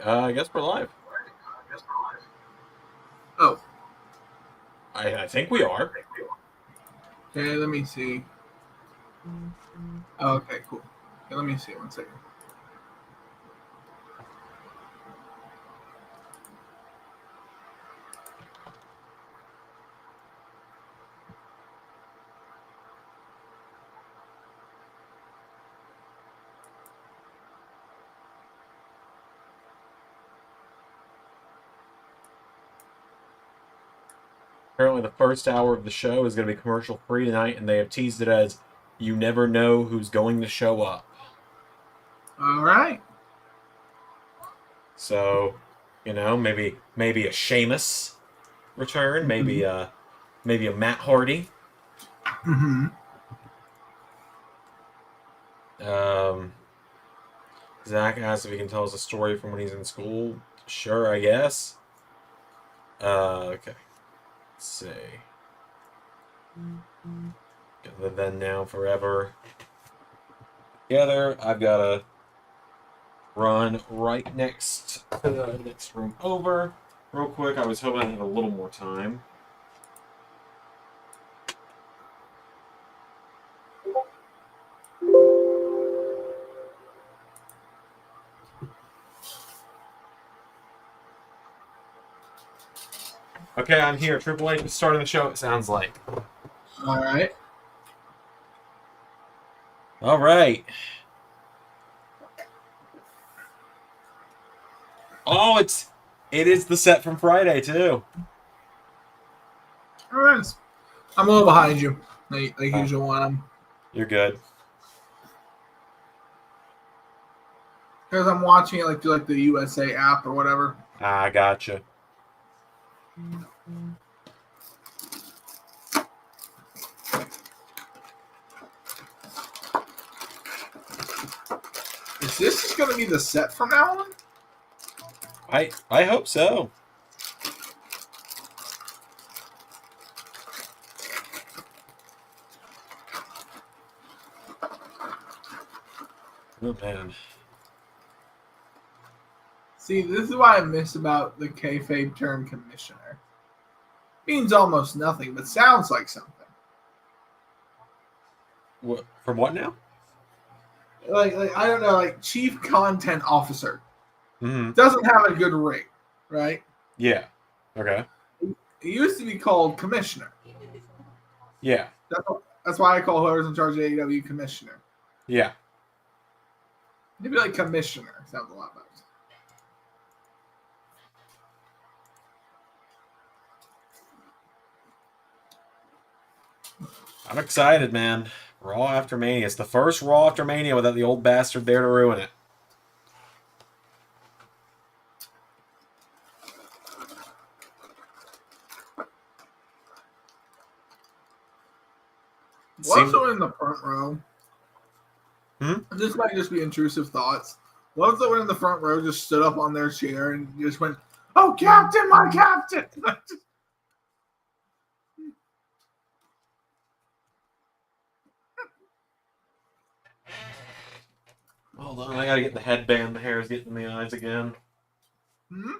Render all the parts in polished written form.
I guess we're live. Oh, I think we are. okay, let me see. Oh, okay, cool. Okay, let me see. 1 second. Apparently, the first hour of the show is going to be commercial free tonight, and they have teased it as you never know who's going to show up. All right. So, maybe a Sheamus return, maybe a Matt Hardy. Mm-hmm. Zach asks if he can tell us a story from when he's in school. Sure, I guess. Okay. Let's see. The then, now, forever. Together, I've got to run right next to the next room over. Real quick, I was hoping I had a little more time. Okay, I'm here. Triple H is starting the show, it sounds like. All right. All right. Oh, it is the set from Friday too. All right. I'm a little behind you, like usual. You're good. Because I'm watching it through the USA app or whatever. I gotcha. Is this just going to be the set from now on? I hope so. Oh man. See, this is what I miss about the kayfabe term commissioner. Means almost nothing, but sounds like something. What, from what now? Like I don't know, like chief content officer. Mm-hmm. Doesn't have a good ring, right? Yeah. Okay. It used to be called commissioner. Yeah. That's why I call whoever's in charge of AEW commissioner. Yeah. Maybe like commissioner sounds a lot better. I'm excited, man. Raw after Mania. It's the first Raw after Mania without the old bastard there to ruin it. What if someone in the front row? Hmm? This might just be intrusive thoughts. What if someone in the front row just stood up on their chair and just went, "Oh, Captain, my Captain!" Hold on, I gotta get the headband. The hair is getting in the eyes again. Hmm?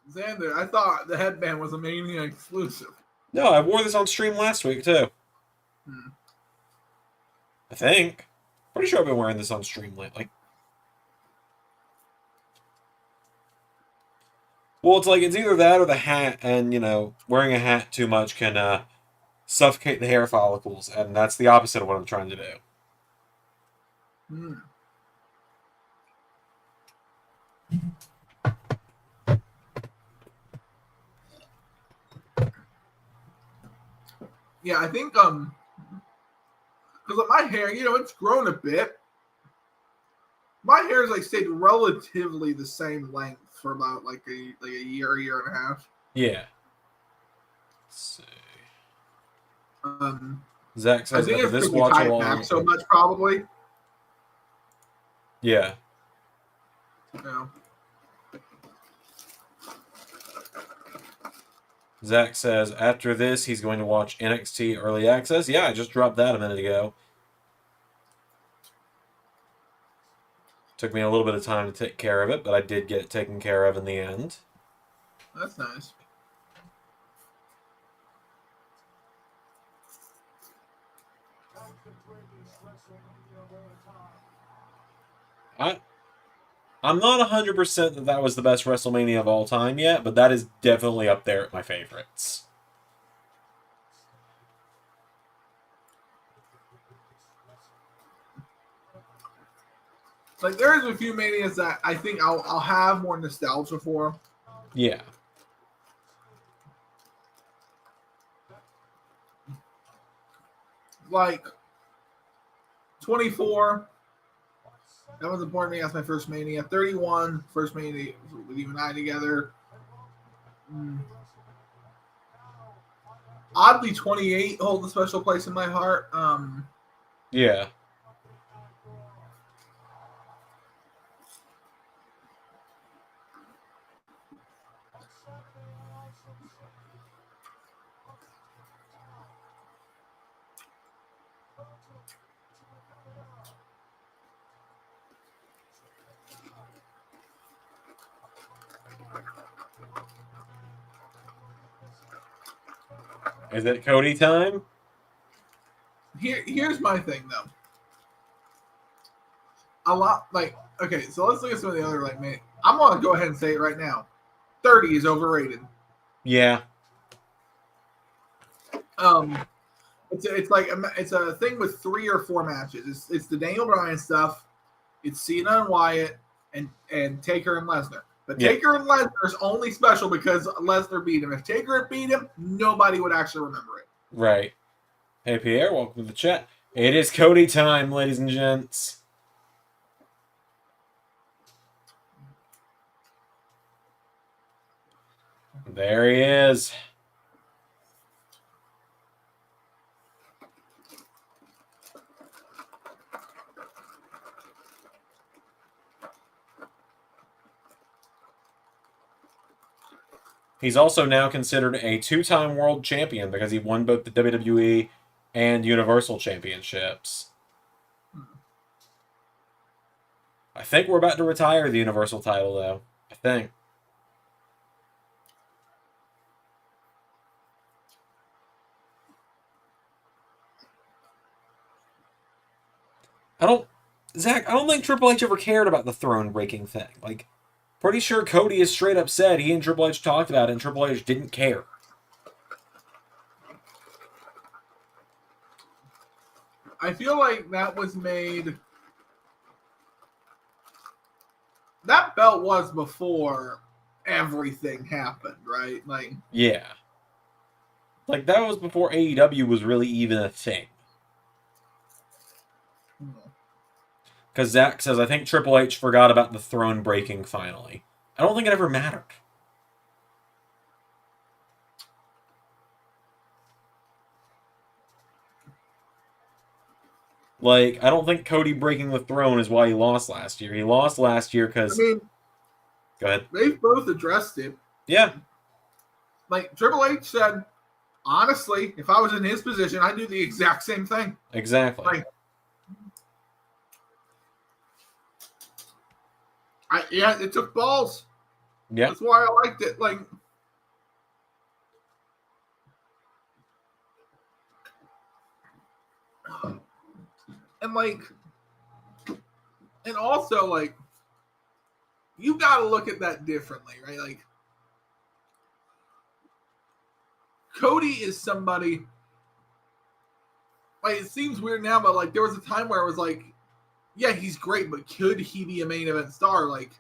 Xander, I thought the headband was a Mania exclusive. No, I wore this on stream last week too. I think. Pretty sure I've been wearing this on stream lately. Well, it's either that or the hat, and wearing a hat too much can suffocate the hair follicles, and that's the opposite of what I'm trying to do. Yeah, I think because of my hair, it's grown a bit. My hair has stayed relatively the same length for about a year and a half. Yeah. Let's see. Zach says I think after it's this we watch tie along. It back so much, probably. Yeah. No. Zach says after this he's going to watch NXT Early Access. Yeah, I just dropped that a minute ago. Took me a little bit of time to take care of it, but I did get it taken care of in the end. That's nice. I'm not 100% that was the best WrestleMania of all time yet, but that is definitely up there at my favorites. Like there's a few manias that I think I'll have more nostalgia for. Yeah. Like 24. That was important to me. That's my first Mania. 31, first Mania with you and I together. Oddly, 28 holds a special place in my heart. Yeah. Is it Cody time? Here's my thing though. A lot okay, so let's look at some of the other man. I'm gonna go ahead and say it right now. 30 is overrated. Yeah. It's a thing with 3 or 4 matches. It's the Daniel Bryan stuff. It's Cena and Wyatt and Taker and Lesnar. But Taker and Lesnar is only special because Lesnar beat him. If Taker had beat him, nobody would actually remember it. Right. Hey Pierre, welcome to the chat. It is Cody time, ladies and gents. There he is. He's also now considered a 2-time world champion because he won both the WWE and Universal Championships. I think we're about to retire the Universal title, though. I think. Zach, I don't think Triple H ever cared about the throne breaking thing. Like, pretty sure Cody has straight up said he and Triple H talked about it and Triple H didn't care. I feel like that was made. That belt was before everything happened, right? Like, yeah. Like, that was before AEW was really even a thing. Because Zach says, I think Triple H forgot about the throne breaking finally. I don't think it ever mattered. Like, I don't think Cody breaking the throne is why he lost last year. He lost last year because... go ahead. They've both addressed it. Yeah. Like, Triple H said, honestly, if I was in his position, I'd do the exact same thing. Exactly. Like, it took balls. Yeah. That's why I liked it. Like, and also, like, you got to look at that differently, right? Like, Cody is somebody, like, it seems weird now, but, like, there was a time where it was like, yeah, he's great, but could he be a main event star? Like,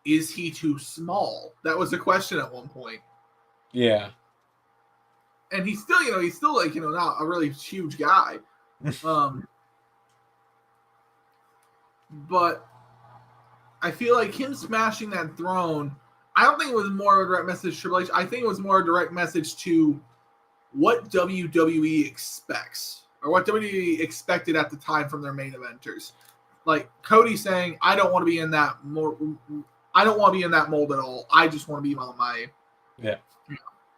is he too small? That was a question at one point. Yeah. And he's still, like, not a really huge guy. But I feel like him smashing that throne, I don't think it was more of a direct message to Triple H. I think it was more a direct message to what WWE expects, or what WWE expected at the time from their main eventers. Like Cody saying, I don't want to be in that mold at all. I just want to be on my. Yeah.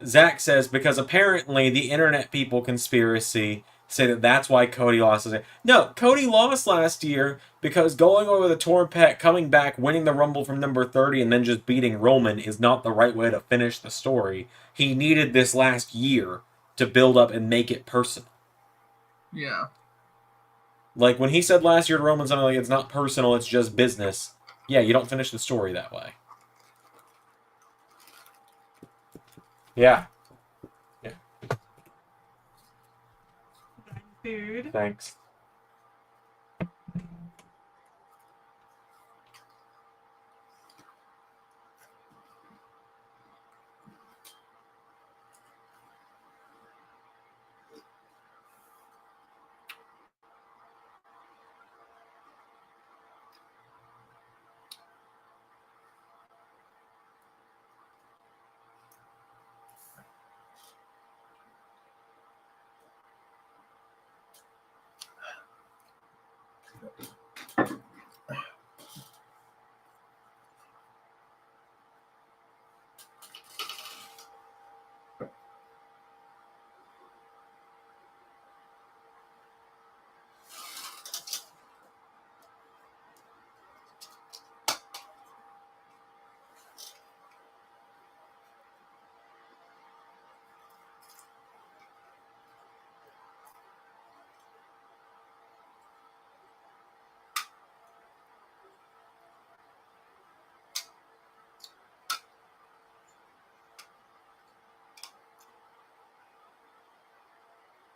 Zach says, because apparently the internet people conspiracy say that that's why Cody lost his. No, Cody lost last year because going over the torn pec, coming back, winning the Rumble from number 30, and then just beating Roman is not the right way to finish the story. He needed this last year to build up and make it personal. Yeah. Like when he said last year to Roman something like it's not personal, it's just business. Yeah, you don't finish the story that way. Yeah. Yeah. Food. Thanks.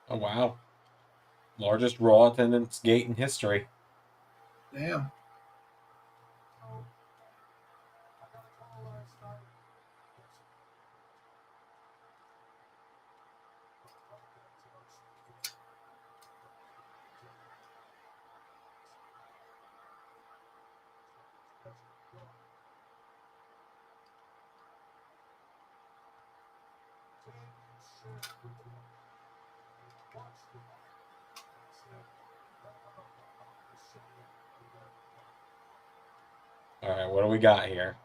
Oh, wow. Largest Raw attendance gate in history. Damn. All right, what do we got here?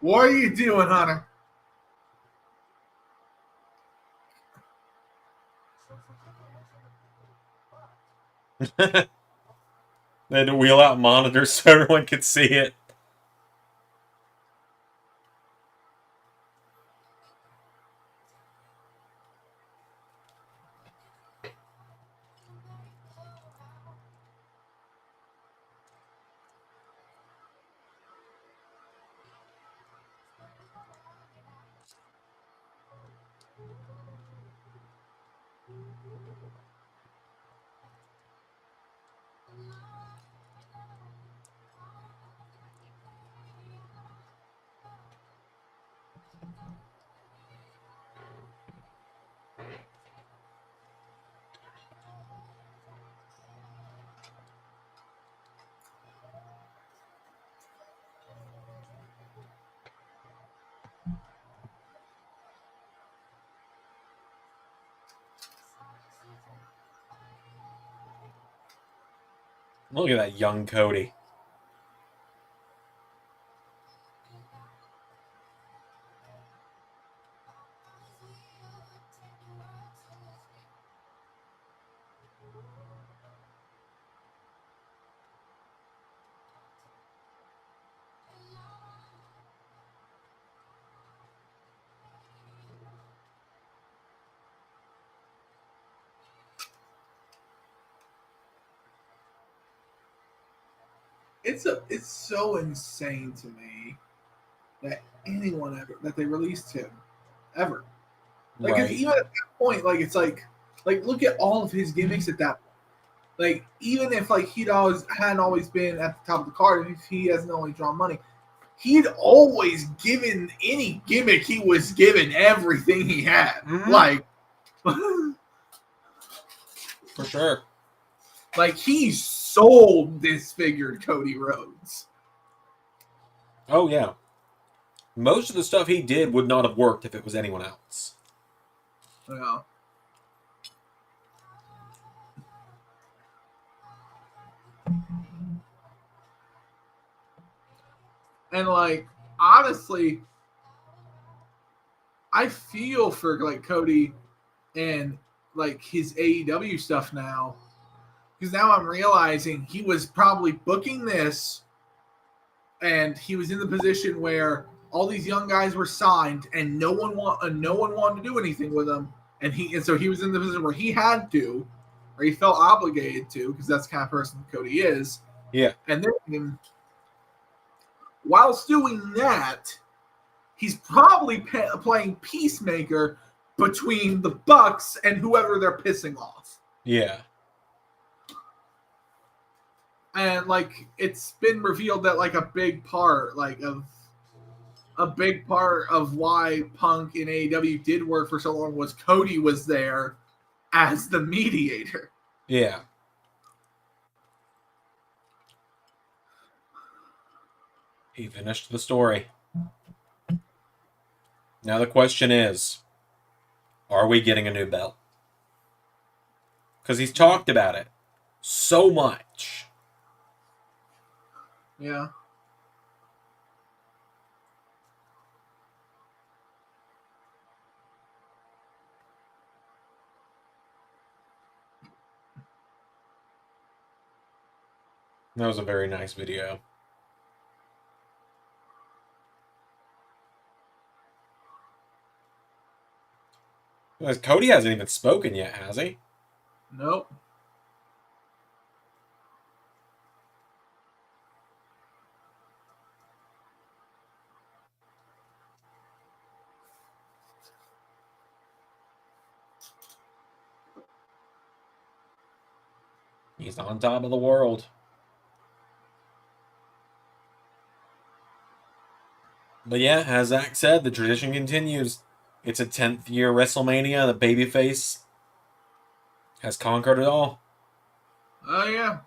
What are you doing, Hunter? They had to wheel out monitors so everyone could see it. Look at that young Cody. It's so insane to me that anyone ever that they released him ever. Like 'cause Right. even at that point, like it's like look at all of his gimmicks at that point. Like even if like he'd always hadn't always been at the top of the card, if he hasn't always drawn money, he'd always given any gimmick he was given everything he had. Mhm. Like For sure. like he sold disfigured Cody Rhodes. Oh, yeah. Most of the stuff he did would not have worked if it was anyone else. Yeah. And like honestly, I feel for like Cody and like his AEW stuff now, because now I'm realizing he was probably booking this, and he was in the position where all these young guys were signed, and no one wanted to do anything with him, and so he was in the position where he had to, or he felt obligated to, because that's the kind of person Cody is. Yeah. And then, whilst doing that, he's probably playing peacemaker between the Bucks and whoever they're pissing off. Yeah. And like it's been revealed that like a big part of why Punk in AEW did work for so long was Cody was there as the mediator. Yeah. He finished the story. Now the question is, are we getting a new belt? Because he's talked about it so much. Yeah. That was a very nice video. Cody hasn't even spoken yet, has he? Nope. He's on top of the world. But yeah, as Zach said, the tradition continues. It's a 10th year WrestleMania. The babyface has conquered it all. Oh yeah.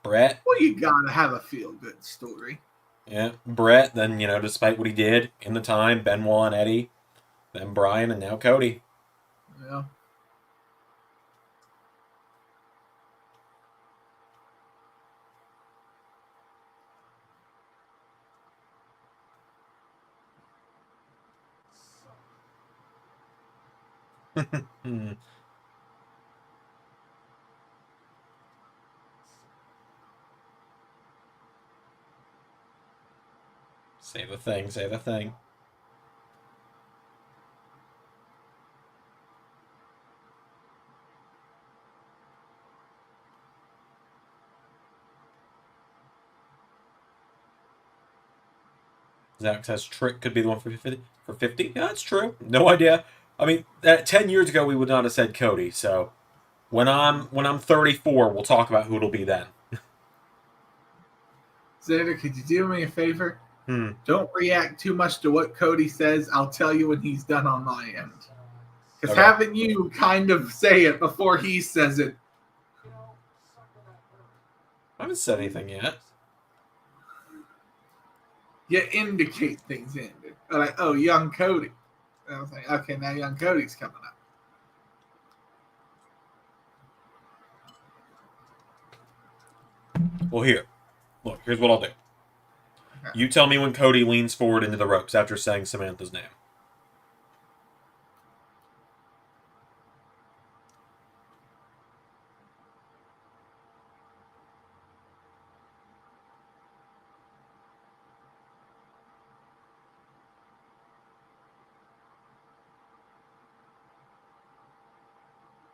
Brett. Well, you gotta have a feel-good story. Yeah, Brett. Then, despite what he did in the time, Benoit and Eddie, then Brian, and now Cody. Yeah. Say the thing, say the thing. Zach says Trick could be the one for 50. For 50? Yeah, that's true. No idea. I mean, 10 years ago we would not have said Cody. So when I'm 34, we'll talk about who it'll be then. Xander, could you do me a favor? Don't react too much to what Cody says. I'll tell you when he's done on my end. Because Okay. having you kind of say it before he says it. I haven't said anything yet. You indicate things in it. Like, oh, young Cody. And I was like, okay, now young Cody's coming up. Well, here's what I'll do. Okay. You tell me when Cody leans forward into the ropes after saying Samantha's name.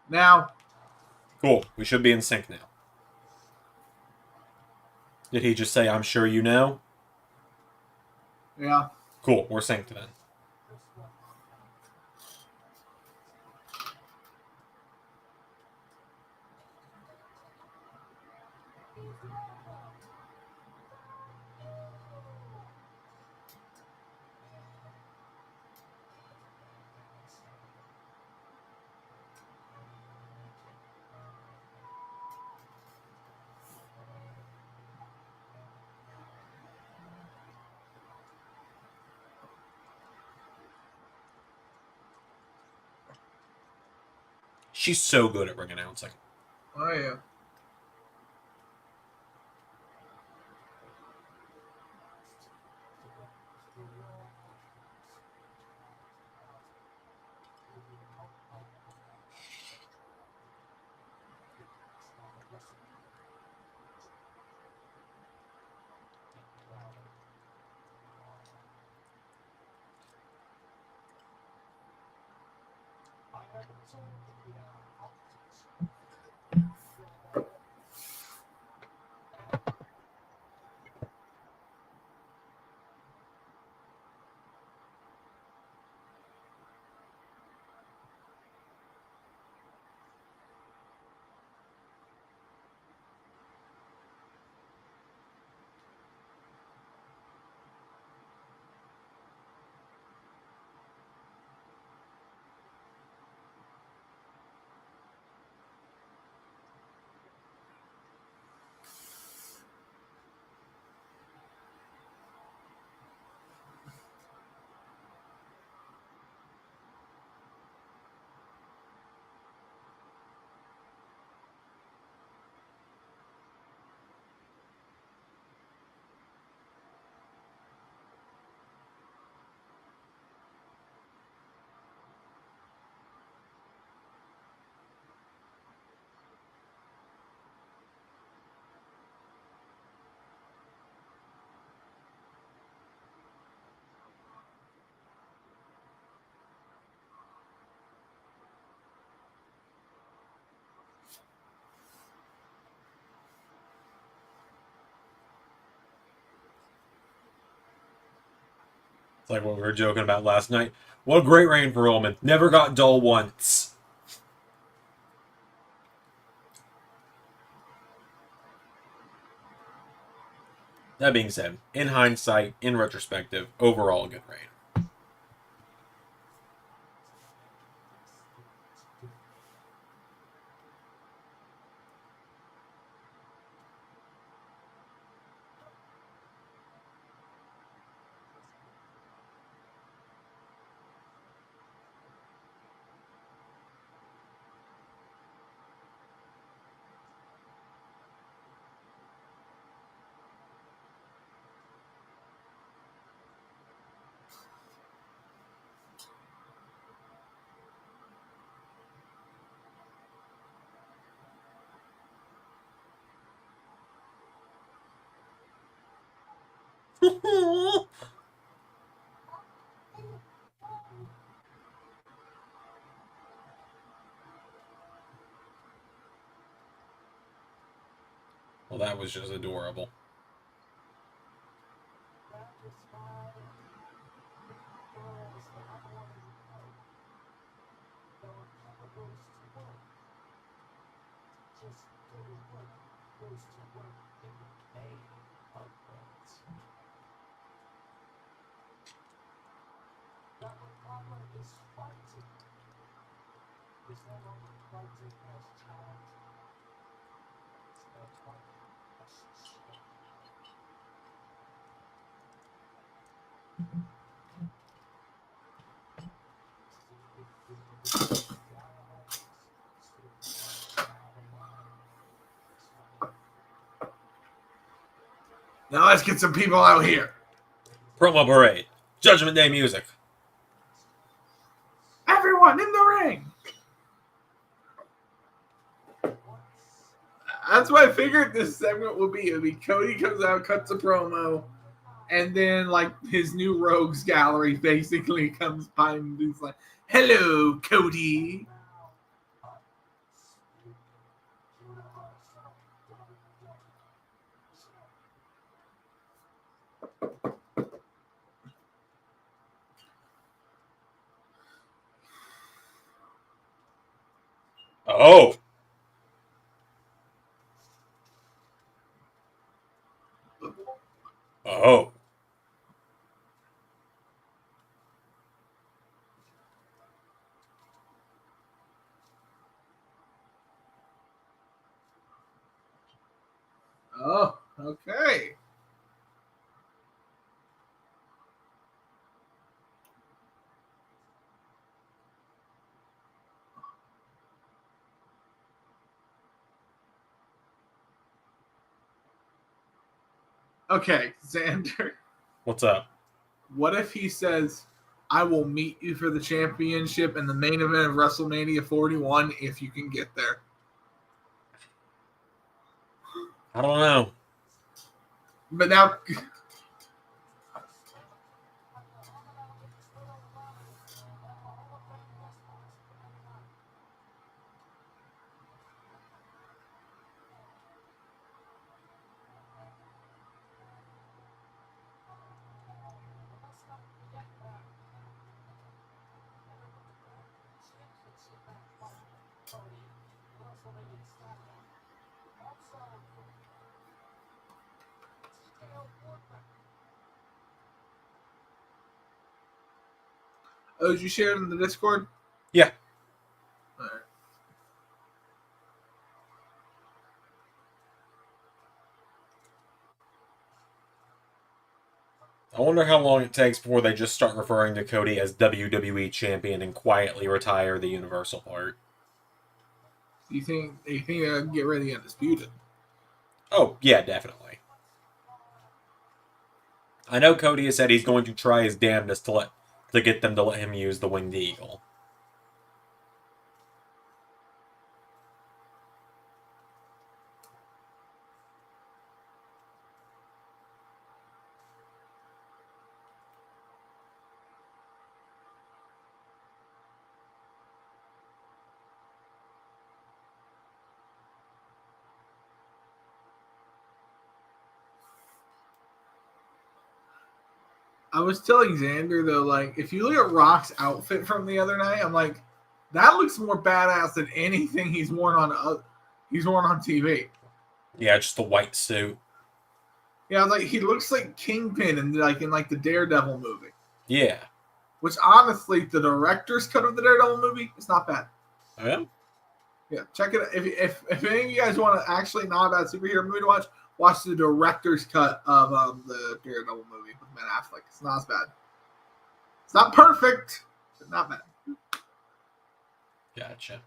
Now. Cool. We should be in sync now. Did he just say, I'm sure you know? Yeah. Cool. We're synced then. She's so good at ring announcing. Oh, yeah. It's like what we were joking about last night. What a great reign for Roman. Never got dull once. That being said, in hindsight, in retrospective, overall a good reign. Well, that was just adorable. Now let's get some people out here. Promo parade. Judgment Day music. Everyone in the ring. That's what I figured this segment would be. It would be Cody comes out, cuts a promo, and then like his new rogues gallery basically comes by and he's like, "Hello, Cody." Oh. Oh. Oh, okay. Okay, Xander. What's up? What if he says, "I will meet you for the championship in the main event of WrestleMania 41 if you can get there"? I don't know. But now, Oh, did you share it in the Discord? Yeah. All right. I wonder how long it takes before they just start referring to Cody as WWE Champion and quietly retire the Universal part. Do you think they'll get rid of the Undisputed? Oh, yeah, definitely. I know Cody has said he's going to try his damnedest to get them to let him use the Winged Eagle. I was telling Xander though, like if you look at Rock's outfit from the other night, I'm like, that looks more badass than anything he's worn on TV. Yeah, just the white suit. Yeah, like he looks like Kingpin in the Daredevil movie. Yeah. Which honestly, the director's cut of the Daredevil movie is not bad. Oh, yeah? Yeah, check it out. If any of you guys want to actually not a bad superhero movie to watch the director's cut of the Daredevil movie with Ben Affleck. It's not as bad. It's not perfect, but not bad. Gotcha.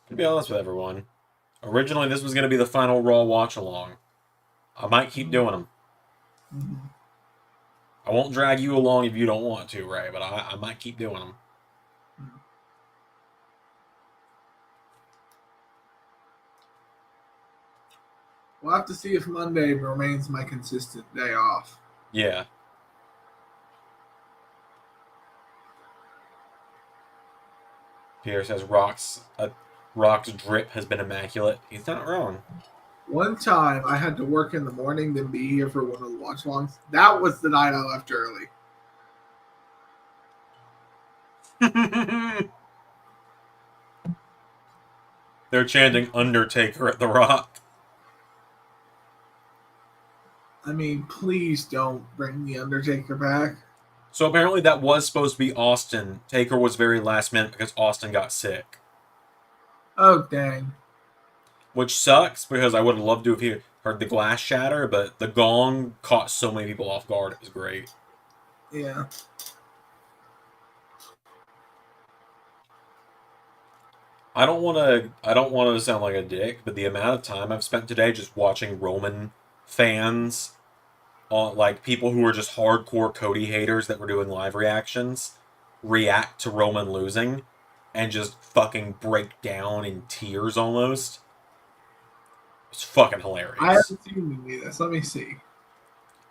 To be honest with everyone, originally this was going to be the final Raw watch-along. I might keep doing them. Mm-hmm. I won't drag you along if you don't want to, Ray, but I might keep doing them. We'll have to see if Monday remains my consistent day off. Yeah. Pierre says Rock's drip has been immaculate. He's not wrong. One time I had to work in the morning, then be here for one of the watch-alongs. That was the night I left early. They're chanting Undertaker at the Rock. I mean, please don't bring the Undertaker back. So apparently that was supposed to be Austin. Taker was very last minute because Austin got sick. Oh, dang. Which sucks because I would have loved to have heard the glass shatter, but the gong caught so many people off guard. It was great. Yeah. I don't want to sound like a dick, but the amount of time I've spent today just watching Roman fans, like people who are just hardcore Cody haters that were doing live reactions, react to Roman losing and just fucking break down in tears almost. It's fucking hilarious. I haven't seen any of this. Let me see.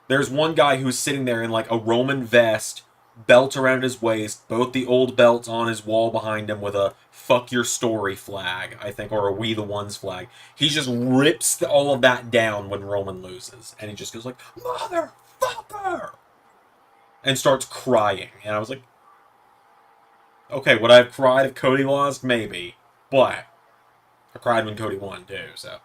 There's one guy who's sitting there in like a Roman vest, belt around his waist, both the old belts on his wall behind him with a "fuck your story" flag, I think, or a "We the Ones" flag. He just rips all of that down when Roman loses, and he just goes like, "Motherfucker!" and starts crying. And I was like, okay, would I have cried if Cody lost? Maybe, but I cried when Cody won too, so.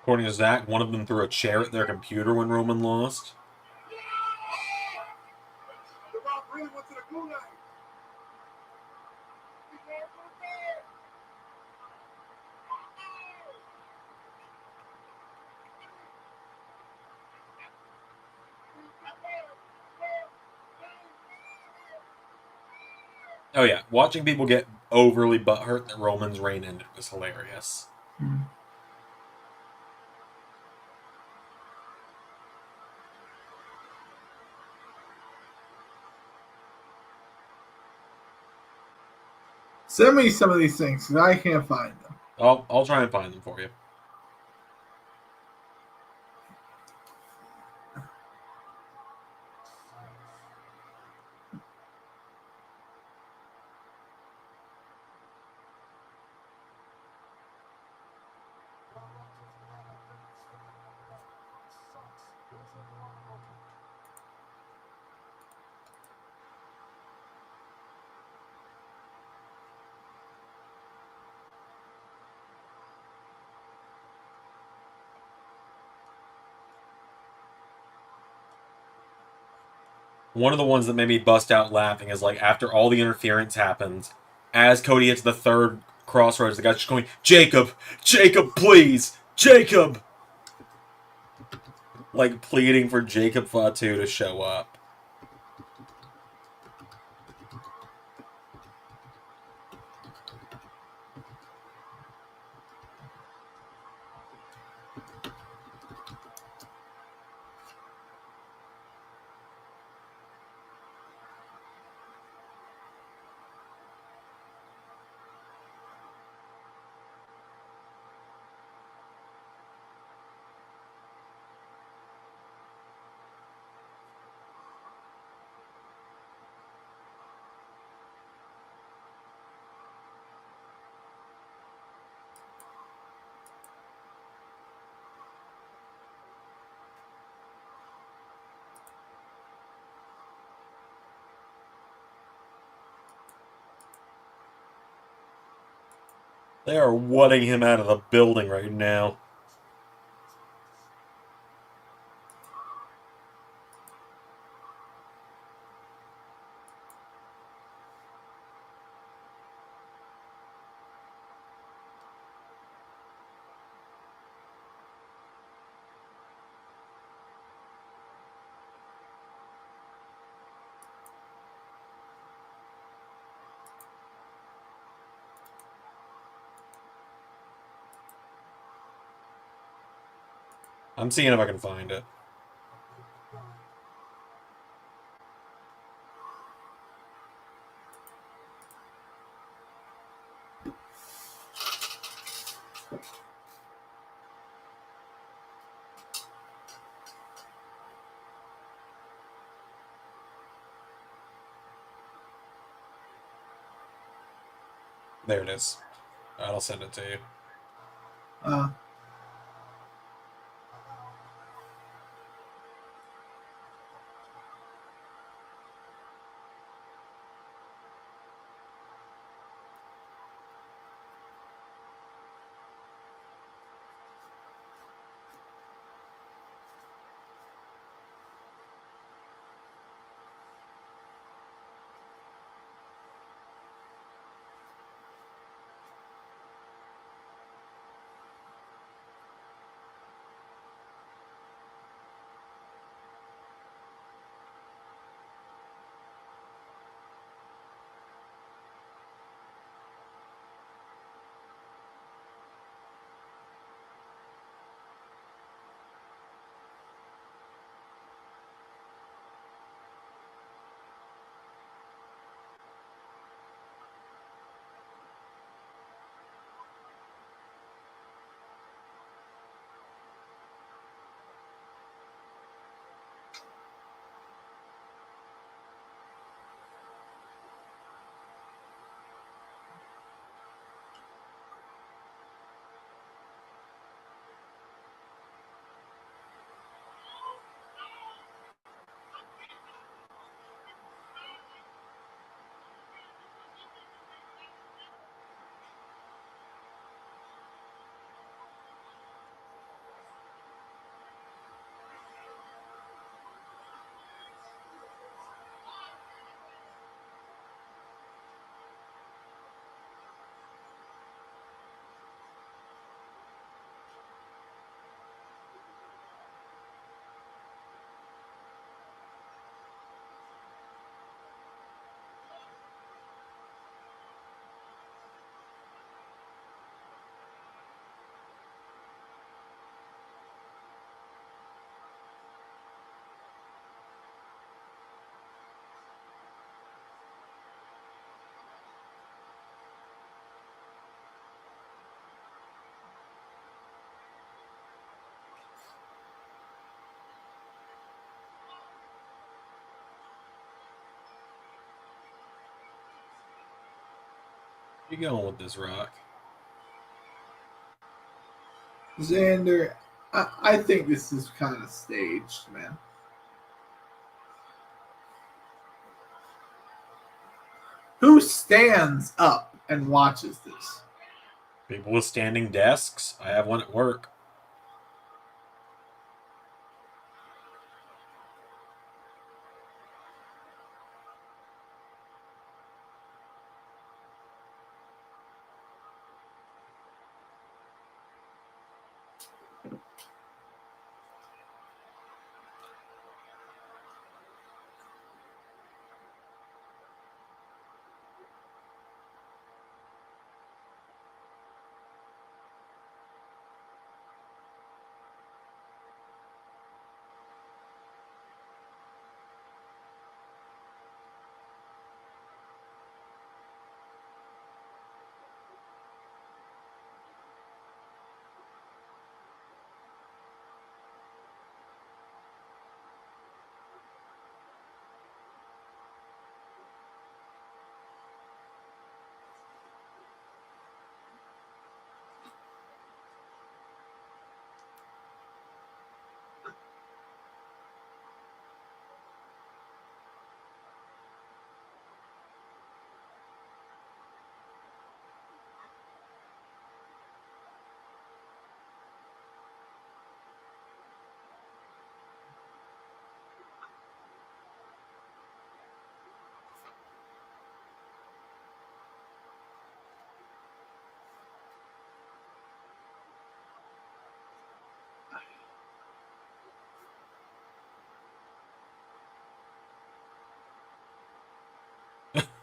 According to Zach, one of them threw a chair at their computer when Roman lost. Oh yeah, watching people get overly butthurt that Roman's reign ended was hilarious. Send me some of these things because I can't find them. I'll try and find them for you. One of the ones that made me bust out laughing is like after all the interference happens, as Cody hits the third crossroads, the guy's just going, Jacob, Jacob, please, Jacob! Like pleading for Jacob Fatu to show up. They are wutting him out of the building right now. I'm seeing if I can find it. There it is. I'll send it to you. You going with this, Rock? Xander, I think this is kind of staged, man. Who stands up and watches this? People with standing desks. I have one at work.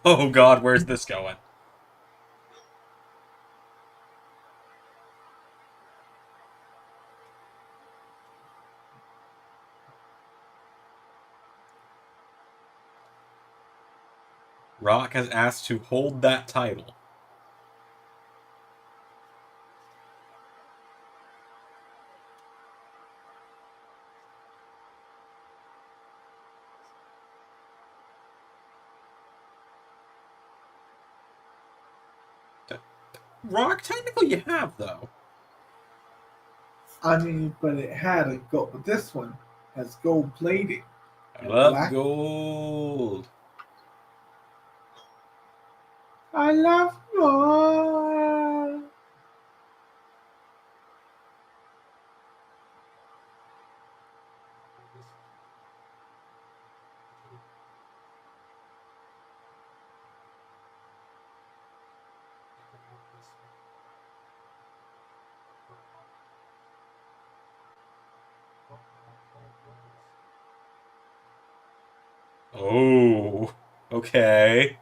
Oh God, where's this going? Rock has asked to hold that title. Rock, technically you have, though. I mean, but it had a gold. But this one has gold plating. I love gold. I love gold. Oh, okay.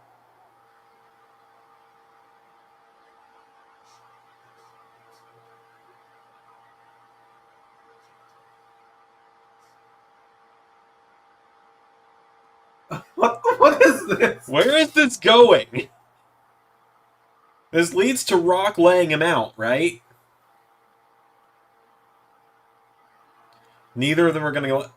What is this? Where is this going? This leads to Rock laying him out, right? Neither of them are going to go.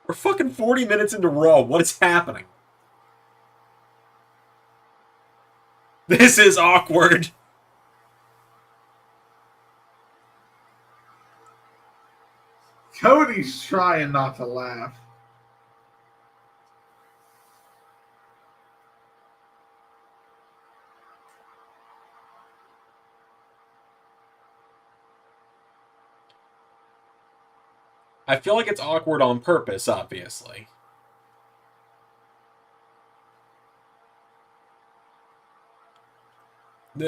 We're fucking 40 minutes into Raw. What is happening? This is awkward. Cody's trying not to laugh. I feel like it's awkward on purpose, obviously.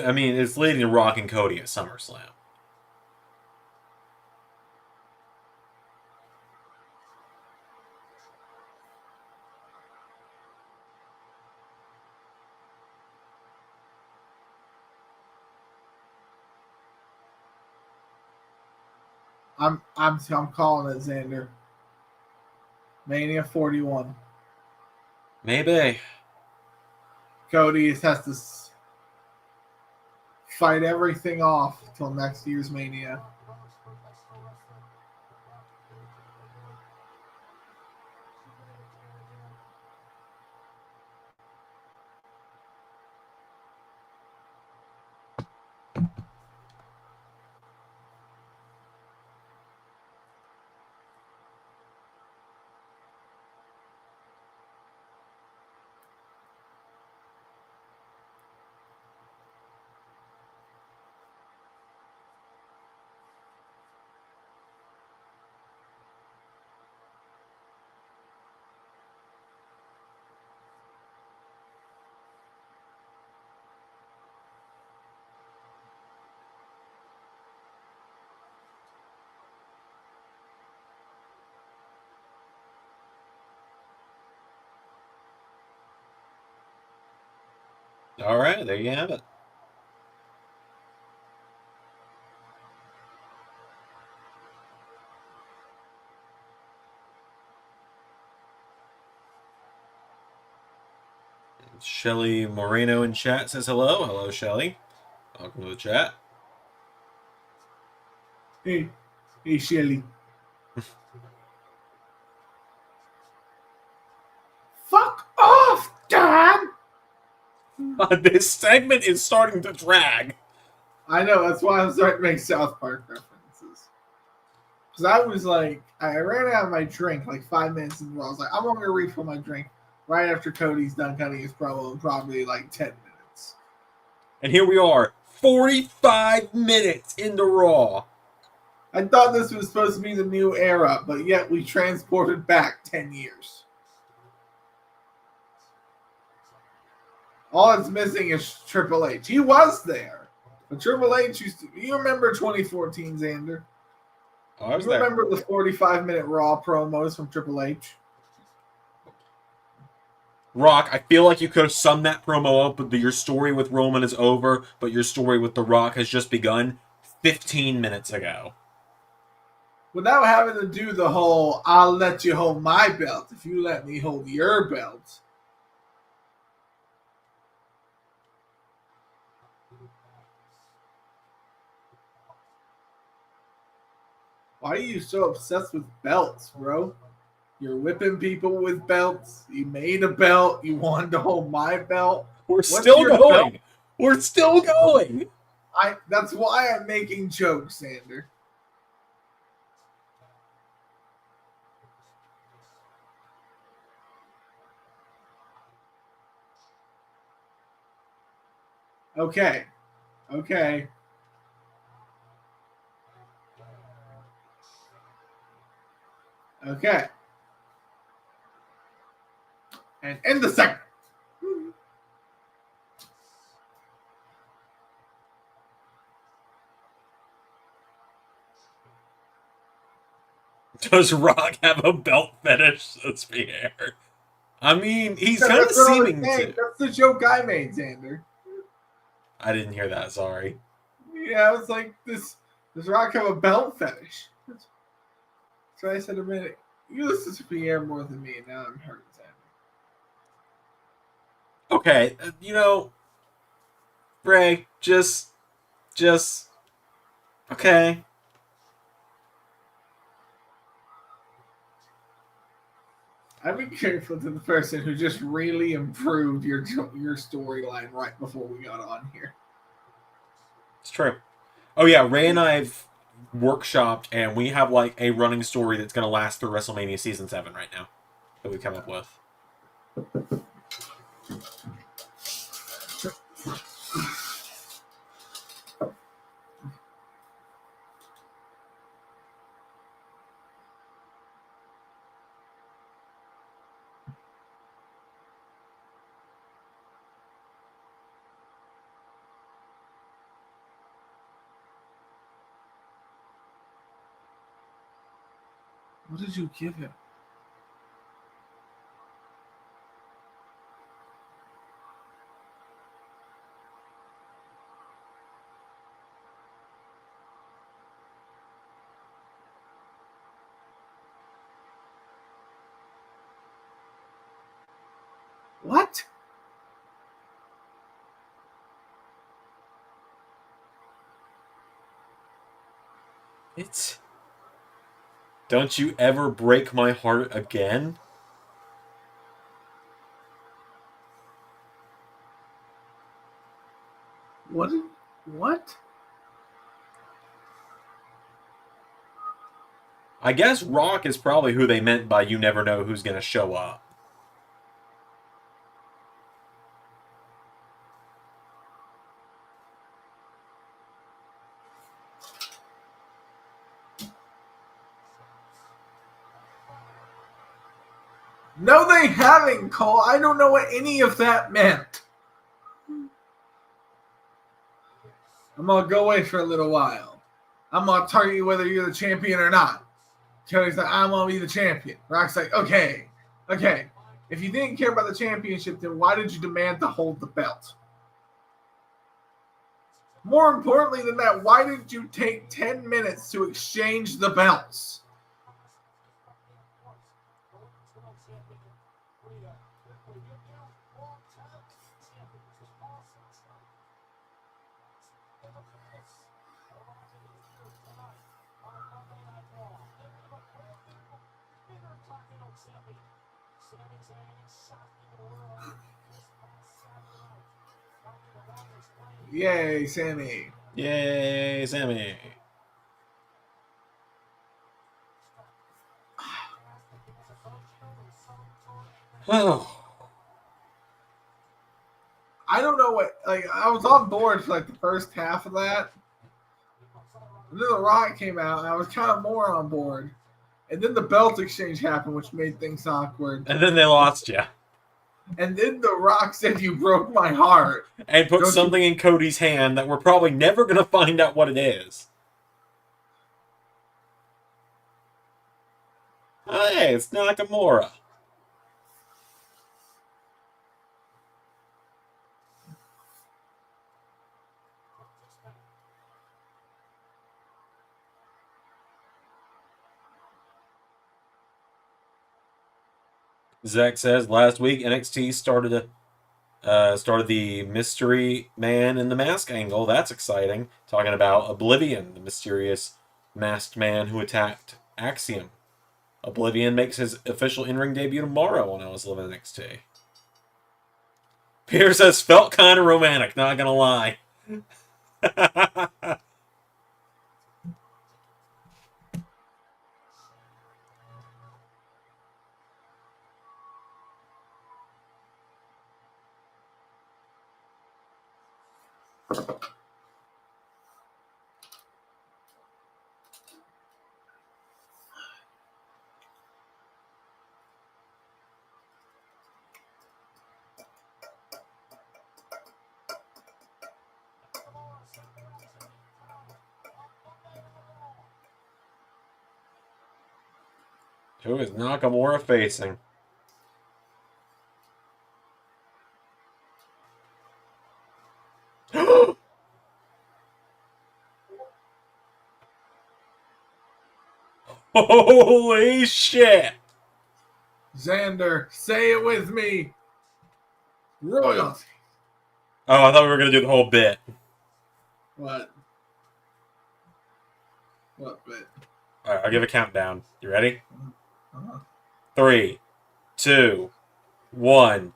I mean, it's leading to Rock and Cody at SummerSlam. I'm calling it, Xander. Mania 41. Maybe. Cody just has to fight everything off till next year's Mania. All right, there you have it. Shelly Moreno in chat says hello. Hello, Shelly. Welcome to the chat. Hey Shelly. Fuck off, Dad! This segment is starting to drag. I know, that's why I'm starting to make South Park references. Because I was like, I ran out of my drink like 5 minutes in a row. I was like, I'm going to refill my drink right after Cody's done cutting his promo in probably like 10 minutes. And here we are, 45 minutes into Raw. I thought this was supposed to be the new era, but yet we transported back 10 years. All it's missing is Triple H. He was there. But Triple H used to... You remember 2014, Xander? I was You remember the 45-minute Raw promos from Triple H? Rock, I feel like you could have summed that promo up with your story with Roman is over, but your story with The Rock has just begun 15 minutes ago. Without having to do the whole, I'll let you hold my belt if you let me hold your belt. Why are you so obsessed with belts, bro? You're whipping people with belts. You made a belt. You wanted to hold my belt. We're What's still your going. belt? We're still going. That's why I'm making jokes, Sander. Okay. Okay. Okay. And end the segment. Does Rock have a belt fetish? Let's be here. I mean, he's Yeah, kind of that's what I was seeming saying. to. That's the joke I made, Xander. I didn't hear that, sorry. Yeah, I was like, does Rock have a belt fetish? So I said a minute. You listen to Pierre more than me, and now I'm hurt, Xander. Okay, Ray, just, okay. I'd be careful to the person who just really improved your storyline right before we got on here. It's true. Oh yeah, Ray and I've workshopped, and we have like a running story that's going to last through WrestleMania Season 7 right now that we've come up with. What did you give him? What? It's... Don't you ever break my heart again? What? What? I guess Rock is probably who they meant by you never know who's going to show up. No, they haven't, Cole. I don't know what any of that meant. I'm going to go away for a little while. I'm going to tell you whether you're the champion or not. Cody's like, I'm going to be the champion. Rock's like, okay. If you didn't care about the championship, then why did you demand to hold the belt? More importantly than that, why did you take 10 minutes to exchange the belts? Yay, Sammy. Yay, Sammy. Oh. I don't know what, like, I was on board for like the first half of that. And then The Rock came out, and I was kind of more on board. And then the belt exchange happened, which made things awkward. And then they lost you. And then The Rock said, "You broke my heart." And put Don't something in Cody's hand that we're probably never going to find out what it is. Oh, hey, it's Nakamura. Zach says, last week NXT started the mystery man in the mask angle. That's exciting. Talking about Oblivion, the mysterious masked man who attacked Axiom. Oblivion makes his official in-ring debut tomorrow on I Was Living NXT. Peter says, felt kind of romantic, not gonna lie. Who is Nakamura facing? Holy shit! Xander, say it with me. Royalty. Oh, I thought we were going to do the whole bit. What? What bit? All right, I'll give a countdown. You ready? Uh-huh. 3, 2, 1.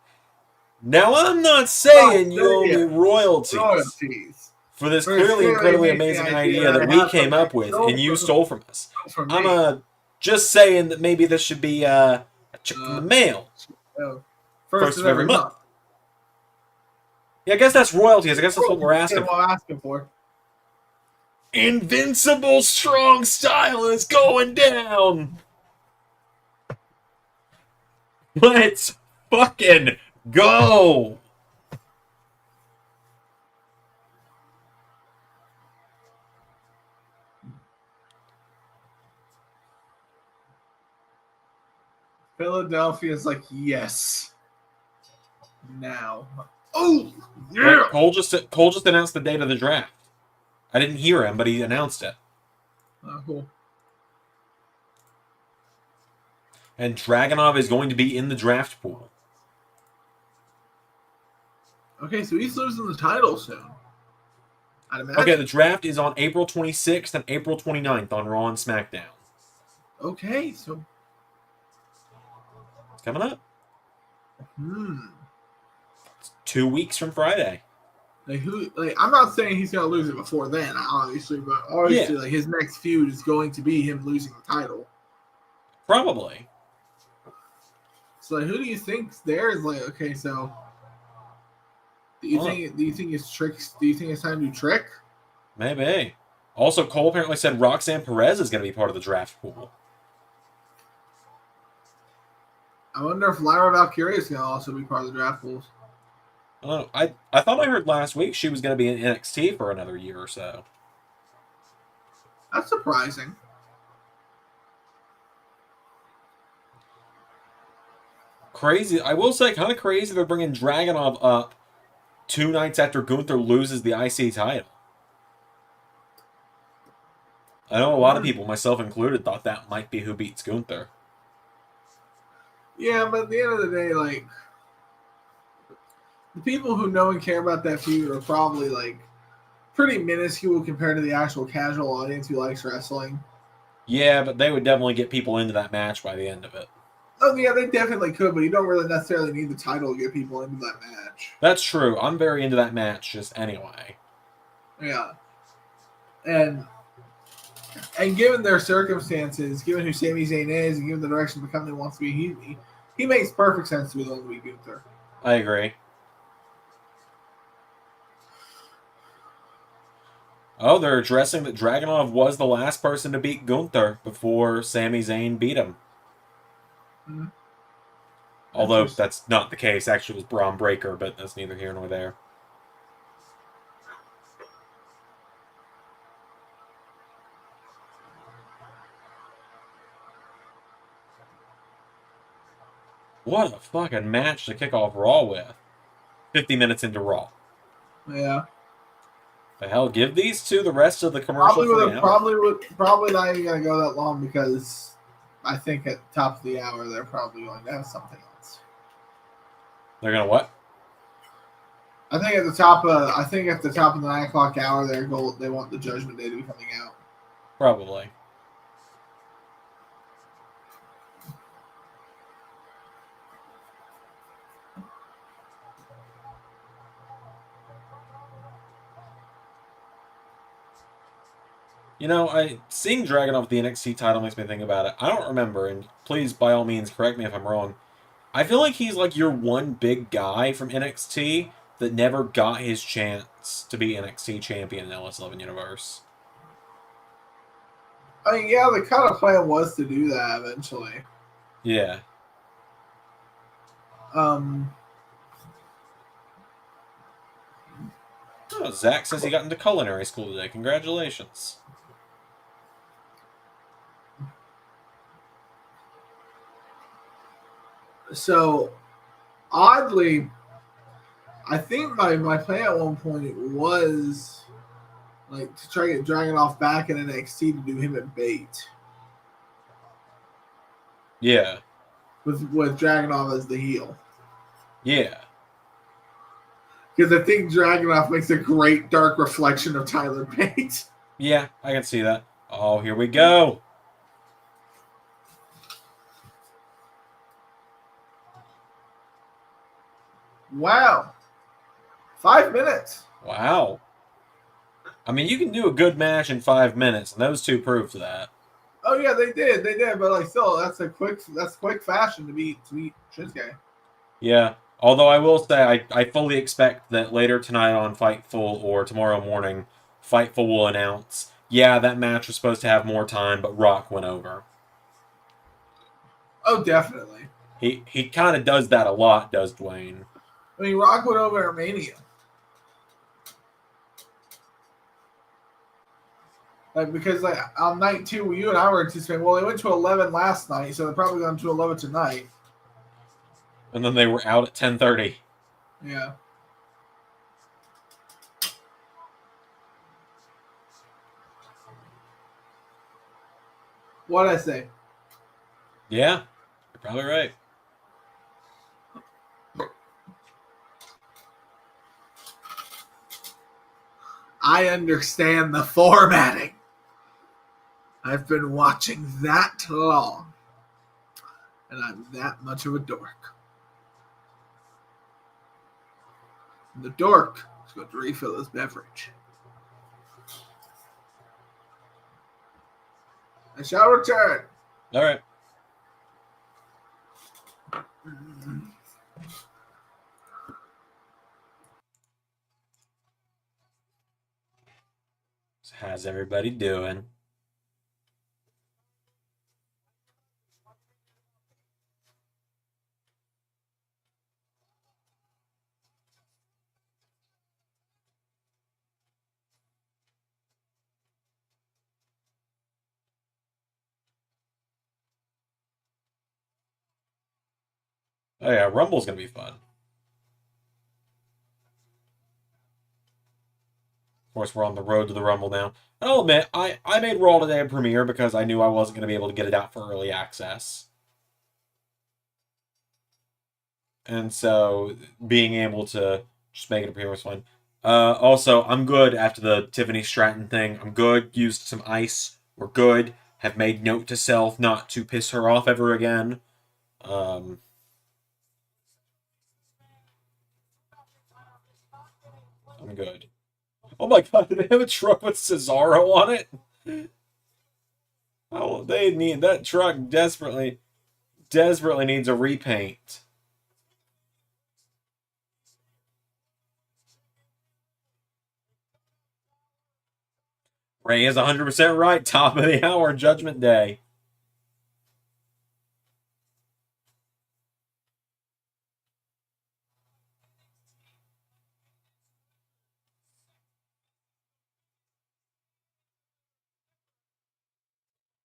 Now, I'm not saying you owe me royalties for this clearly incredibly amazing idea that we came up with and you stole from us. I'm just saying that maybe this should be a check in the mail. First of every month. Yeah, I guess that's royalties. I guess that's what we're asking What I'm asking for. Invincible strong style is going down. Let's fucking go. Philadelphia's like, yes. Now. Oh, yeah. Cole just announced the date of the draft. I didn't hear him, but he announced it. Oh, cool. And Dragunov is going to be in the draft pool. Okay, so he's losing the title soon. I'd imagine. Okay, the draft is on April 26th and April 29th on Raw and SmackDown. Okay, so It's coming up. hmm. It's 2 weeks from Friday. Like who? Like I'm not saying he's gonna lose it before then, obviously, but obviously, Yeah. like his next feud is going to be him losing the title. Probably. So like, who do you think's there? Is like okay, so do you think it's tricks? Do you think it's time to trick? Maybe. Also, Cole apparently said Roxanne Perez is going to be part of the draft pool. I wonder if Lyra Valkyria is gonna also be part of the draft pools. I don't know. I thought I heard last week she was going to be in NXT for another year or so. That's surprising. Crazy. I will say, kind of crazy they're bringing Dragunov up 2 nights after Gunther loses the IC title. I know a lot of people, myself included, thought that might be who beats Gunther. Yeah, but at the end of the day, like the people who know and care about that feud are probably like pretty minuscule compared to the actual casual audience who likes wrestling. Yeah, but they would definitely get people into that match by the end of it. Oh yeah, they definitely could, but you don't really necessarily need the title to get people into that match. That's true. I'm very into that match just anyway. Yeah, and given their circumstances, given who Sami Zayn is, and given the direction the company wants to be, he makes perfect sense to be the one to be Gunther. I agree. Oh, they're addressing that Dragunov was the last person to beat Gunther before Sami Zayn beat him. Mm-hmm. Although that's not the case. Actually, it was Braun Breaker, but that's neither here nor there. What a fucking match to kick off Raw with. 50 minutes into Raw. Yeah. The hell, give these two the rest of the commercial free hour. Probably not even gonna go that long because I think at the top of the hour they're probably going to have something else. They're gonna what? I think at the top of the 9 o'clock hour they want the Judgment Day to be coming out. Probably. You know, seeing Dragunov with the NXT title makes me think about it. I don't remember, and please, by all means, correct me if I'm wrong. I feel like he's like your one big guy from NXT that never got his chance to be NXT champion in LS11 Universe. I mean, yeah, the kind of plan was to do that eventually. Yeah. Um. Oh, Zach says he got into culinary school today. Congratulations. So, oddly, I think my plan at one point was like to try to get Dragunov back in NXT to do him at Bait. Yeah. With Dragunov as the heel. Yeah. Because I think Dragunov makes a great dark reflection of Tyler Bate. Yeah, I can see that. Oh, here we go. Wow. 5 minutes. Wow. I mean, you can do a good match in 5 minutes, and those two proved that. Oh yeah, they did, but like still, that's quick fashion to beat Shinsuke. Yeah. Although I will say, I fully expect that later tonight on Fightful or tomorrow morning, Fightful will announce, yeah, that match was supposed to have more time, but Rock went over. Oh, definitely. He kind of does that a lot, does Dwayne? I mean, Rock went over at Mania. Like, because like on night 2, you and I were anticipating, well, they went to 11 last night, so they're probably going to 11 tonight. And then they were out at 10:30. Yeah. What'd I say? Yeah, you're probably right. I understand the formatting. I've been watching that long. And I'm that much of a dork. And the dork is going to refill his beverage. I shall return. All right. So how's everybody doing? Oh yeah, Rumble's gonna be fun. Of course, we're on the road to the Rumble now. I'll admit, I made Raw today a premiere because I knew I wasn't going to be able to get it out for early access. And so, being able to just make it a premiere was fun. Also, I'm good after the Tiffany Stratton thing. I'm good. Used some ice. We're good. Have made note to self not to piss her off ever again. I'm good. Oh my god, do they have a truck with Cesaro on it? Oh, they need that truck desperately needs a repaint. Ray is 100% right. Top of the hour, Judgment Day.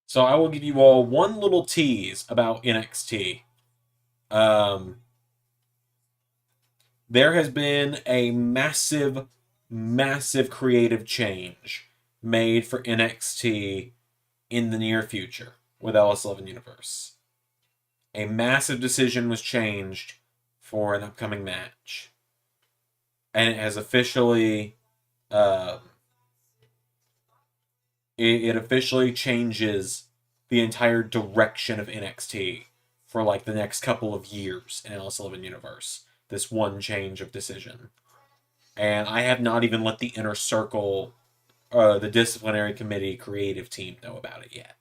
So I will give you all one little tease about NXT. There has been a massive, massive creative change made for NXT in the near future with LS11 Universe. A massive decision was changed for an upcoming match. And it has officially... it officially changes the entire direction of NXT for like the next couple of years in LS11 Universe. This one change of decision. And I have not even let the inner circle, the disciplinary committee creative team know about it yet.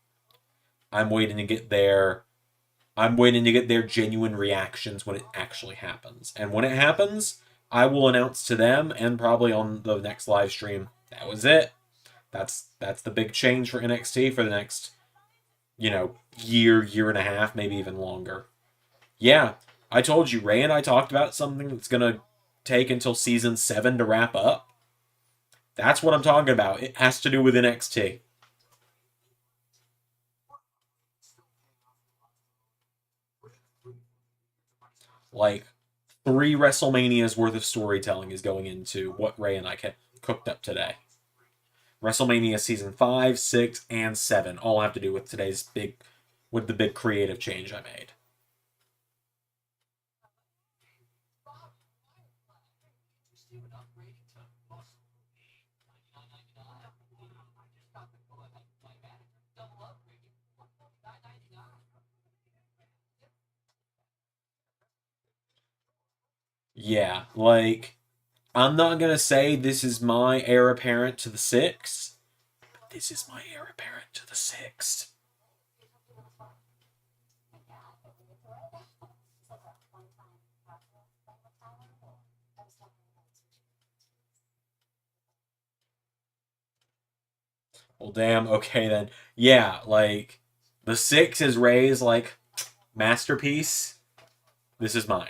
I'm waiting to get their genuine reactions when it actually happens. And when it happens, I will announce to them and probably on the next live stream, that was it. That's the big change for NXT for the next, year and a half, maybe even longer. Yeah, I told you, Ray and I talked about something that's going to take until season 7 to wrap up. That's what I'm talking about. It has to do with NXT. Like, 3 WrestleManias worth of storytelling is going into what Ray and I cooked up today. WrestleMania season 5, 6, and 7 all have to do with the big creative change I made. Yeah, like, I'm not gonna say this is my heir apparent to the 6, but this is my heir apparent to the 6. Well, damn, okay then. Yeah, like, the 6 is Ray's, like, masterpiece. This is mine.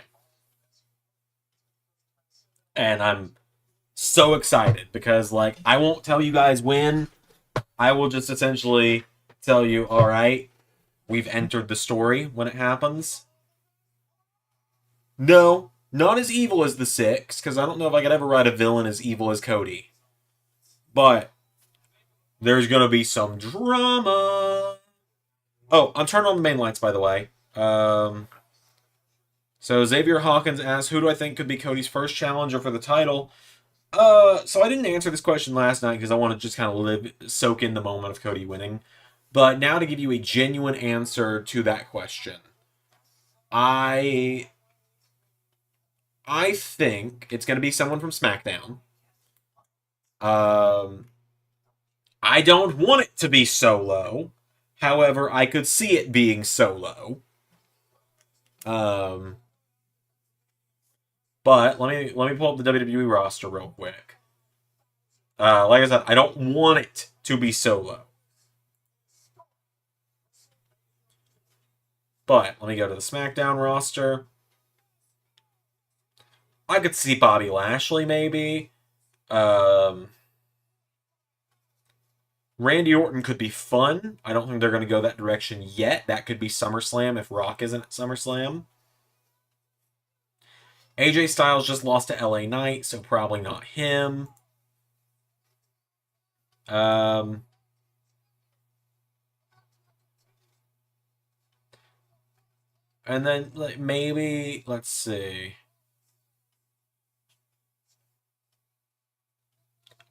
And I'm so excited because, like, I won't tell you guys when. I will just essentially tell you, alright, we've entered the story when it happens. No, not as evil as the 6, because I don't know if I could ever write a villain as evil as Cody. But there's going to be some drama. Oh, I'm turning on the main lights, by the way. So Xavier Hawkins asks, who do I think could be Cody's first challenger for the title? So I didn't answer this question last night because I want to just kind of soak in the moment of Cody winning. But now to give you a genuine answer to that question, I think it's going to be someone from SmackDown. I don't want it to be Solo. However, I could see it being Solo. But let me pull up the WWE roster real quick. Like I said, I don't want it to be Solo. But let me go to the SmackDown roster. I could see Bobby Lashley maybe. Randy Orton could be fun. I don't think they're going to go that direction yet. That could be SummerSlam if Rock isn't at SummerSlam. AJ Styles just lost to LA Knight, so probably not him. And then like, maybe, let's see.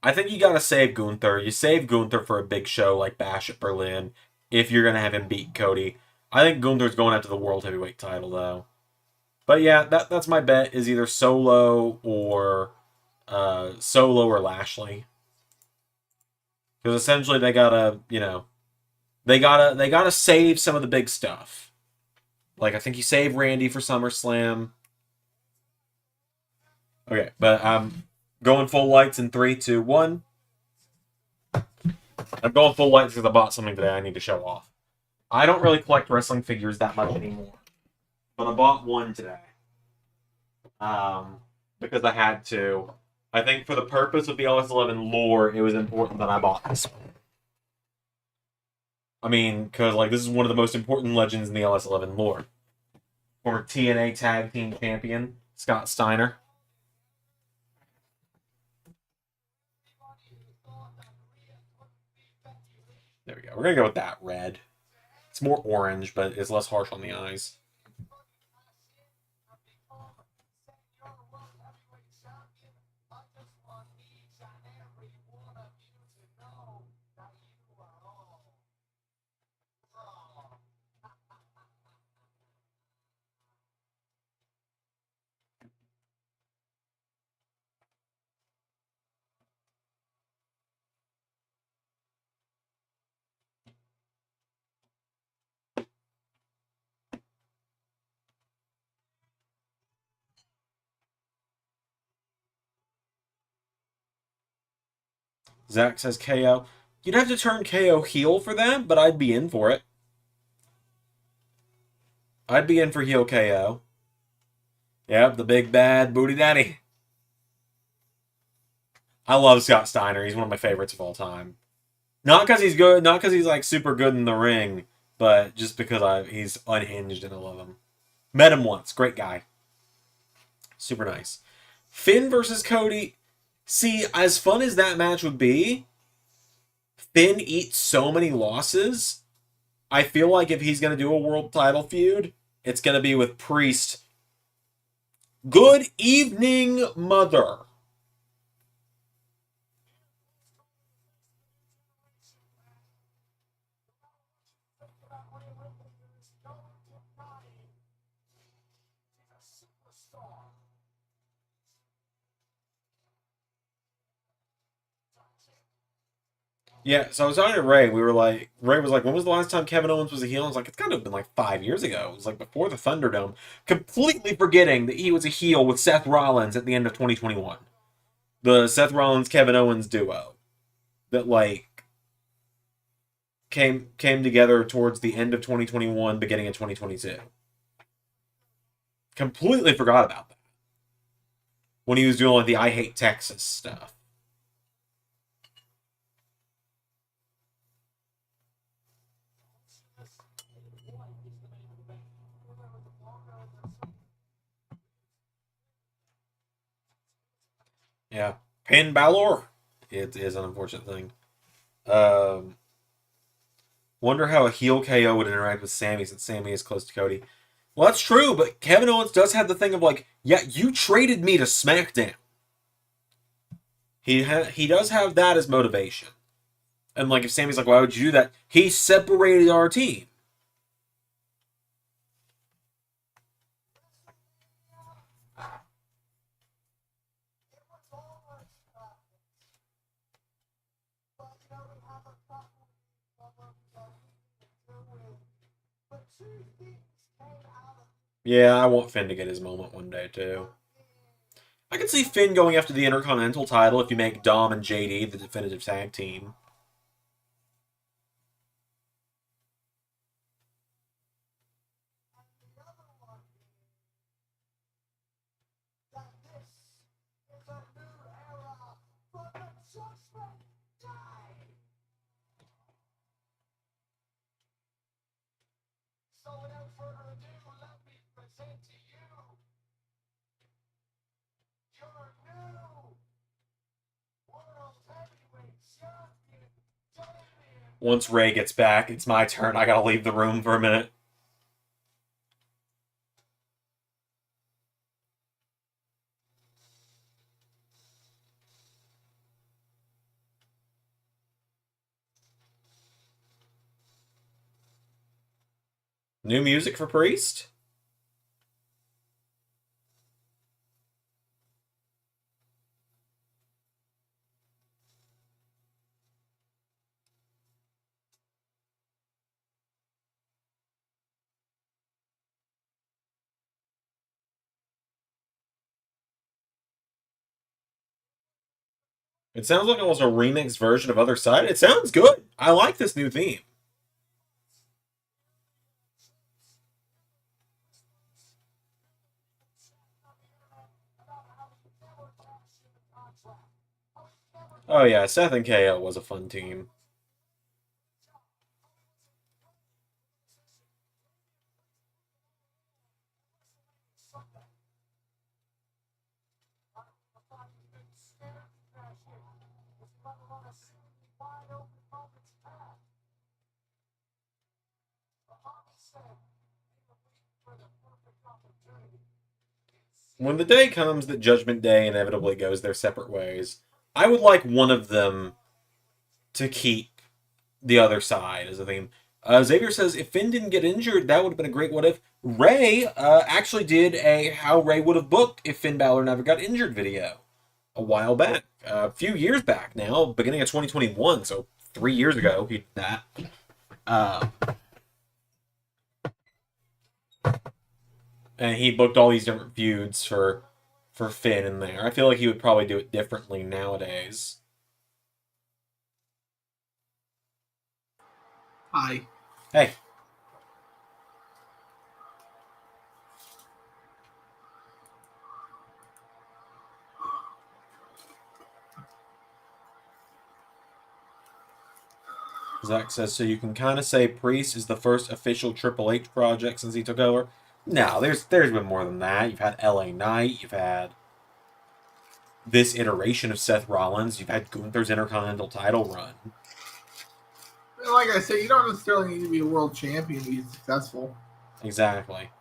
I think you got to save Gunther. You save Gunther for a big show like Bash at Berlin if you're going to have him beat Cody. I think Gunther's going after the World Heavyweight title, though. But yeah, that's my bet is either Solo or Lashley. Because essentially they gotta, they gotta save some of the big stuff. Like I think you save Randy for SummerSlam. Okay, but I'm going full lights in 3, 2, 1. I'm going full lights because I bought something today I need to show off. I don't really collect wrestling figures that much anymore. But I bought one today. Because I had to. I think for the purpose of the LS11 lore, it was important that I bought this one. I mean, because like this is one of the most important legends in the LS11 lore. Former TNA Tag Team Champion, Scott Steiner. There we go. We're going to go with that red. It's more orange, but it's less harsh on the eyes. Zach says KO. You'd have to turn KO heel for that, but I'd be in for it. I'd be in for heel KO. Yep, the big bad booty daddy. I love Scott Steiner. He's one of my favorites of all time. Not because he's good, not because he's like super good in the ring, but just because he's unhinged and I love him. Met him once. Great guy. Super nice. Finn versus Cody. See, as fun as that match would be, Finn eats so many losses. I feel like if he's going to do a world title feud, it's going to be with Priest. Good evening, mother. Yeah, so I was talking to Ray. Ray was like, when was the last time Kevin Owens was a heel? I was like, it's got to have been like 5 years ago. It was like before the Thunderdome. Completely forgetting that he was a heel with Seth Rollins at the end of 2021. The Seth Rollins Kevin Owens duo that like came together towards the end of 2021, beginning of 2022. Completely forgot about that when he was doing like the I Hate Texas stuff. Yeah. Finn Balor. It is an unfortunate thing. Wonder how a heel KO would interact with Sammy since Sammy is close to Cody. Well, that's true, but Kevin Owens does have the thing of like, yeah, you traded me to SmackDown. He does have that as motivation. And like if Sammy's like, why would you do that? He separated our team. Yeah, I want Finn to get his moment one day too. I can see Finn going after the Intercontinental title if you make Dom and JD the definitive tag team. Once Ray gets back, it's my turn. I gotta leave the room for a minute. New music for Priest? It sounds like almost a remix version of Other Side. It sounds good. I like this new theme. Oh yeah, Seth and KO was a fun team. When the day comes that Judgment Day inevitably goes their separate ways, I would like one of them to keep the Other Side as a theme. Xavier says if Finn didn't get injured, that would have been a great what if. Ray actually did a how Ray would have booked if Finn Balor never got injured video a while back, a few years back now, beginning of 2021, so 3 years ago he did that. And he booked all these different feuds for Finn in there. I feel like he would probably do it differently nowadays. Hi. Hey. Zach says, so you can kind of say Priest is the first official Triple H project since he took over. No, there's been more than that. You've had LA Knight, you've had this iteration of Seth Rollins, you've had Gunther's Intercontinental title run. Like I said, you don't necessarily need to be a world champion to be successful. Exactly.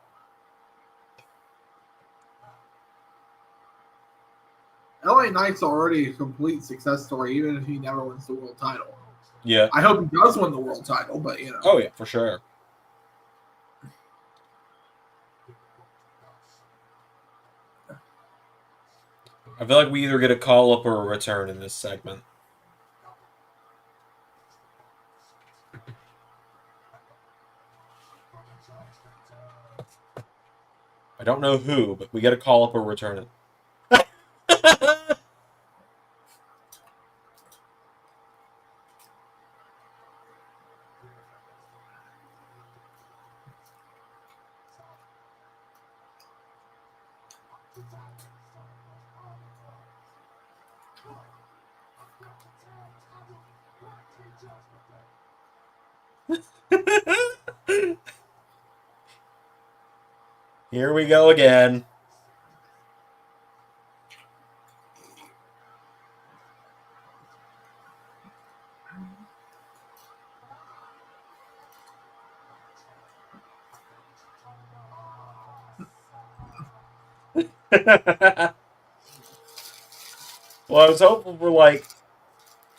LA Knight's already a complete success story, even if he never wins the world title. Yeah. I hope he does win the world title, but you know. Oh yeah, for sure. I feel like we either get a call up or a return in this segment. I don't know who, but we get a call up or return it. Here we go again. Well, I was hopeful for, like,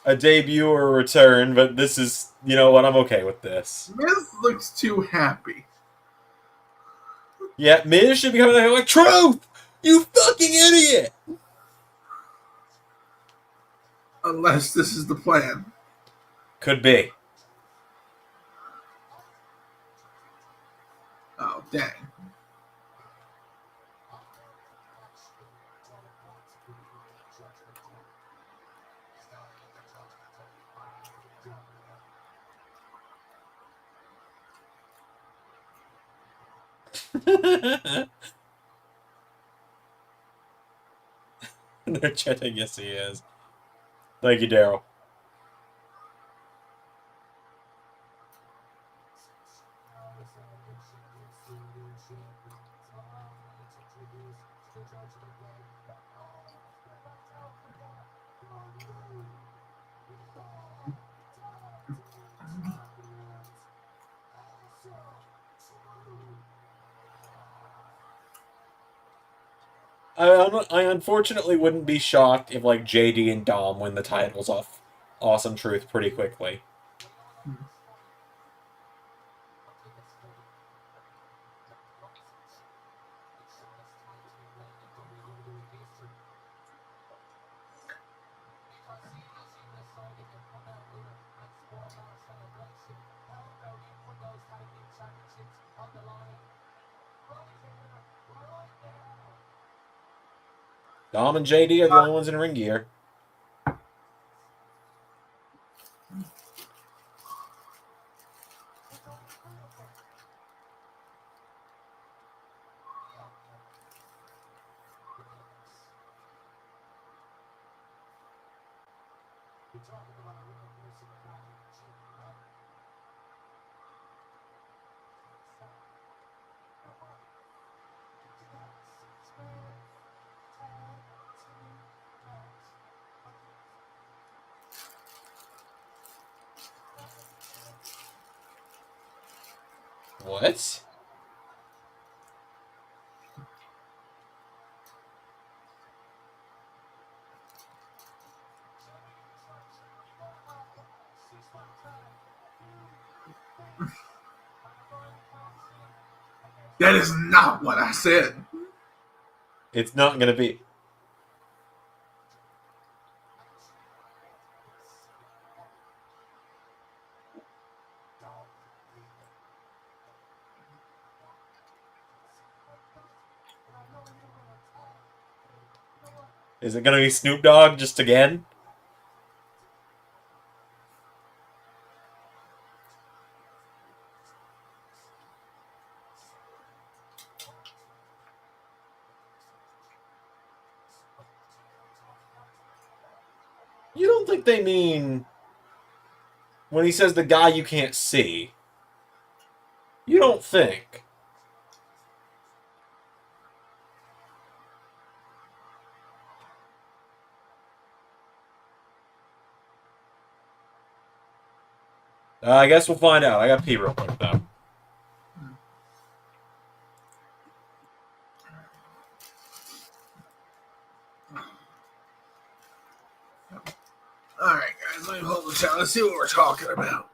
a debut or a return, but this is, you know what, I'm okay with this. Miz looks too happy. Yeah, Miz should be coming out here like, Truth! You fucking idiot! Unless this is the plan. Could be. Oh, dang. They're chatting, yes he is. Thank you, Daryl. I unfortunately wouldn't be shocked if, like, JD and Dom win the titles off Awesome Truth pretty quickly. Dom and JD are the only ones in ring gear. What? That is not what I said. It's not gonna be. Is it gonna be Snoop Dogg just again? You don't think they mean when he says the guy you can't see? You don't think. I guess we'll find out. I got pee real quick, though. All right, guys, let me hold this out. Let's see what we're talking about.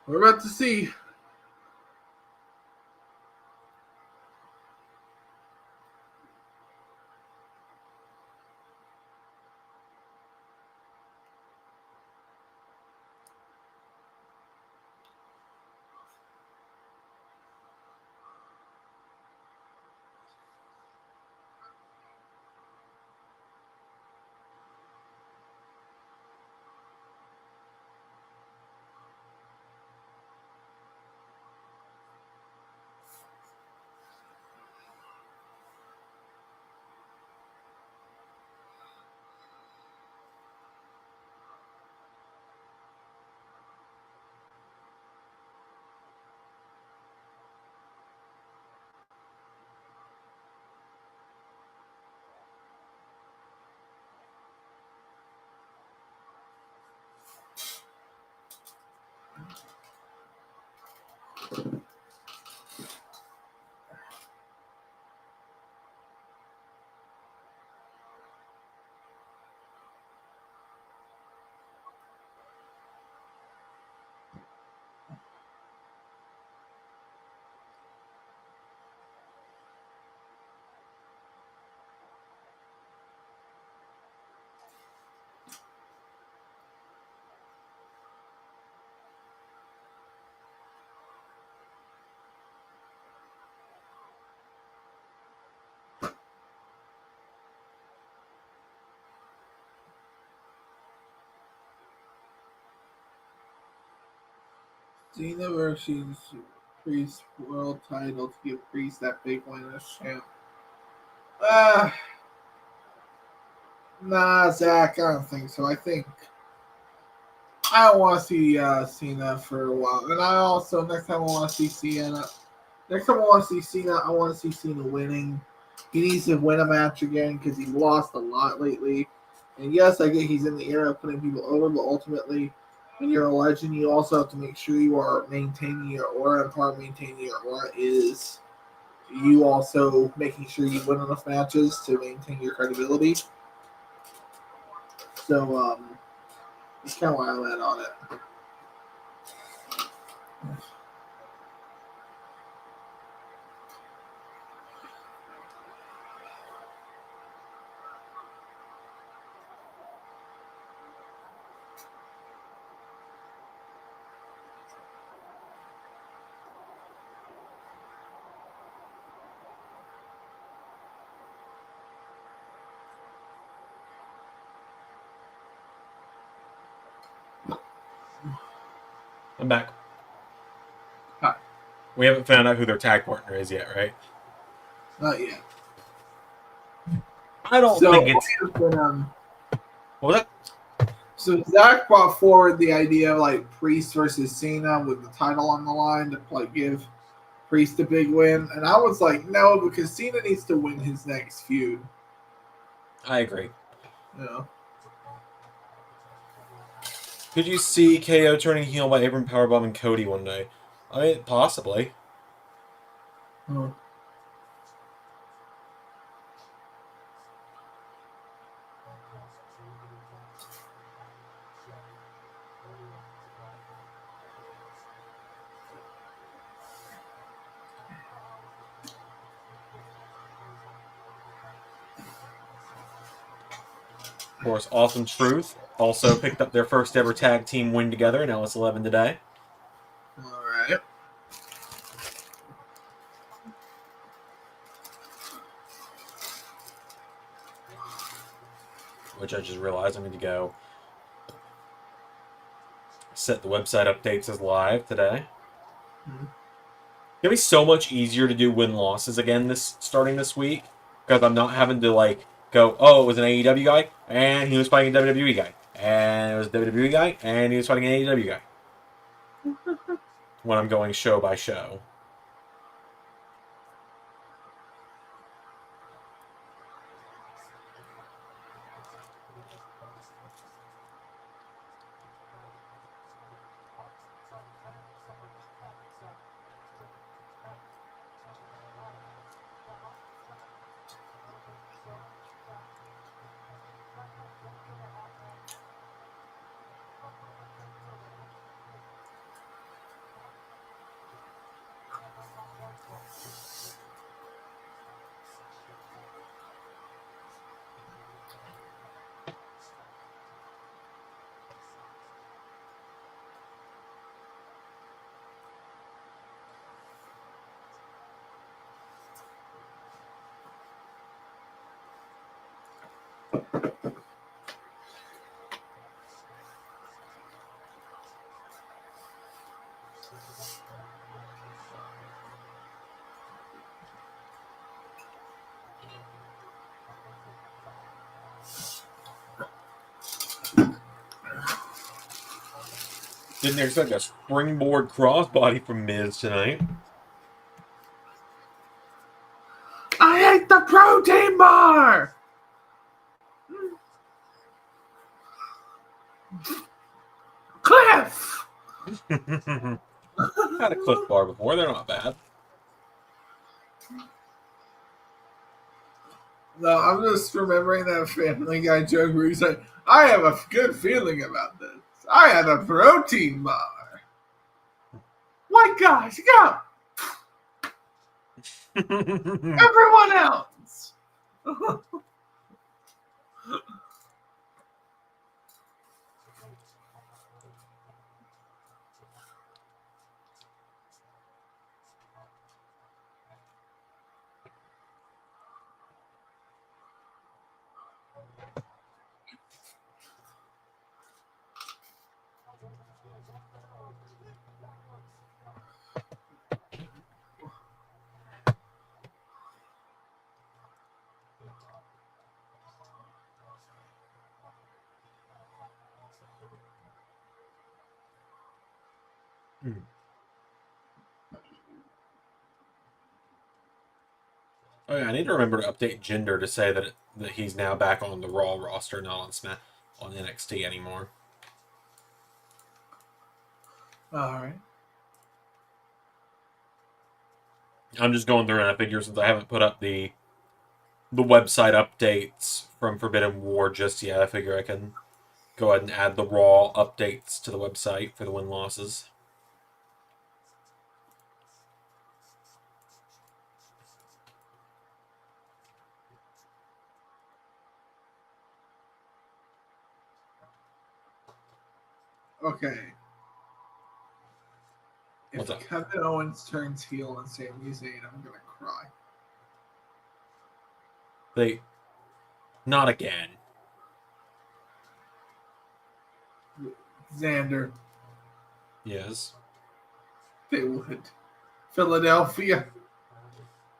We're about to see. Cena versus Priest world title to give Priest that big win as champ. Uh, nah, Zach, I don't think so. I think I don't want to see Cena for a while. And I also, next time I want to see Cena, next time I want to see Cena, I want to see Cena winning. He needs to win a match again because he lost a lot lately. And yes, I get he's in the era of putting people over, but ultimately, when you're a legend, you also have to make sure you are maintaining your aura. And part of maintaining your aura is you also making sure you win enough matches to maintain your credibility. So, that's kind of why I land on it. I'm back. Hi. We haven't found out who their tag partner is yet, right? Not yet. I don't So, think it's. what Was that? So Zach brought forward the idea of like Priest versus Cena with the title on the line to like give Priest a big win, and I was like, no, because Cena needs to win his next feud. I agree. You know, Could you see KO turning heel by Abram powerbombing Cody one day? I mean, possibly. Of course, Awesome Truth also picked up their first ever tag team win together in LS11 today. all right. Which I just realized I need to go set the website updates as live today. Mhm. It'll be so much easier to do win-losses again starting this week because I'm not having to like go, oh, it was an AEW guy and he was fighting a WWE guy, and it was a WWE guy and he was fighting an AEW guy. When I'm going show by show. Didn't expect a springboard crossbody from Miz tonight. I ate the protein bar. Cliff. Had a Cliff Bar before, they're not bad. No, I'm just remembering that Family Guy joke where he's like, I have a good feeling about this. I had a protein bar. White guys, go. Everyone else. Oh yeah, I need to remember to update Jinder to say that he's now back on the Raw roster, not on NXT anymore. All right. I'm just going through and I figure since I haven't put up the website updates from Forbidden War just yet, I figure I can go ahead and add the Raw updates to the website for the win-losses. Okay. What's If up? Kevin Owens turns heel and Sami Zayn, I'm gonna cry. Not again. Xander, Yes. they would. Philadelphia,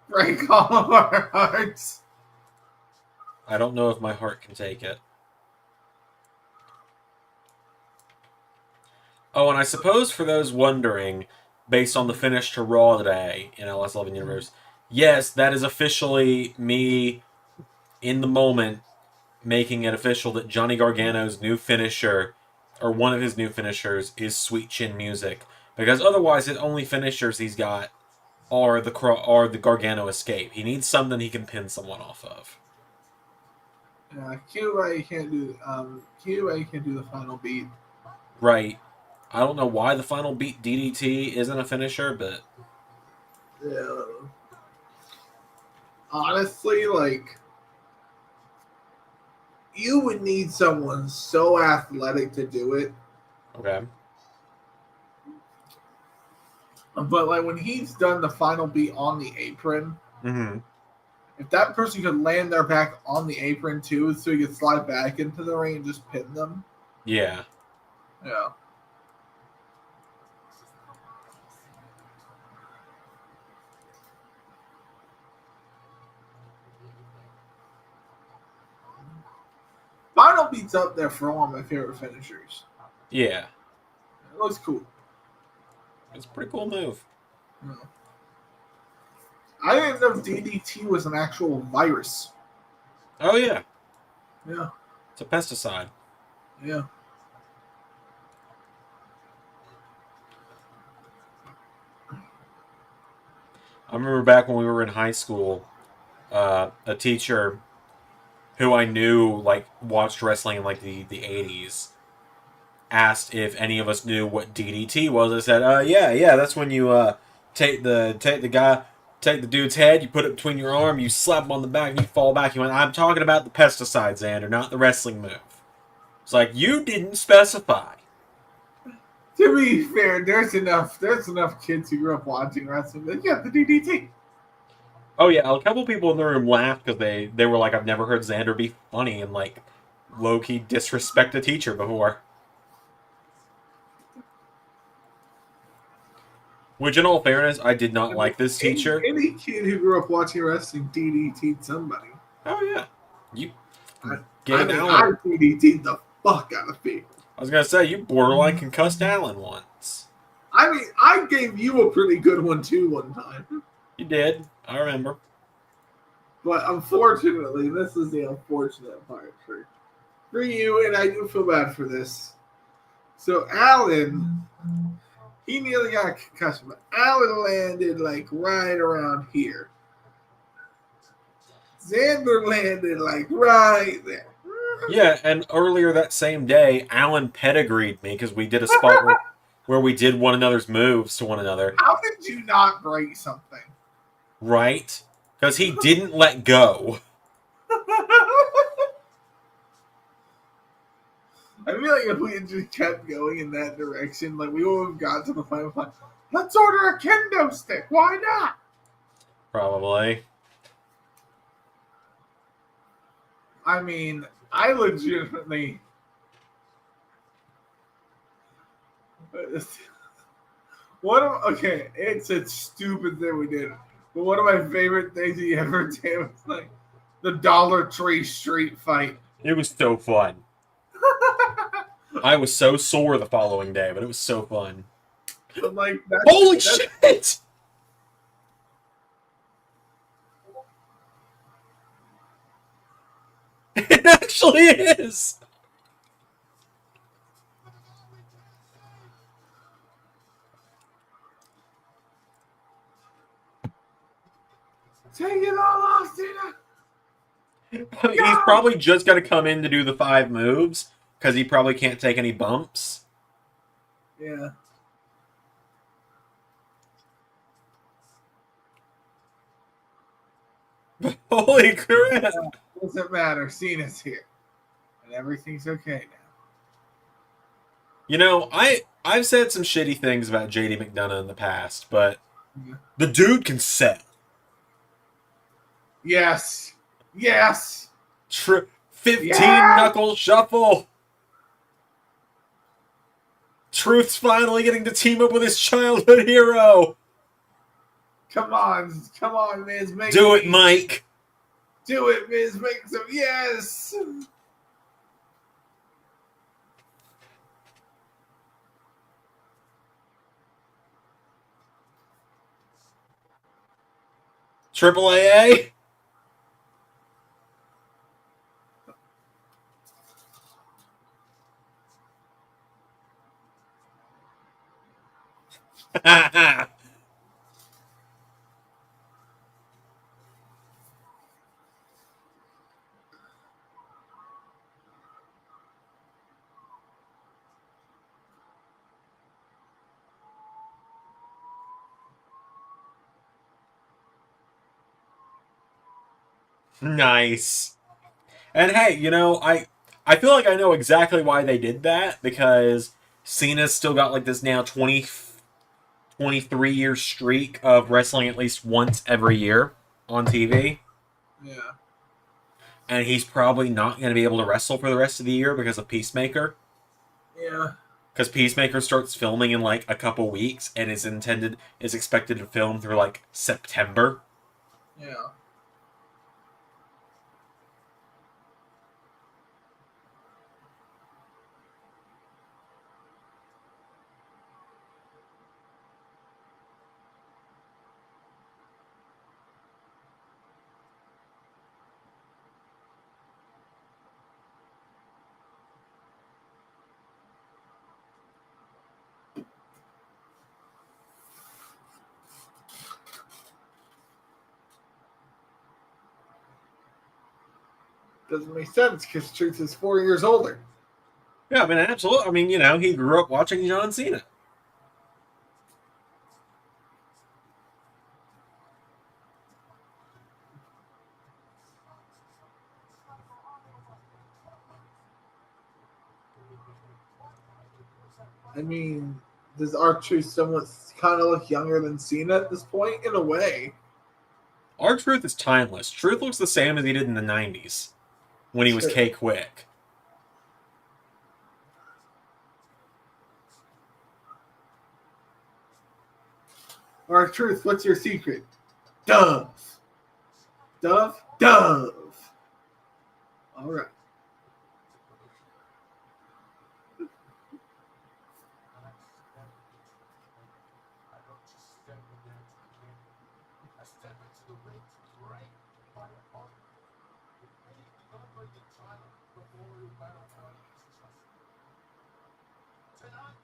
break all of our hearts. I don't know if my heart can take it. Oh, and I suppose for those wondering, based on the finish to Raw today in LS11 Universe, yes, that is officially me in the moment making it official that Johnny Gargano's new finisher, or one of his new finishers, is Sweet Chin Music. Because otherwise, the only finishers he's got are the Gargano Escape. He needs something he can pin someone off of. QA can't do. QA can't do the final beat. Right. I don't know why the final beat DDT isn't a finisher, but Yeah. Honestly, like, you would need someone so athletic to do it. okay. But like when he's done the final beat on the apron, Mm-hmm. if that person could land their back on the apron too, so he could slide back into the ring and just pin them. Yeah. Yeah. Final beat's up there for one of my favorite finishers. Yeah. It looks cool. It's a pretty cool move. Yeah. I didn't know DDT was an actual virus. Oh, yeah. Yeah. It's a pesticide. Yeah. I remember back when we were in high school, a teacher who I knew like watched wrestling in like the 80s asked if any of us knew what DDT was. I said, yeah, that's when you take the dude's head, you put it between your arm, you slap him on the back, and you fall back. He went, I'm talking about the pesticide, Xander, not the wrestling move. It's like, you didn't specify. To be fair, there's enough kids who grew up watching wrestling. Like, yeah, the DDT. Oh yeah, a couple people in the room laughed because they were like, I've never heard Xander be funny and like low-key disrespect a teacher before. Which, in all fairness, I did not like this teacher. Any kid who grew up watching wrestling DDT'd somebody. Oh yeah, you I gave mean, Alan. I DDT'd the fuck out of people. I was gonna say you borderline concussed Alan once. I mean, I gave you a pretty good one too one time. You did. I remember. But unfortunately, this is the unfortunate part for you, and I do feel bad for this. So Alan, he nearly got a concussion, but Alan landed like right around here. Xander landed like right there. Yeah, and earlier that same day, Alan pedigreed me because we did a spot where we did one another's moves to one another. How did you not break something? Right? Because he didn't let go. I feel like if we had just kept going in that direction, like we would have got to the final fight. Let's order a kendo stick. Why not? Probably. I mean, I legitimately. Okay, it's a stupid thing we did. But one of my favorite things he ever did was like the Dollar Tree street fight. It was so fun. I was so sore the following day, but it was so fun. But like Holy shit! It actually is. Take it all off, Cena. He's probably just got to come in to do the 5 moves because he probably can't take any bumps. Yeah. Holy crap! Doesn't matter. Cena's here, and everything's okay now. You know, I've said some shitty things about JD McDonough in the past, but Yeah. the dude can sell. Yes. Yes. 15 Yes! knuckle shuffle. Truth's finally getting to team up with his childhood hero. Come on, Miz. Do it, Mike. Do it, Miz. Make some. Yes. Triple AA. Nice. And hey, you know, I feel like I know exactly why they did that because Cena's still got like this now 23-year streak of wrestling at least once every year on TV. Yeah. And he's probably not going to be able to wrestle for the rest of the year because of Peacemaker. Yeah. Because Peacemaker starts filming in like a couple weeks and is expected to film through like September. Yeah. Doesn't make sense because Truth is 4 years older. Yeah, I mean, absolutely. I mean, you know, he grew up watching John Cena. I mean, does R-Truth somewhat kind of look younger than Cena at this point? In a way. R-Truth is timeless. Truth looks the same as he did in the 90s when he was Sure. K-Quick. R-Truth, what's your secret? Dove. Dove? Dove. All right.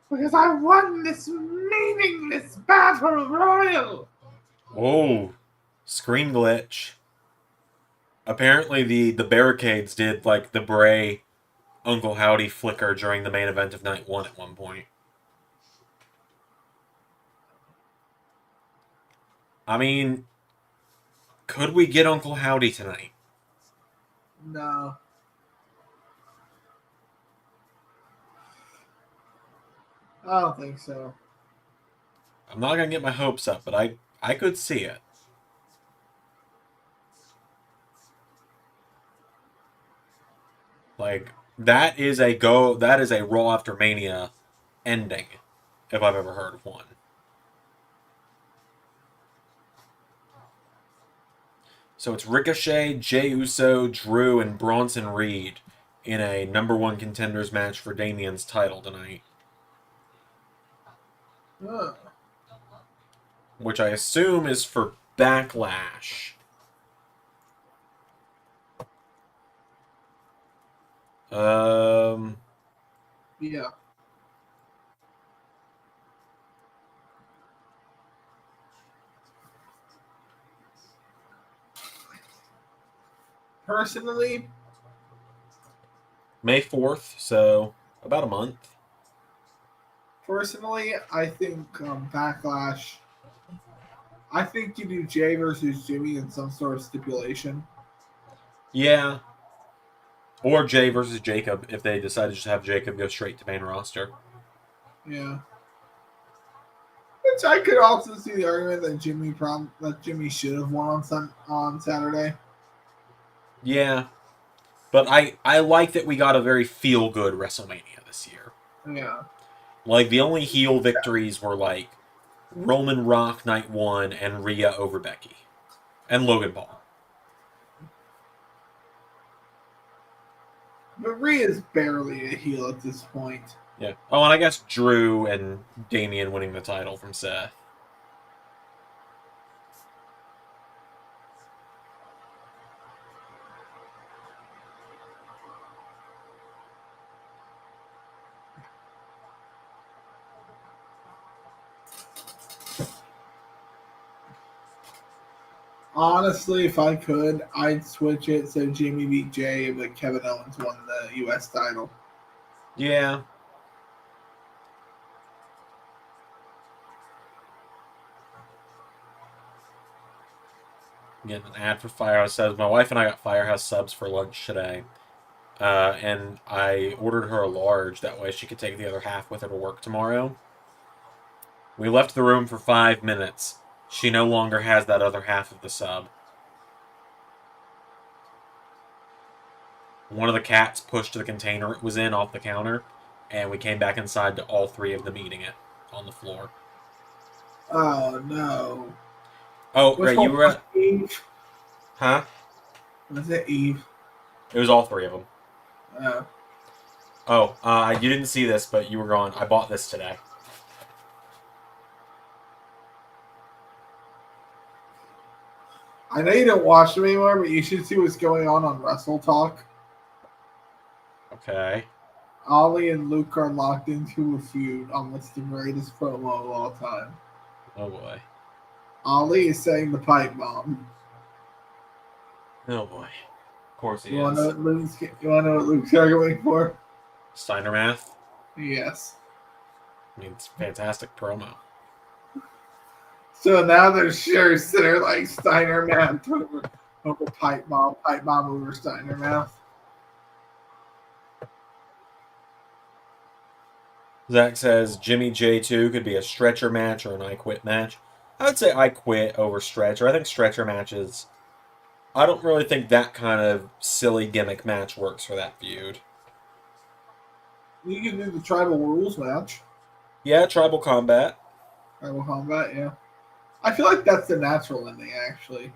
Because I won this meaningless battle royal. Oh, screen glitch. Apparently the barricades did like the Bray Uncle Howdy flicker during the main event of night 1 at one point. I mean, could we get Uncle Howdy tonight? No. I don't think so. I'm not gonna get my hopes up, but I could see it. Like that is a Raw after Mania ending, if I've ever heard of one. So it's Ricochet, Jey Uso, Drew, and Bronson Reed in a #1 contenders match for Damien's title tonight. Huh. Which I assume is for Backlash. Yeah. Personally, May 4th, so about a month. I think Backlash. I think you do Jay versus Jimmy in some sort of stipulation. Yeah. Or Jay versus Jacob if they decide to just have Jacob go straight to main roster. Yeah. Which I could also see the argument that Jimmy should have won on Saturday. Yeah. But I like that we got a very feel-good WrestleMania this year. Yeah. Like, the only heel victories were, like, Roman Rock night 1 and Rhea over Becky. And Logan Paul. But Rhea's barely a heel at this point. Yeah. Oh, and I guess Drew and Damian winning the title from Seth. Honestly, if I could, I'd switch it so Jimmy beat Jay, but Kevin Owens won the U.S. title. Yeah. Getting an ad for Firehouse Subs. My wife and I got Firehouse Subs for lunch today. And I ordered her a large. That way she could take the other half with her to work tomorrow. We left the room for 5 minutes. She no longer has that other half of the sub. One of the cats pushed the container it was in off the counter, and we came back inside to all 3 of them eating it on the floor. Oh no! Oh, Which right, you one were was at... Eve? Huh? Was it Eve? It was all 3 of them. Oh. Oh, you didn't see this, but you were gone. I bought this today. I know you don't watch them anymore, but you should see what's going on Wrestle Talk. Okay. Ollie and Luke are locked into a feud on what's the greatest promo of all time. Oh, boy. Ollie is saying the pipe bomb. Oh, boy. Of course he You want to know is. you want to know what Luke's arguing for? Steiner math? Yes. I mean, it's a fantastic promo. So now there's shirts that are like Steiner Math over pipe bomb over Steiner Math. Zach says Jimmy J2 could be a stretcher match or an I Quit match. I would say I Quit over stretcher. I think stretcher matches. I don't really think that kind of silly gimmick match works for that feud. You can do the tribal rules match. Yeah, tribal combat. Tribal combat, yeah. I feel like that's the natural ending, actually.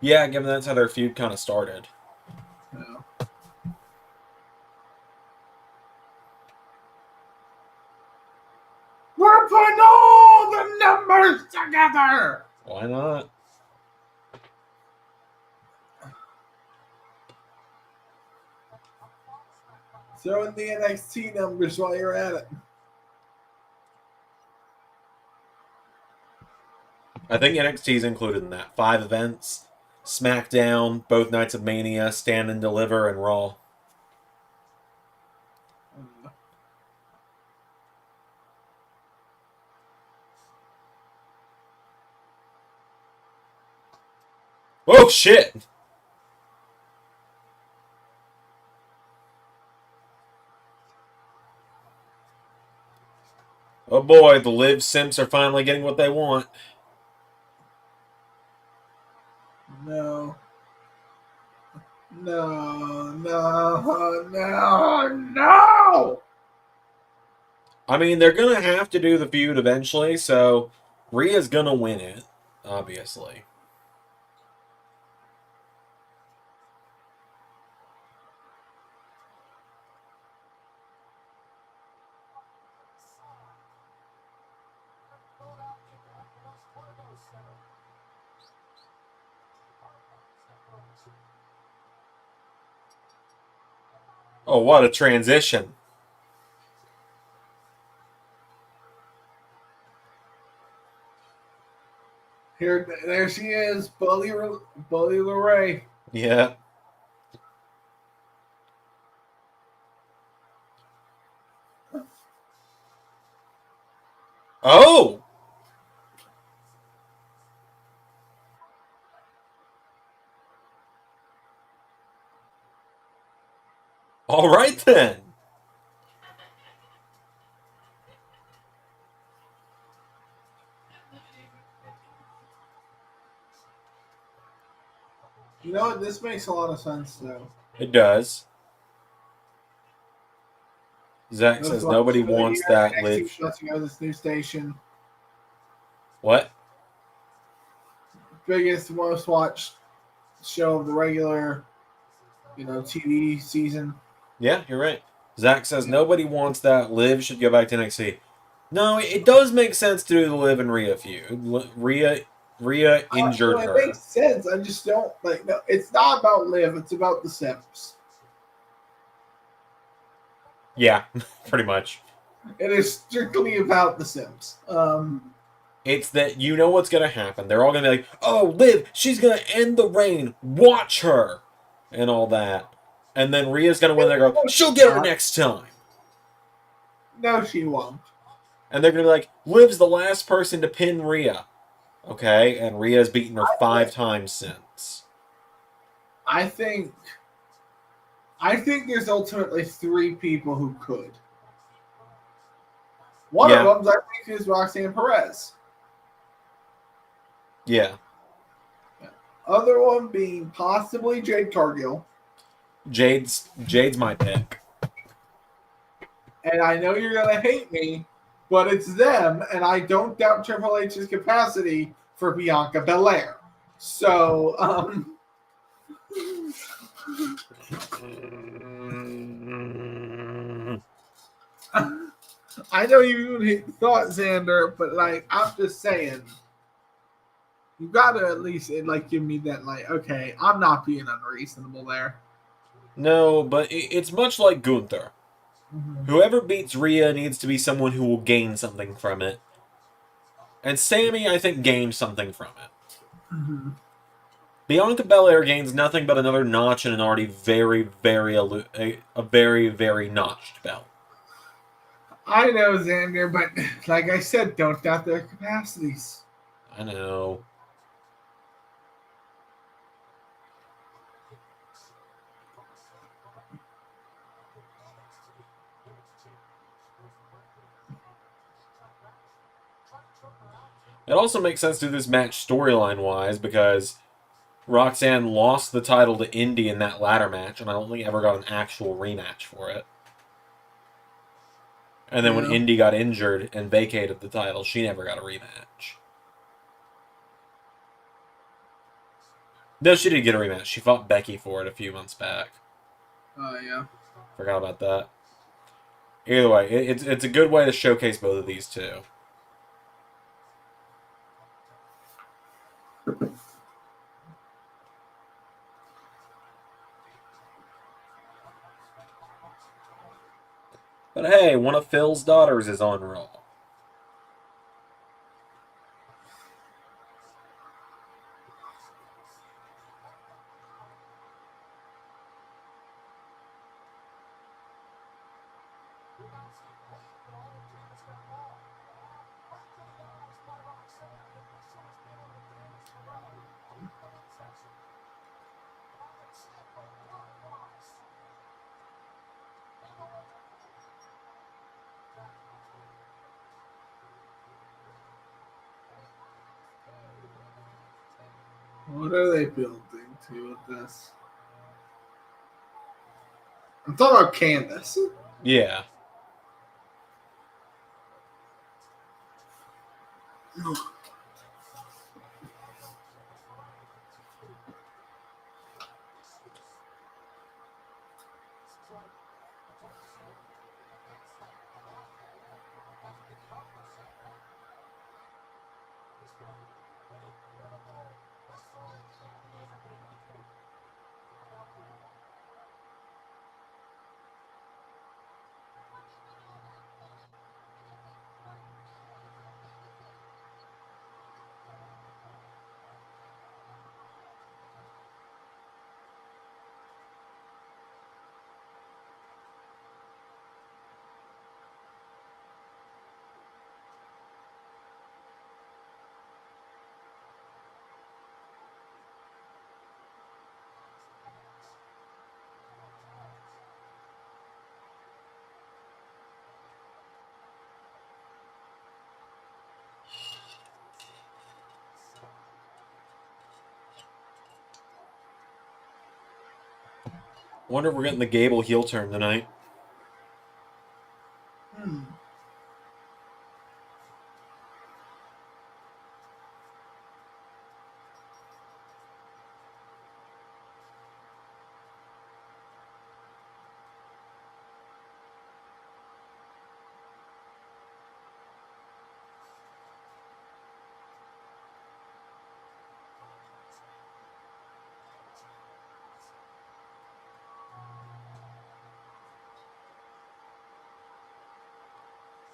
Yeah, given that's how their feud kind of started. Yeah. We're putting all the numbers together! Why not? Throw in the NXT numbers while you're at it. I think NXT's included in that. 5 events. SmackDown, both nights of Mania, Stand and Deliver, and Raw. Oh, shit! Oh boy, the Liv Simps are finally getting what they want. No. No, no, no, no! I mean, they're going to have to do the feud eventually, so Rhea's going to win it, obviously. Oh, what a transition. There she is, Bully LeRae. Yeah. Oh! All right then. You know what? This makes a lot of sense, though. It does. Zach Those says watch nobody the wants year that NXT live. watching on this new station. What? Biggest, most watched show of the regular, TV season. Yeah, you're right. Zach says Yeah. nobody wants that. Liv should go back to NXT. No, it does make sense to do the Liv and Rhea feud. Rhea injured It her. makes sense. I just don't like. No, it's not about Liv. It's about the Sims. Yeah, pretty much. It is strictly about the Sims. It's that you know what's gonna happen. They're all gonna be like, "Oh, Liv, she's gonna end the reign. Watch her," and all that. And then Rhea's gonna win. They go, "She'll get her next time." No, she won't. And they're gonna be like, "Liv's the last person to pin Rhea." Okay, and Rhea's beaten her 5 times since. I think there's ultimately 3 people who could. One Yeah. of them, I think, is Roxanne Perez. Yeah. Other one being possibly Jade Cargill. Jade's my pick. And I know you're gonna hate me, but it's them, and I don't doubt Triple H's capacity for Bianca Belair. So, I know you thought Xander, but I'm just saying, you got to at least give me that okay, I'm not being unreasonable there. No, but it's much like Gunther. Mm-hmm. Whoever beats Rhea needs to be someone who will gain something from it. And Sammy, I think, gained something from it. Mm-hmm. Bianca Belair gains nothing but another notch in an already very, very a very, very notched belt. I know, Xander, but like I said, don't doubt their capacities. I know. It also makes sense to do this match storyline-wise because Roxanne lost the title to Indy in that ladder match, and I don't think ever got an actual rematch for it. And then when Indy got injured and vacated the title, she never got a rematch. No, she did get a rematch. She fought Becky for it a few months back. Oh, yeah. Forgot about that. Either way, it's a good way to showcase both of these two. But hey, one of Phil's daughters is on Raw. What are they building to with this? I'm talking about Candace. Yeah. Wonder if we're getting the Gable heel turn tonight. Hmm.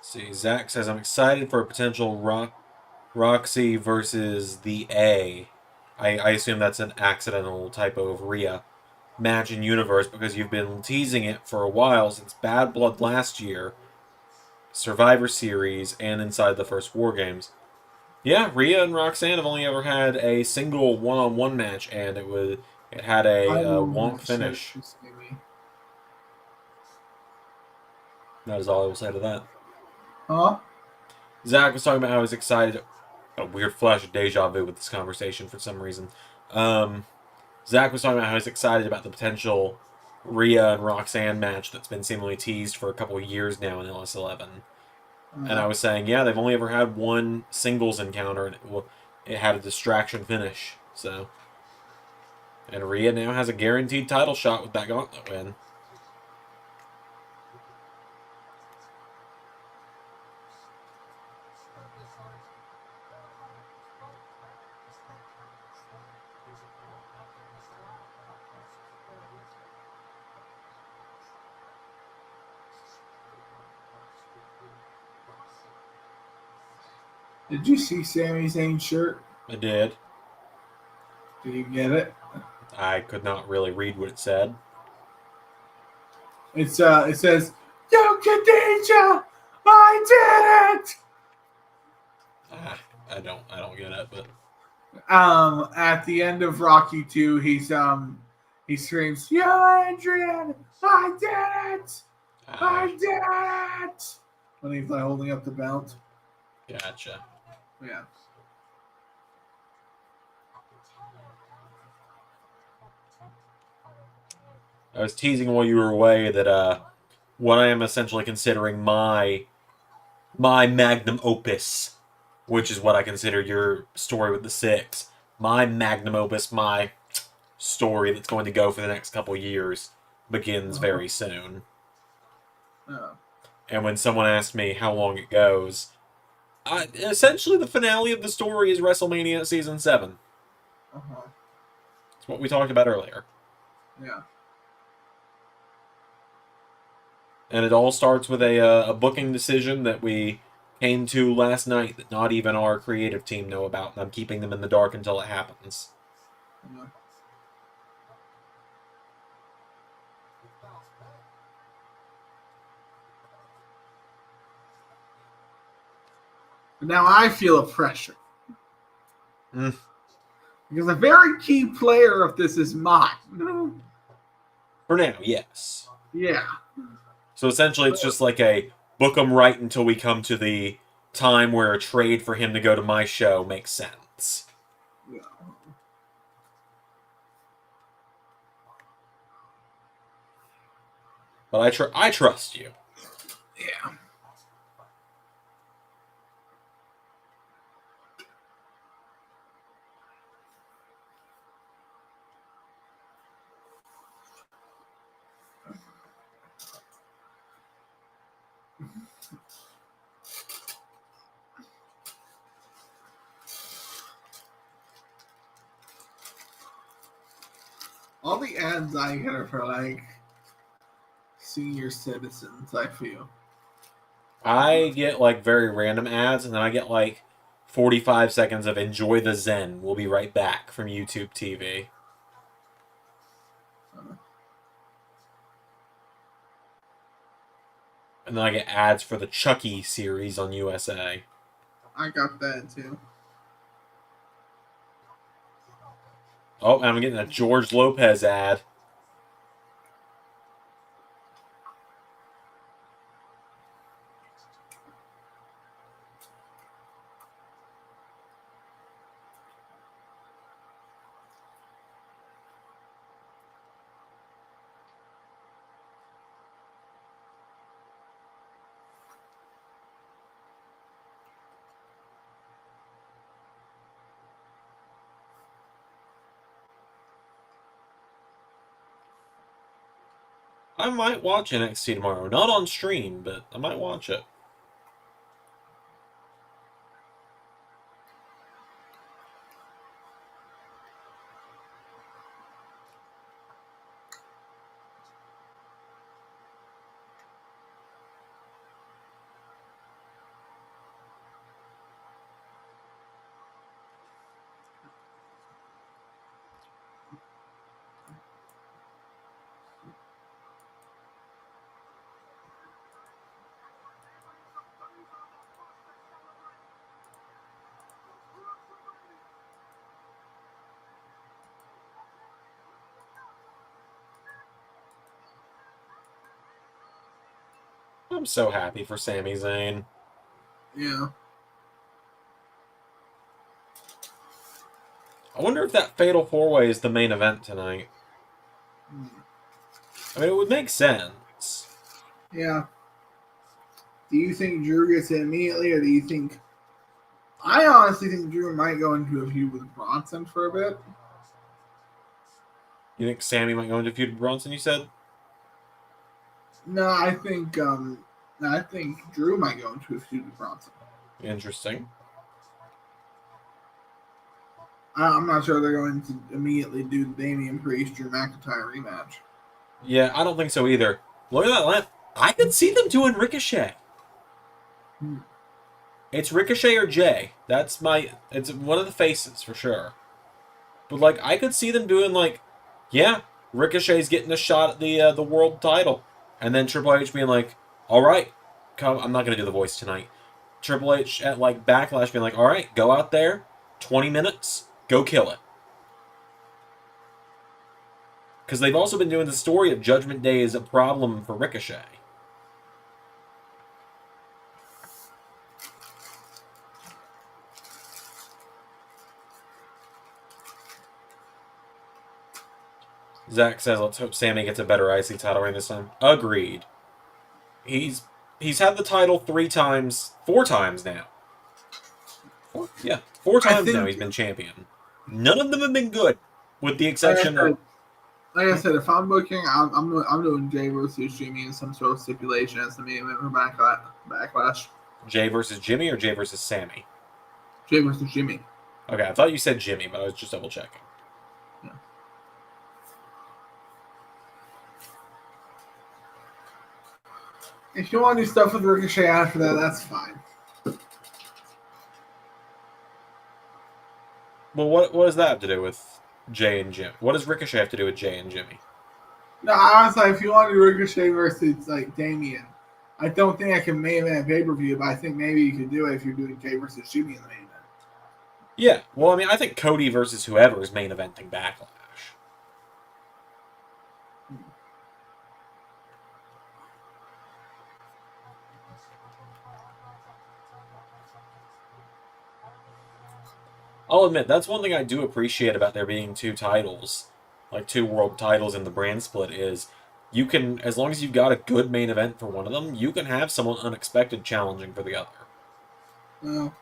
See, Zach says, I'm excited for a potential Roxy versus the A. I assume that's an accidental typo of Rhea match in Universe because you've been teasing it for a while since Bad Blood last year, Survivor Series, and inside the first War Games. Yeah, Rhea and Roxanne have only ever had a single one-on-one match, and it had a I will wonk watch that finish. to see me. That is all I will say to that. Huh? Zach was talking about how he was excited. A weird flash of deja vu with this conversation for some reason. Zach was talking about how he's excited about the potential Rhea and Roxanne match that's been seemingly teased for a couple of years now in LS11. And I was saying, yeah, they've only ever had one singles encounter, and it had a distraction finish. So, and Rhea now has a guaranteed title shot with that gauntlet win. Did you see Sami Zayn's shirt? I did. Did you get it? I could not really read what it said. It says, "Yo, Khadija, I did it!" I don't get it, but At the end of Rocky 2, he screams, "Yo, Adrian, I did it! I did it!" When he's like holding up the belt. Gotcha. Yeah. I was teasing while you were away that what I am essentially considering my magnum opus, which is what I consider your story with the six. My magnum opus, my story that's going to go for the next couple years, begins very soon. Oh. And when someone asked me how long it goes, essentially the finale of the story is WrestleMania Season 7. Uh-huh. It's what we talked about earlier. Yeah. And it all starts with a booking decision that we came to last night that not even our creative team know about, and I'm keeping them in the dark until it happens. Yeah. But now I feel a pressure. Mm. Because a very key player of this is mine. For now, yes. Yeah. So essentially, it's just like a book him right until we come to the time where a trade for him to go to my show makes sense. Yeah. But I trust you. Yeah. All the ads I get are for like senior citizens, I feel. I get like very random ads, and then I get like 45 seconds of "Enjoy the Zen. We'll be right back" from YouTube TV. And then I get ads for the Chucky series on USA. I got that too. Oh, and I'm getting a George Lopez ad. I might watch NXT tomorrow. Not on stream, but I might watch it. I'm so happy for Sami Zayn. Yeah. I wonder if that Fatal 4-Way is the main event tonight. I mean, it would make sense. Yeah. Do you think Drew gets it immediately, or do you think... I honestly think Drew might go into a feud with Bronson for a bit. You think Sami might go into a feud with Bronson, you said? No, I think Drew might go into a feud with Bronson. Interesting. I'm not sure they're going to immediately do the Damian Priest Drew McIntyre rematch. Yeah, I don't think so either. Look at that laugh. I could see them doing Ricochet. It's Ricochet or Jay. It's one of the faces for sure. But like, I could see them doing like, yeah, Ricochet's getting a shot at the world title, and then Triple H being like, all right, come. I'm not gonna do the voice tonight. Triple H at like Backlash being like, all right, go out there, 20 minutes, go kill it. Because they've also been doing the story of Judgment Day is a problem for Ricochet. Zach says, let's hope Sami gets a better IC title reign this time. Agreed. He's had the title 4 times now. Four times now he's been champion. None of them have been good, with the exception of... Like I said, if I'm booking, I'm doing Jay versus Jimmy in some sort of stipulation as the main event for Backlash. Jay versus Jimmy or Jay versus Sami? Jay versus Jimmy. Okay, I thought you said Jimmy, but I was just double checking. Yeah. If you want to do stuff with Ricochet after that, that's fine. Well, what does that have to do with Jay and Jim? What does Ricochet have to do with Jay and Jimmy? No, I was like, if you want to do Ricochet versus like Damian, I don't think I can main event pay-per-view, but I think maybe you could do it if you're doing Jay versus Jimmy in the main event. Yeah, well, I mean, I think Cody versus whoever is main eventing Backlash. I'll admit, that's one thing I do appreciate about there being 2 titles, like 2 world titles in the brand split, is you can, as long as you've got a good main event for one of them, you can have someone unexpected challenging for the other. Well,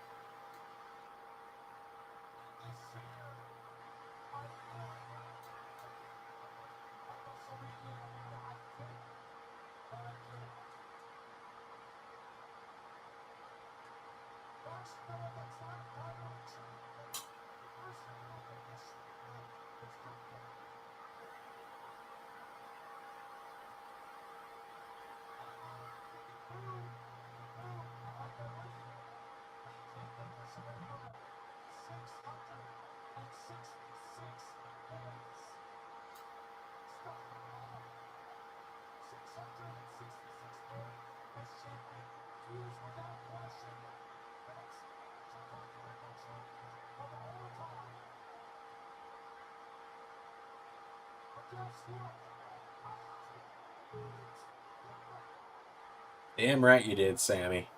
Damn right you did, Sammy.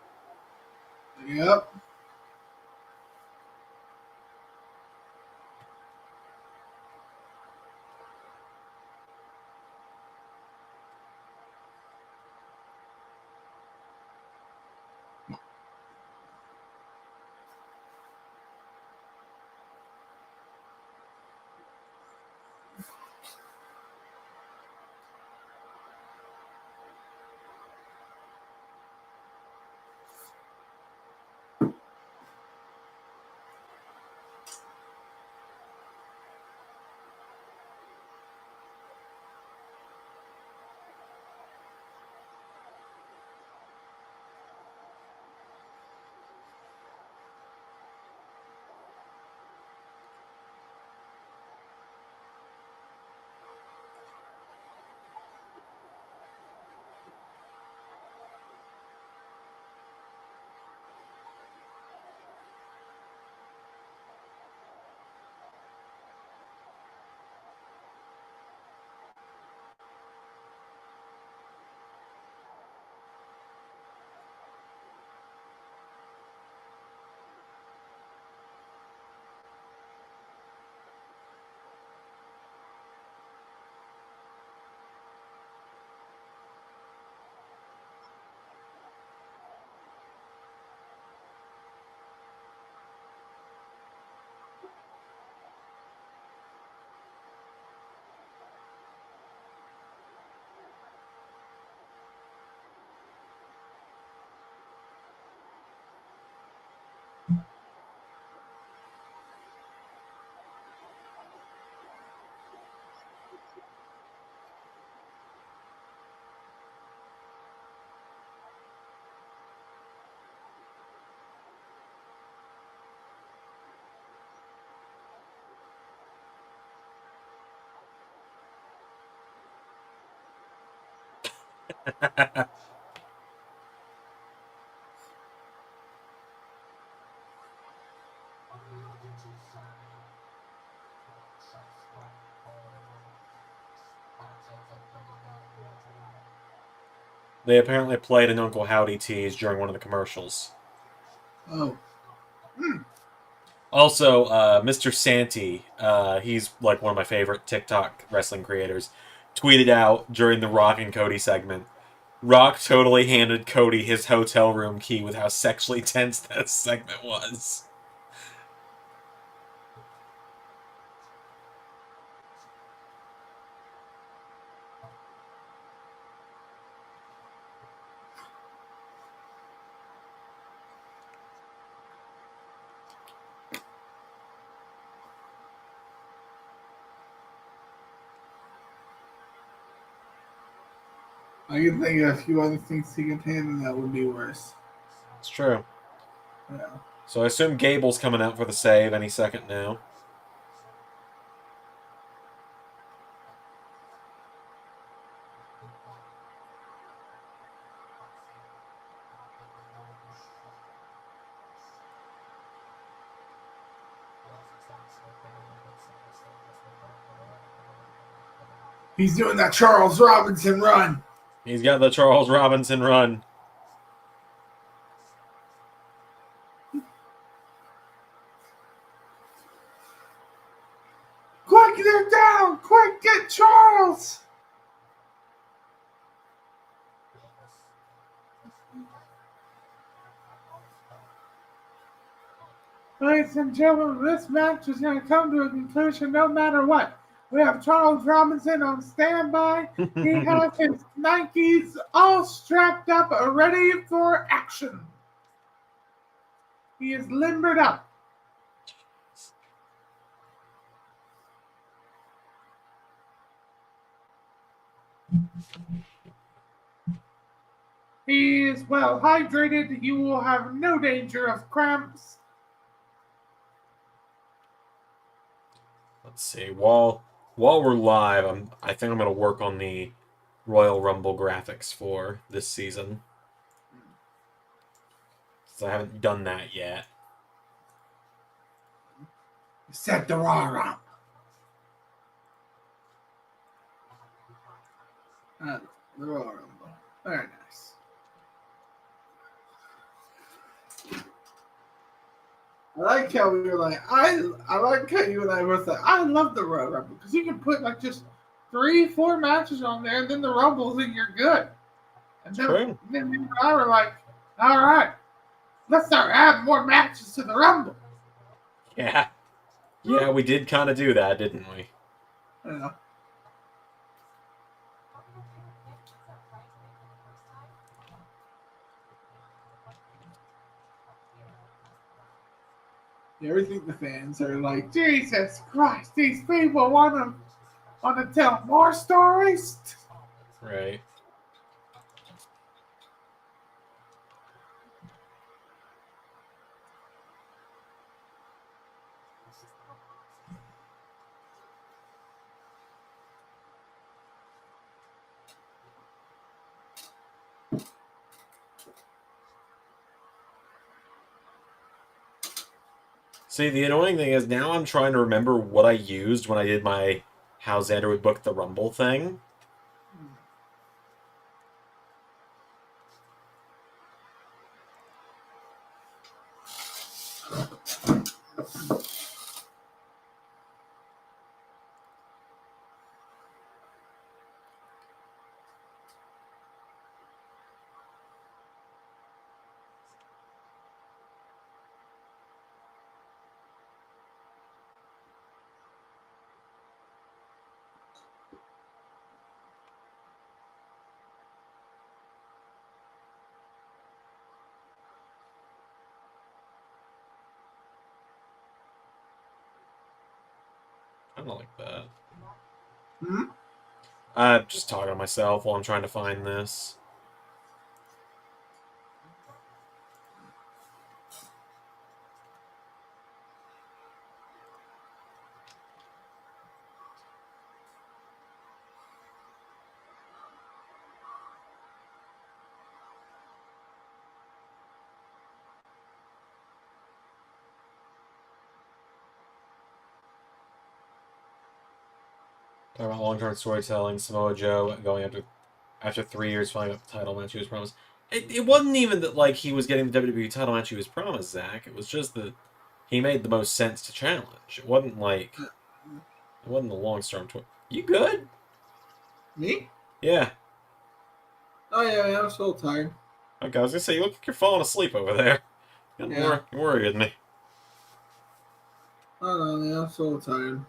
yep. They apparently played an Uncle Howdy tease during one of the commercials. Oh. Also, Mr. Santee, he's like one of my favorite TikTok wrestling creators, tweeted out during the Rock and Cody segment, Rock totally handed Cody his hotel room key with how sexually tense that segment was. I can think of a few other things he could handle that would be worse. It's true. Yeah. So I assume Gable's coming out for the save any second now. He's doing that Charles Robinson run. He's got the Charles Robinson run. Quick, they're down! Quick, get Charles! Ladies and gentlemen, this match is going to come to a conclusion no matter what. We have Charles Robinson on standby. He has his Nikes all strapped up, ready for action. He is limbered up. He is well hydrated. You will have no danger of cramps. Let's see. While we're live, I think I'm going to work on the Royal Rumble graphics for this season. So I haven't done that yet. Set the Raw up. The Royal Rumble. Very nice. I like how we were like, I like how you and I both like, I love the Royal Rumble because you can put like just 3-4 matches on there, and then the Rumbles, and you're good. And then you and I were like, all right, let's start adding more matches to the Rumble. Yeah. Yeah, we did kind of do that, didn't we? Yeah. Everything the fans are like, Jesus Christ, these people want to tell more stories. Right. See, the annoying thing is now I'm trying to remember what I used when I did my How Xander Would Book the Rumble thing. I don't like that. I'm just talking to myself while I'm trying to find this. Talking about long-term storytelling, Samoa Joe going after 3 years finally got the title match he was promised. It wasn't even that like he was getting the WWE title match he was promised, Zach. It was just that he made the most sense to challenge. It wasn't like it wasn't the long storm tour. You good? Me? Yeah. Oh yeah, I'm so tired. Okay, I was gonna say you look like you're falling asleep over there. Yeah. You're worrying me. I don't know, man. I'm so tired.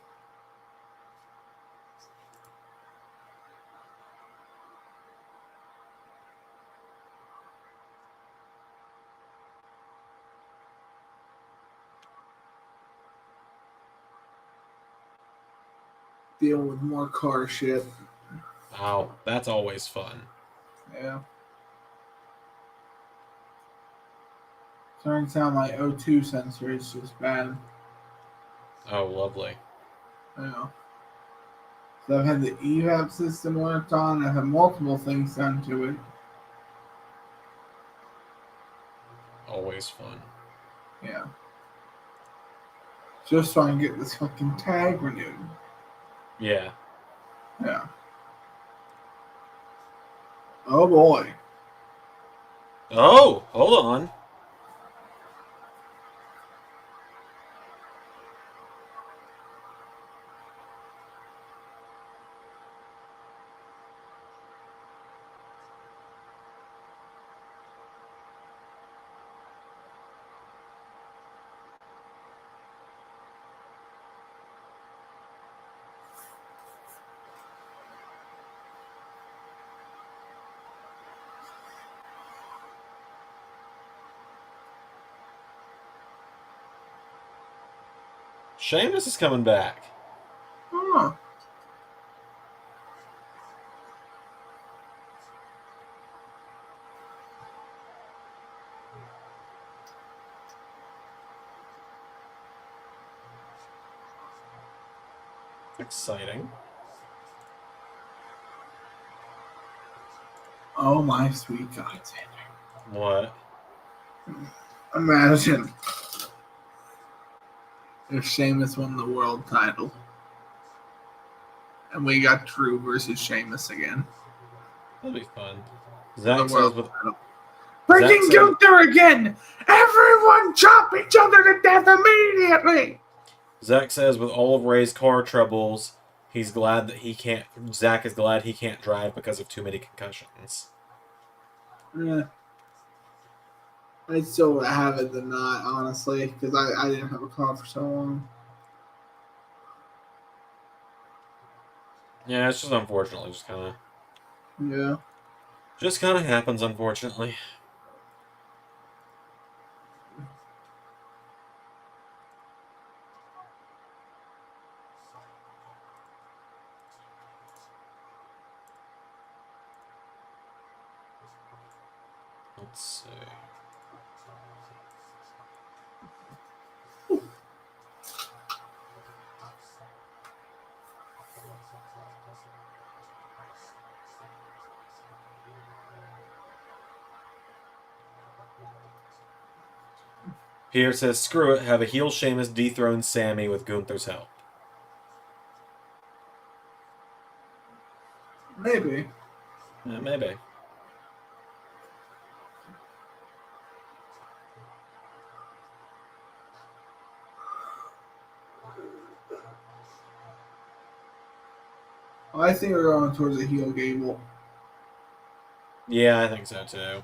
Dealing with more car shit. Wow, that's always fun. Yeah. Turns out my O2 sensor is just bad. Oh, lovely. Yeah. So I've had the evap system worked on. I've had multiple things done to it. Always fun. Yeah. Just so I can get this fucking tag renewed. Yeah. Yeah. Oh boy. Oh, hold on. Sheamus is coming back. Oh. Exciting. Oh my sweet God, Xander. What? Imagine if Sheamus won the world title. And we got Drew versus Sheamus again. That'd be fun. For Zach the says world with title. Zach Freaking said- Gunther again! Everyone chop each other to death immediately! Zach says with all of Ray's car troubles, he's glad that he can't. Zach is glad he can't drive because of too many concussions. Yeah. I'd still have it than not, honestly, because I didn't have a car for so long. Yeah, it's just unfortunately Yeah. just kind of happens. Unfortunately. Let's see. Pierre says, "Screw it. Have a heel Sheamus dethrone Sammy with Gunther's help." Maybe. Yeah, maybe. I think we're going towards a heel Gable. Yeah, I think so too.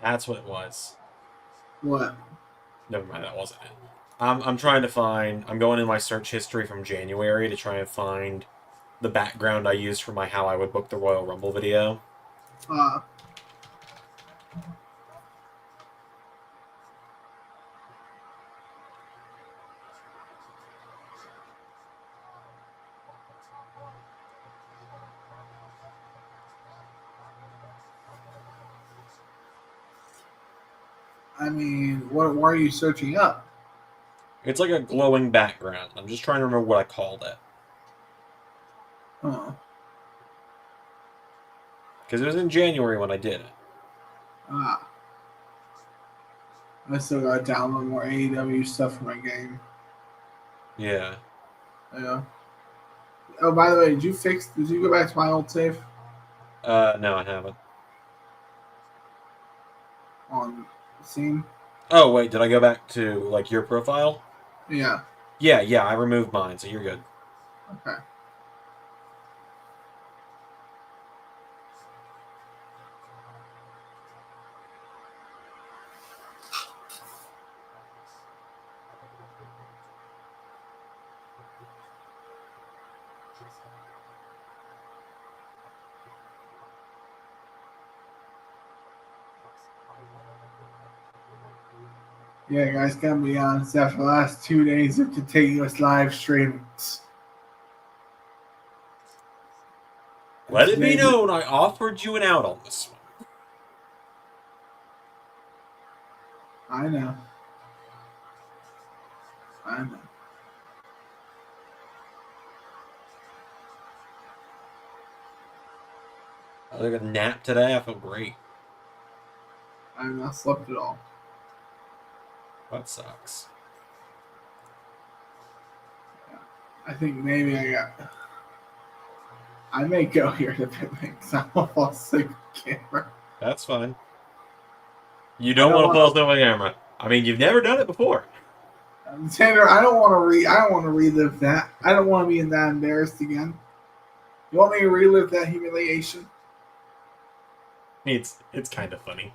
That's what it was. What? Never mind, that wasn't it. I'm trying to find. I'm going in my search history from January to try and find the background I used for my How I Would Book the Royal Rumble video. I mean, what are you searching up? It's like a glowing background. I'm just trying to remember what I called it. Oh. Because it was in January when I did it. I still gotta download more AEW stuff for my game. Yeah. Yeah. Oh, by the way, did you go back to my old save? No, I haven't. On Steam? Oh, wait, did I go back to, like, your profile? Yeah. Yeah, I removed mine, so you're good. Okay. Yeah, guys, gotta be honest. After the last 2 days of continuous live streams, Let it be known I offered you an out on this one. I know. I took a nap today. I feel great. I've not slept at all. That sucks. I think maybe I may go here to Pitman because I won't fall asleep on camera. That's fine. You don't want to fall asleep on camera. I mean, you've never done it before. Tanner, I don't want to relive that. I don't want to be that embarrassed again. You want me to relive that humiliation? It's kind of funny.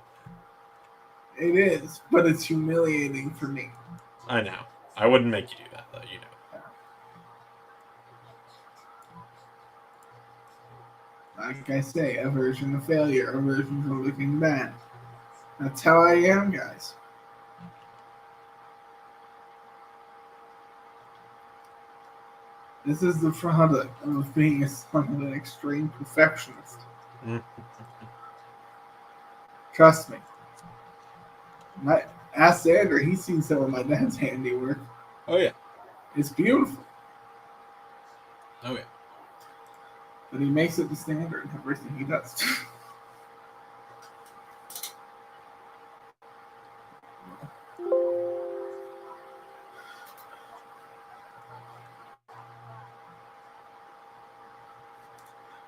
It is, but it's humiliating for me. I know. I wouldn't make you do that, though. You know. Like I say, a version of failure, a version of looking bad. That's how I am, guys. This is the product of being somewhat an extreme perfectionist. Trust me. Ask Andrew, he's seen some of my dad's handiwork. Oh, yeah. It's beautiful. Oh, yeah. But he makes it the standard in everything he does.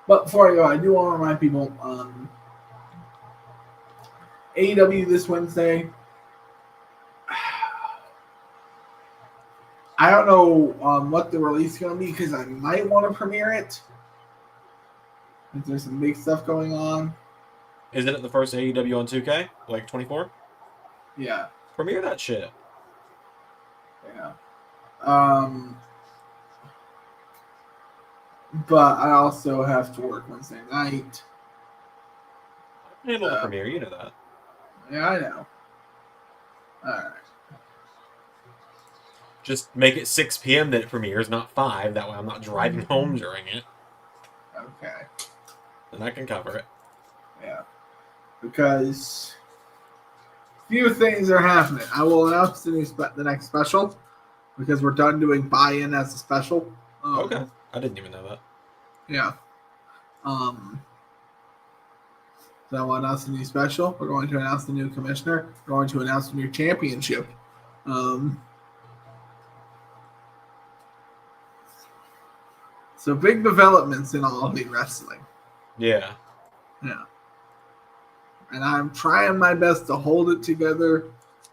But before I go, I do want to remind people, AEW this Wednesday. I don't know what the release is going to be because I might want to premiere it. There's some big stuff going on. Isn't it the first AEW on 2K? Like 24? Yeah. Premiere that shit. Yeah. But I also have to work Wednesday night. Handle the premiere, you know that. Yeah, I know. Alright. Just make it 6 p.m. that it premieres, not 5. That way I'm not driving home during it. Okay. Then I can cover it. Yeah. Because few things are happening. I will announce the next special because we're done doing buy-in as a special. Okay. I didn't even know that. Yeah. So I will announce the new special. We're going to announce the new commissioner. We're going to announce the new championship. So big developments in all elite wrestling. Yeah. Yeah. And I'm trying my best to hold it together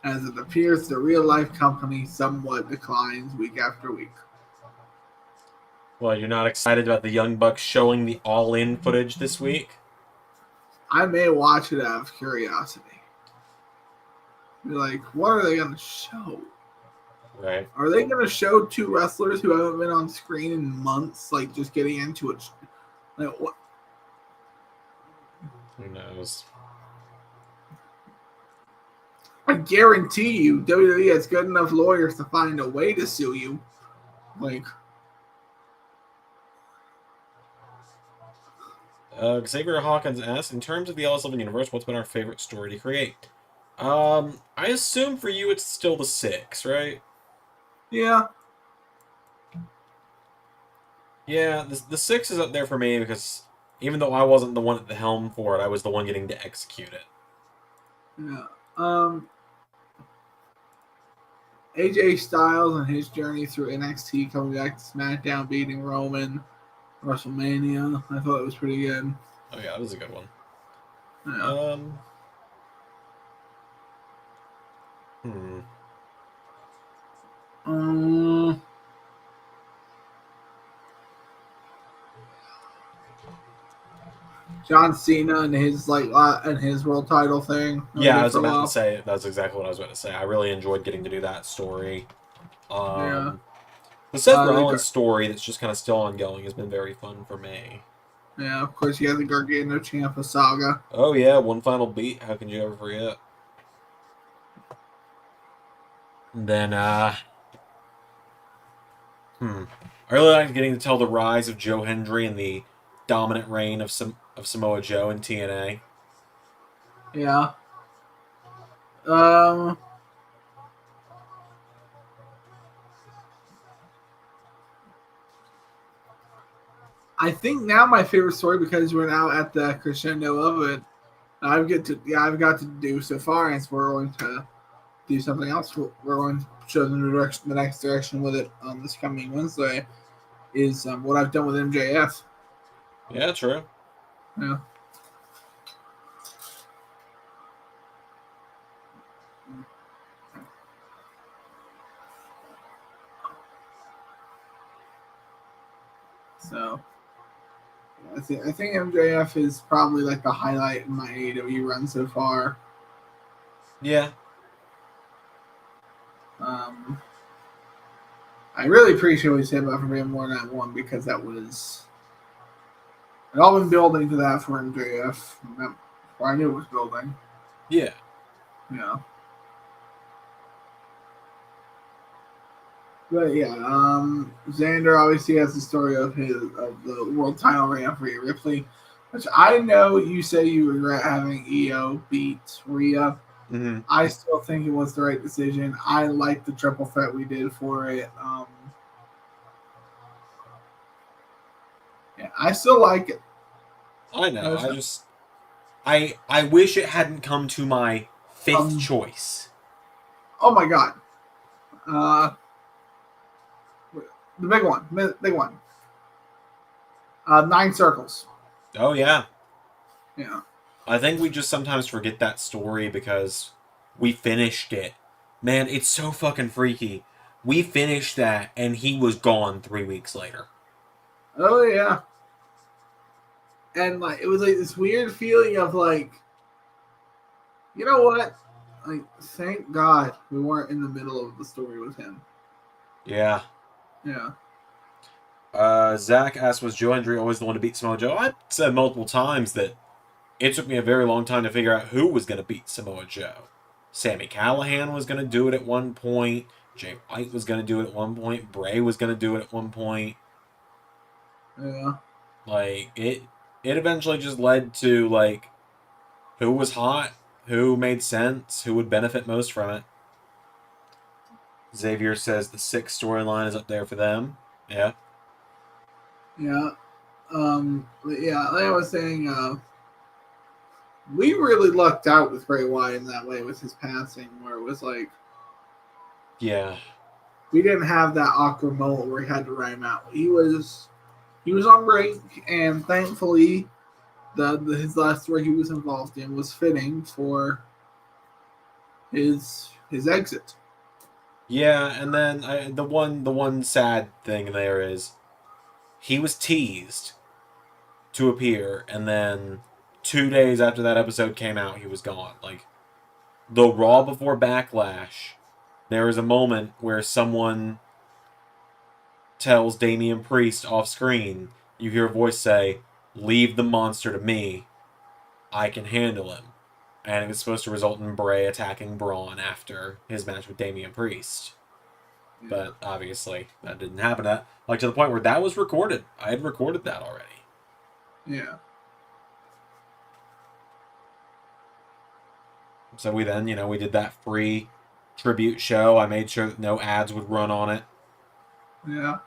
as it appears the real life company somewhat declines week after week. Well, you're not excited about the Young Bucks showing the all-in footage this week? I may watch it out of curiosity. Be like, what are they gonna show? Right. Are they gonna show two wrestlers who haven't been on screen in months, like just getting into it? Like what? Who knows? I guarantee you, WWE has good enough lawyers to find a way to sue you. Like, Xavier Hawkins asks, in terms of the LS11 universe, what's been our favorite story to create? I assume for you it's still the Six, right? yeah, Yeah, the Six is up there for me because even though I wasn't the one at the helm for it, I was the one getting to execute it. yeah. AJ Styles and his journey through NXT, coming back to SmackDown, beating Roman, WrestleMania. I thought it was pretty good. Oh yeah, that was a good one. Yeah. Hmm. John Cena and his and his world title thing. Yeah, I was about to say that's exactly what I was about to say. I really enjoyed getting to do that story. Yeah. The Seth Rollins story that's just kind of still ongoing has been very fun for me. Yeah, of course you have the Gargano Ciampa saga. Oh yeah, one final beat. How can you ever forget? And then, I really like getting to tell the rise of Joe Hendry and the dominant reign of Samoa Joe in TNA. Yeah. I think now my favorite story, because we're now at the crescendo of it, I've got to do so far, and we're going to do something else. We're going to show them the next direction with it this coming Wednesday. Is what I've done with MJF. Yeah, true. Yeah. So I think MJF is probably like the highlight in my AEW run so far. Yeah. I really appreciate what you said about for being more than one, because that was I'd all been building to that for MJF. Or I knew it was building. Yeah. Yeah. But yeah, Xander obviously has the story of the world title reign of Rhea Ripley, which I know you say you regret having EO beat Rhea. Mm-hmm. I still think it was the right decision. I like the triple threat we did for it. Yeah, I still like it. I know. I wish it hadn't come to my fifth choice. Oh my god. The big one. Big one. 9 circles. Oh, yeah. Yeah. I think we just sometimes forget that story because we finished it. Man, it's so fucking freaky. We finished that, and he was gone 3 weeks later. Oh, yeah. And, like, it was, like, this weird feeling of, like, you know what? Like, thank God we weren't in the middle of the story with him. Yeah. Yeah. Zach asked, was Joe Hendry always the one to beat Samoa Joe? I've said multiple times that it took me a very long time to figure out who was going to beat Samoa Joe. Sami Callihan was going to do it at one point. Jay White was going to do it at one point. Bray was going to do it at one point. Yeah. Like, it eventually just led to, like, who was hot, who made sense, who would benefit most from it. Xavier says the 6 storyline is up there for them. Yeah. Yeah. Yeah, like I was saying, we really lucked out with Bray Wyatt in that way with his passing, where it was like, yeah, we didn't have that awkward moment where he had to write him out. He was on break, and thankfully, his last story he was involved in was fitting for his exit. Yeah, and then the one sad thing there is he was teased to appear, and then 2 days after that episode came out, he was gone. Like, the Raw before Backlash, there is a moment where someone tells Damian Priest off screen, you hear a voice say, "Leave the monster to me. I can handle him." And it's supposed to result in Bray attacking Braun after his match with Damian Priest. Yeah. But obviously, that didn't happen. To the point where that was recorded. I had recorded that already. Yeah. So we then, we did that free tribute show. I made sure that no ads would run on it. Yeah.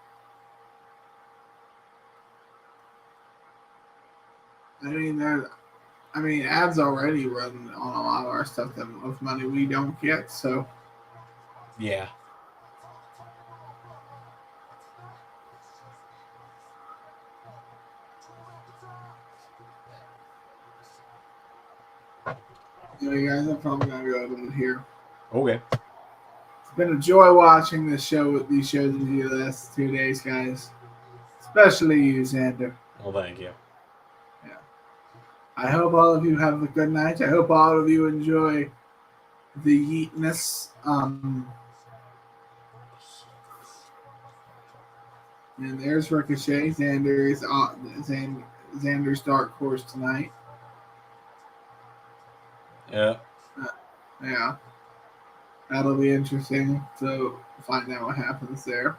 Ads already run on a lot of our stuff that of money we don't get, so. Yeah. Guys, I'm probably gonna go over here. Okay. It's been a joy watching these shows with you the last 2 days, guys. Especially you, Xander. Well, thank you. Yeah. I hope all of you have a good night. I hope all of you enjoy the yeetness. And there's Ricochet. Xander's dark horse tonight. Yeah. Yeah. That'll be interesting to find out what happens there.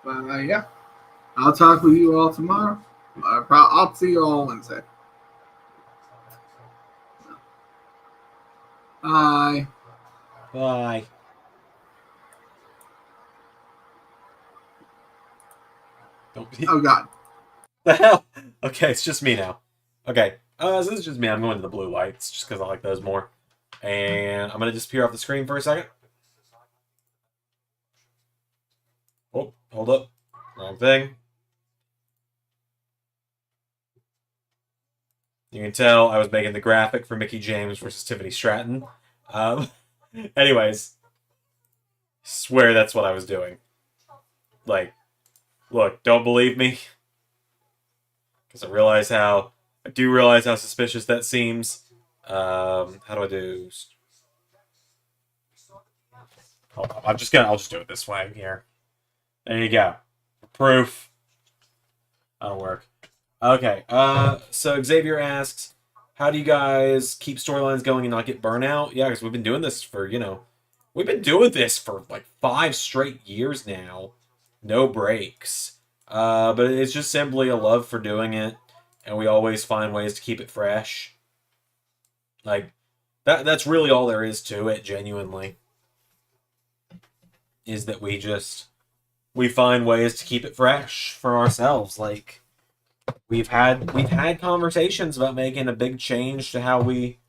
But yeah, I'll talk with you all tomorrow. I'll see you all Wednesday. Bye. Bye. Don't be... Oh, God. The hell? Okay, it's just me now. Okay. So this is just me. I'm going to the blue lights just because I like those more. And I'm going to disappear off the screen for a second. Oh, hold up. Wrong thing. You can tell I was making the graphic for Mickie James versus Tiffany Stratton. Anyways. Swear that's what I was doing. Like, look, don't believe me. Because I do realize how suspicious that seems. How do I do? Hold on. I'll just do it this way here. There you go. Proof. That'll work. Okay. So Xavier asks, how do you guys keep storylines going and not get burnout? Yeah, because we've been doing this for, like 5 straight years now. No breaks. But it's just simply a love for doing it, and we always find ways to keep it fresh. Like, that's really all there is to it, genuinely. Is that we find ways to keep it fresh for ourselves. Like, we've had conversations about making a big change to how we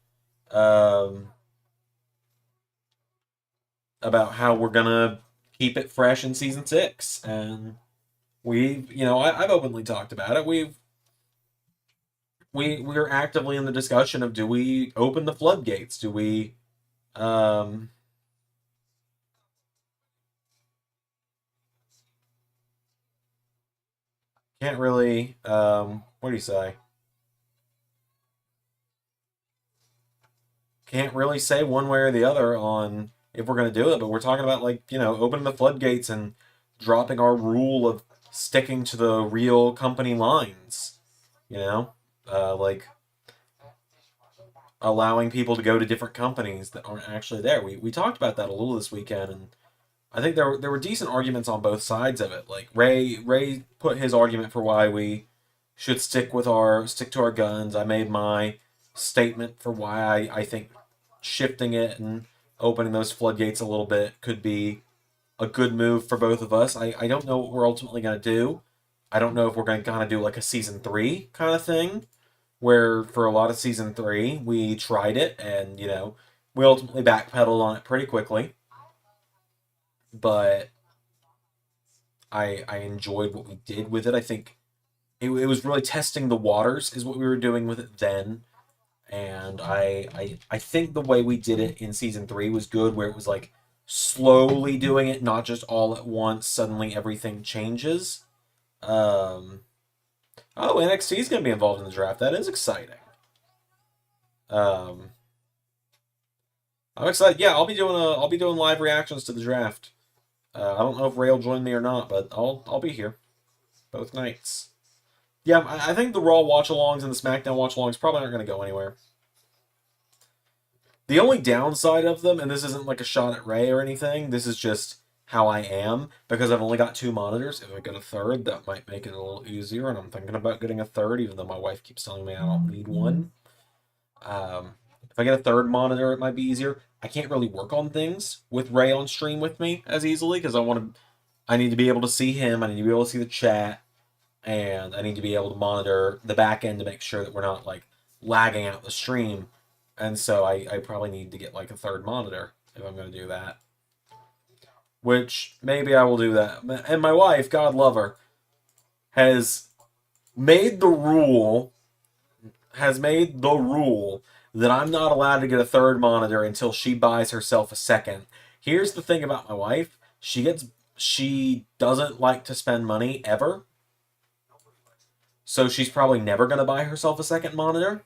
about how we're gonna keep it fresh in season 6, and I've openly talked about it. We're actively in the discussion of, do we open the floodgates? Do we can't really what do you say? Can't really say one way or the other on if we're going to do it, but we're talking about, like, opening the floodgates and dropping our rule of sticking to the real company lines. Like allowing people to go to different companies that aren't actually there. We talked about that a little this weekend, and I think there were decent arguments on both sides of it. Like Ray put his argument for why we should stick to our guns. I made my statement for why I think shifting it and opening those floodgates a little bit could be a good move for both of us. I don't know what we're ultimately going to do. I don't know if we're going to kind of do like a season 3 kind of thing, where for a lot of season 3 we tried it and we ultimately backpedaled on it pretty quickly. But I enjoyed what we did with it. I think it was really testing the waters is what we were doing with it then. And I think the way we did it in season 3 was good, where it was like slowly doing it, not just all at once. Suddenly everything changes. NXT is going to be involved in the draft. That is exciting. I'm excited. Yeah, I'll be doing live reactions to the draft. I don't know if Ray will join me or not, but I'll be here both nights. Yeah, I think the Raw watch-alongs and the SmackDown watch-alongs probably aren't going to go anywhere. The only downside of them, and this isn't like a shot at Ray or anything, this is just how I am, because I've only got 2 monitors. If I get a third, that might make it a little easier, and I'm thinking about getting a third, even though my wife keeps telling me I don't need one. If I get a third monitor, it might be easier. I can't really work on things with Ray on stream with me as easily, because I need to be able to see him, I need to be able to see the chat, and I need to be able to monitor the back end to make sure that we're not like lagging out the stream. And so I probably need to get like a third monitor if I'm going to do that. Which maybe I will do that. And my wife, God love her, has made the rule that I'm not allowed to get a third monitor until she buys herself a second. Here's the thing about my wife. She doesn't like to spend money ever. So she's probably never going to buy herself a second monitor.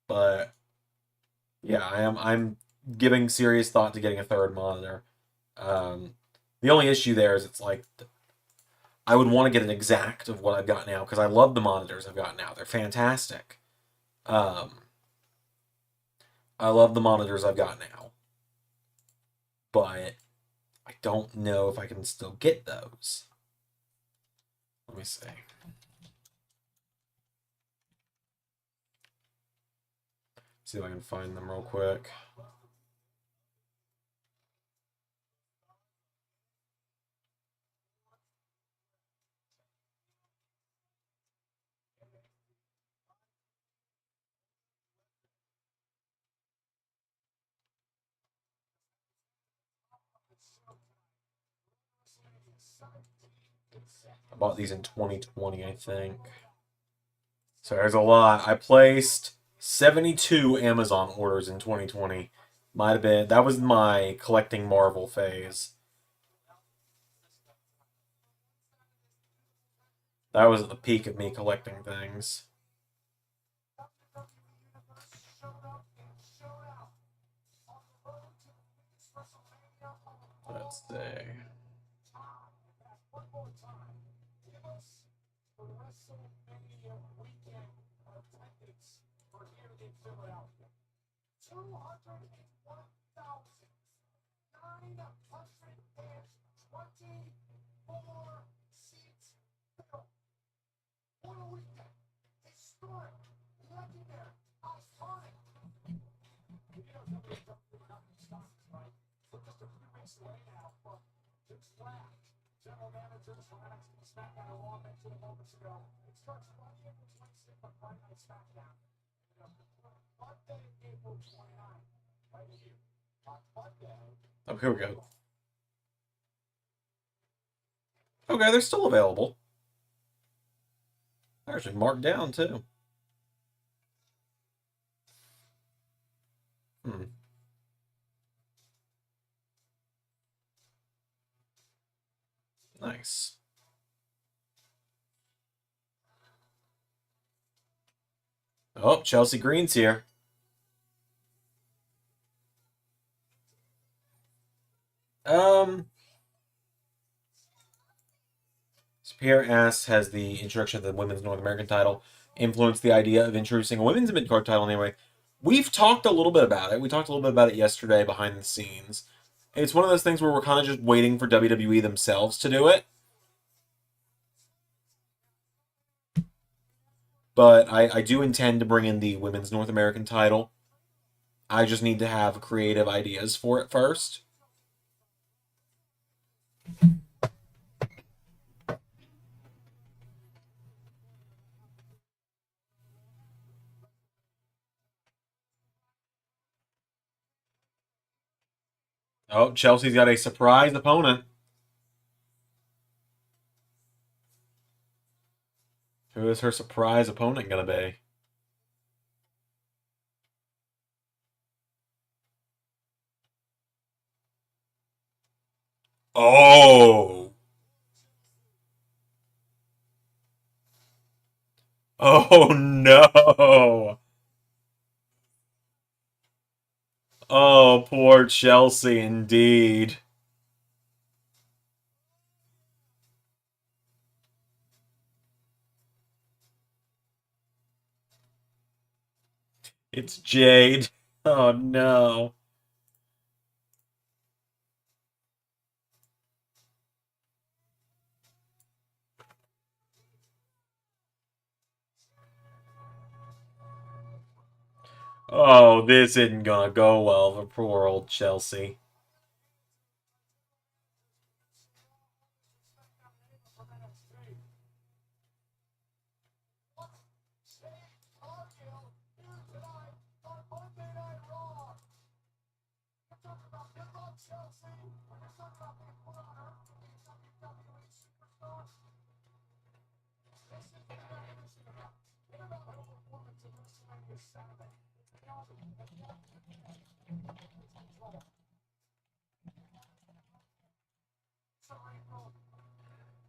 But yeah, I'm giving serious thought to getting a third monitor. The only issue there is it's like I would want to get an exact of what I've got now because I love the monitors I've got now. They're fantastic. I love the monitors I've got now. But I don't know if I can still get those. Let me see. See if I can find them real quick. I bought these in 2020, I think. So there's a lot. I placed 72 Amazon orders in 2020. Might have been, that was my collecting Marvel phase. That was at the peak of me collecting things. Let's see. Oh, here we go. Okay, they're still available. They're actually marked down, too. Nice. Oh, Chelsea Green's here. PR asks, has the introduction of the Women's North American title influenced the idea of introducing a women's mid-card title anyway? We've talked a little bit about it. We talked a little bit about it yesterday behind the scenes. It's one of those things where we're kind of just waiting for WWE themselves to do it. But I do intend to bring in the Women's North American title. I just need to have creative ideas for it first. Oh, Chelsea's got a surprise opponent. Who is her surprise opponent going to be? Oh. Oh, no. Oh, poor Chelsea, indeed. It's Jade. Oh, no. Oh, this isn't gonna go well for poor old Chelsea.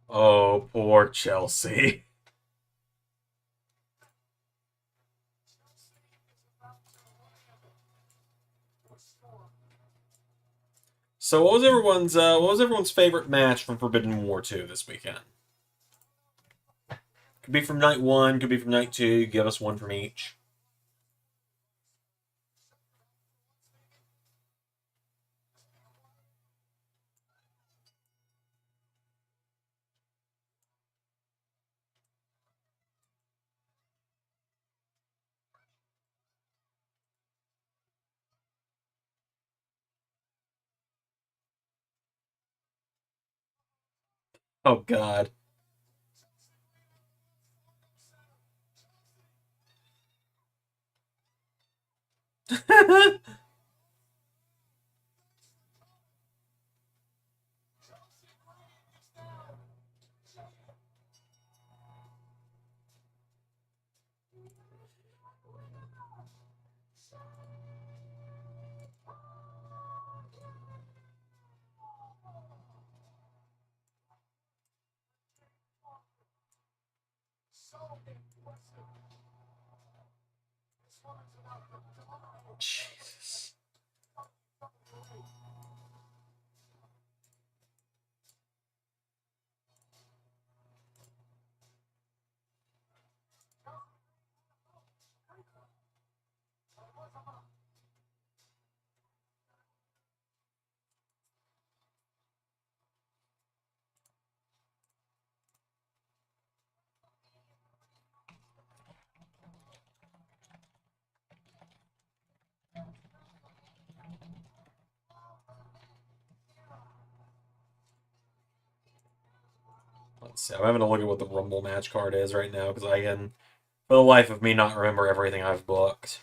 Oh, poor Chelsea. So what was everyone's favorite match from Forbidden War 2 this weekend? Could be from night 1, could be from night 2, give us one from each. Oh god. Jesus. Let's see. I'm having to look at what the Rumble match card is right now because I can, for the life of me, not remember everything I've booked.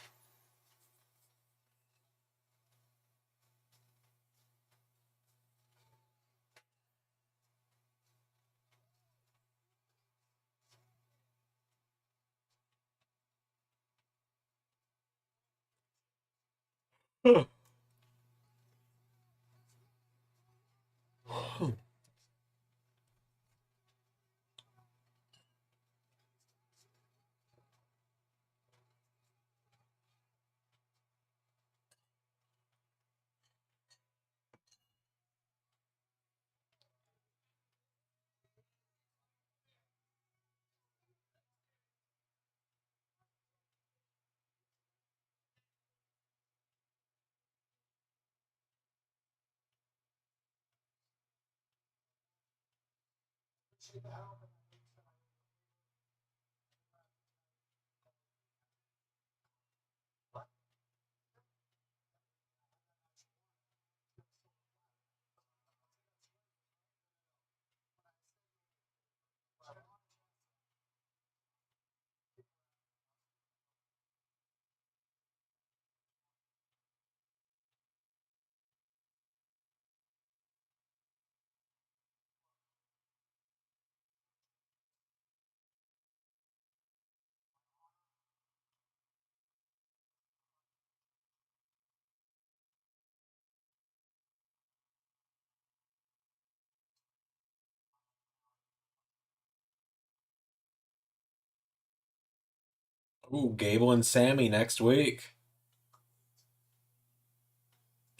Ooh, Gable and Sammy next week.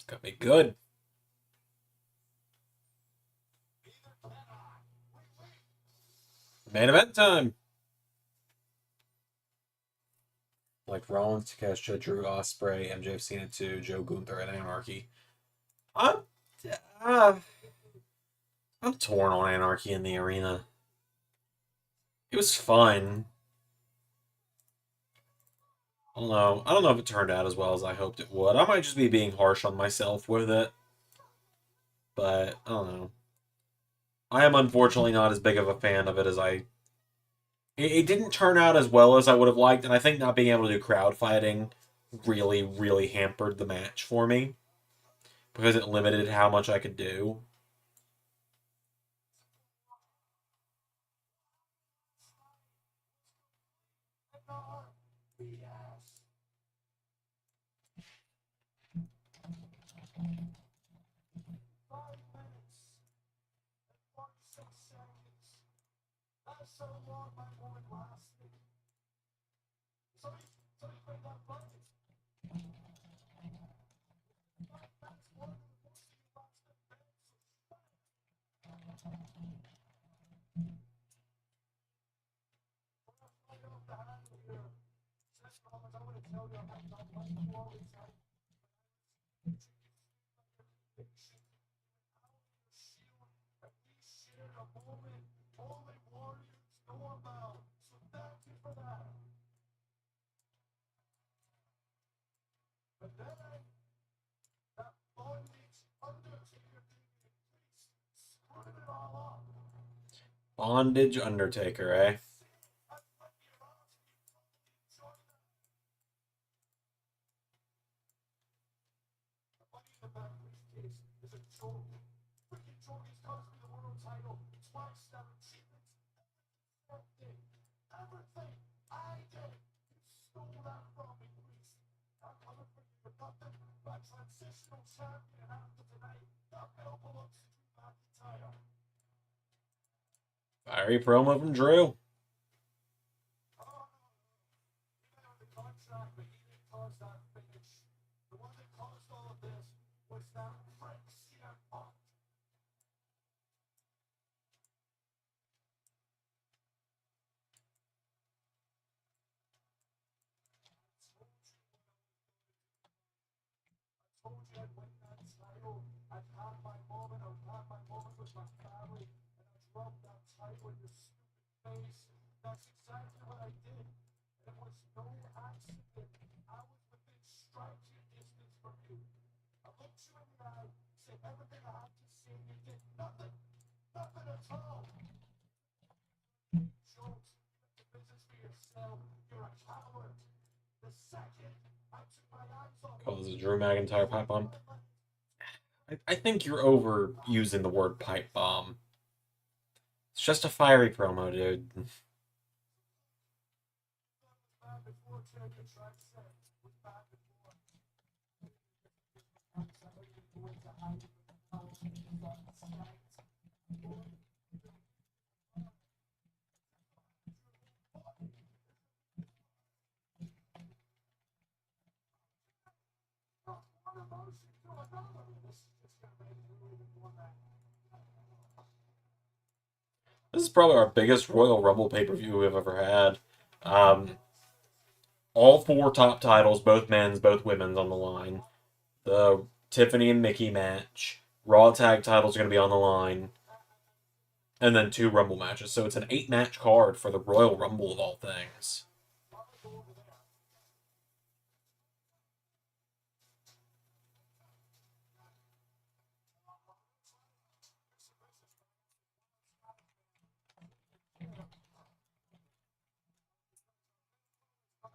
Gonna be good. Main event time. Like Rollins, Takeshita, Drew Ospreay, MJF, Cena 2, Joe Gunther, and Anarchy. I'm, uh, I'm torn on Anarchy in the arena. It was fun. I don't know. I don't know if it turned out as well as I hoped it would. I might just be being harsh on myself with it. But, I don't know. I am unfortunately not as big of a fan of it as I... It didn't turn out as well as I would have liked, and I think not being able to do crowd fighting really, really hampered the match for me. Because it limited how much I could do. Bondage Undertaker, eh? Fiery promo from Drew. Calls it Drew McIntyre pipe bomb. I think you're overusing the word pipe bomb. It's just a fiery promo, dude. This is probably our biggest Royal Rumble pay-per-view we've ever had. All four top titles, both men's, both women's, on the line. The Tiffany and Mickey match. Raw tag titles are going to be on the line. And then 2 Rumble matches. So it's an 8-match card for the Royal Rumble of all things.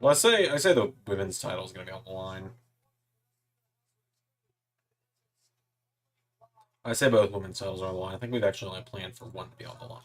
Well, I say the women's title is going to be on the line. I say both women's titles are on the line. I think we've actually only planned for one to be on the line.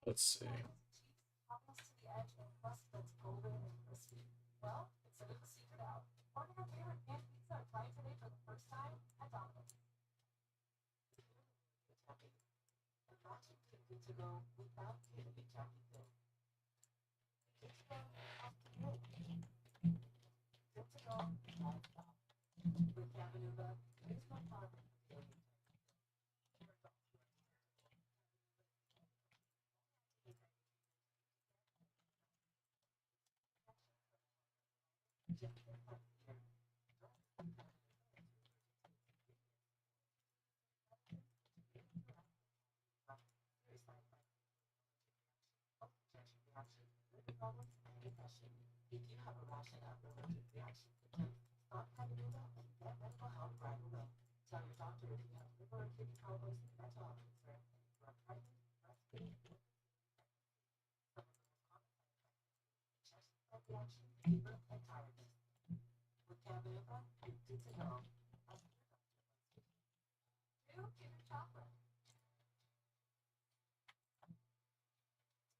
Let's see.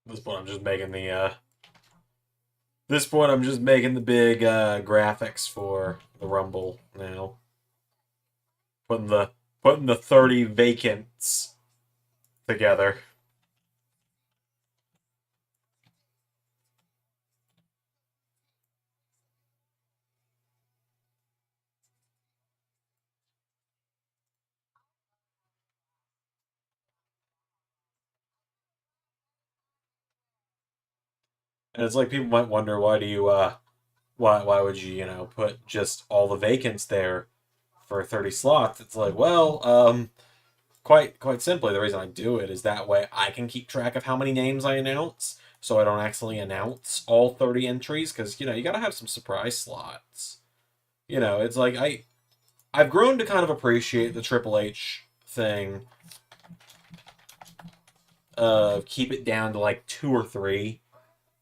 This point, I'm just making the this point, I'm just making the big graphics for the Rumble now. Putting the 30 vacants together. And it's like people might wonder, why do you why would you, put just all the vacants there for 30 slots? It's like, well, quite simply, the reason I do it is that way I can keep track of how many names I announce, so I don't accidentally announce all 30 entries, because you gotta have some surprise slots. It's like I've grown to kind of appreciate the Triple H thing. Keep it down to like 2 or 3.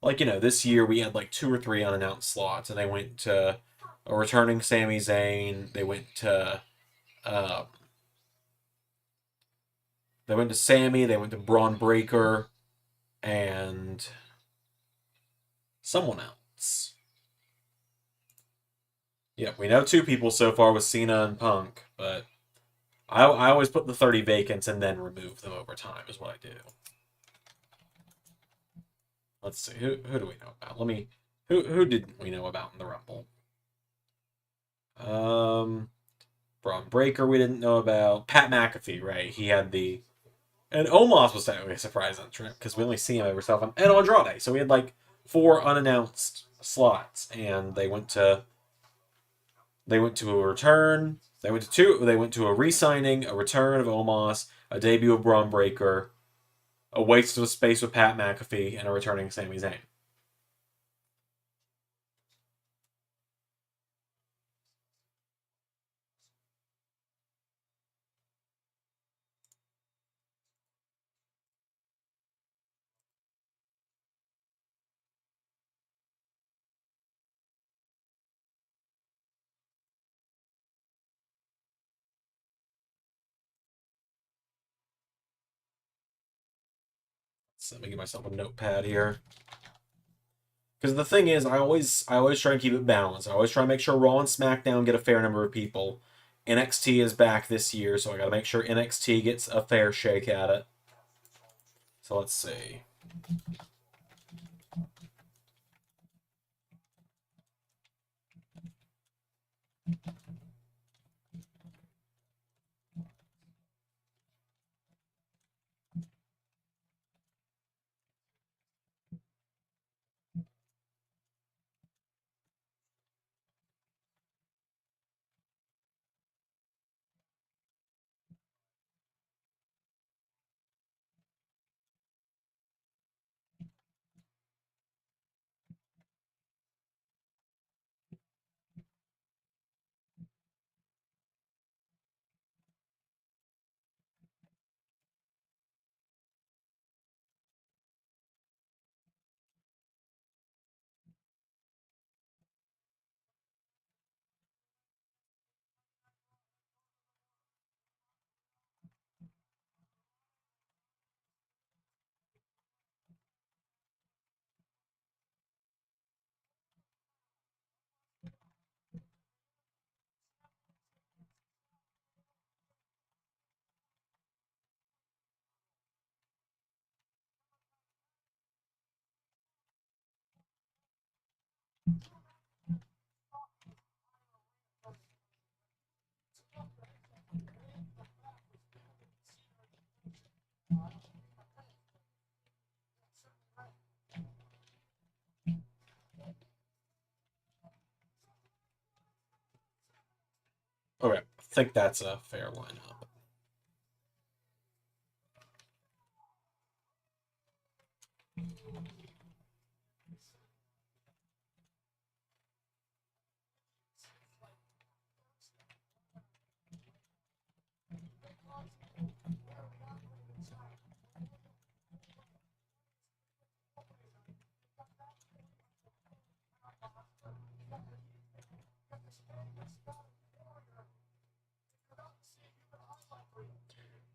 Like, this year we had like 2 or 3 unannounced slots, and they went to a returning Sami Zayn. They went to Sammy. They went to Braun Breaker, and someone else. Yeah, we know 2 people so far with Cena and Punk, but I always put the 30 vacants and then remove them over time is what I do. Let's see, who do we know about? Who didn't we know about in the Rumble? Braun Breaker we didn't know about. Pat McAfee, right? He had and Omos was technically a surprise entrant because we only see him every so often. And Andrade, so we had like 4 unannounced slots, and they went to a return. They went to 2. They went to a re-signing, a return of Omos, a debut of Braun Breaker, a waste of space with Pat McAfee, and a returning Sami Zayn. So let me give myself a notepad here. Because the thing is, I always try and keep it balanced. I always try and make sure Raw and SmackDown get a fair number of people. NXT is back this year, so I got to make sure NXT gets a fair shake at it. So let's see. think that's a fair lineup.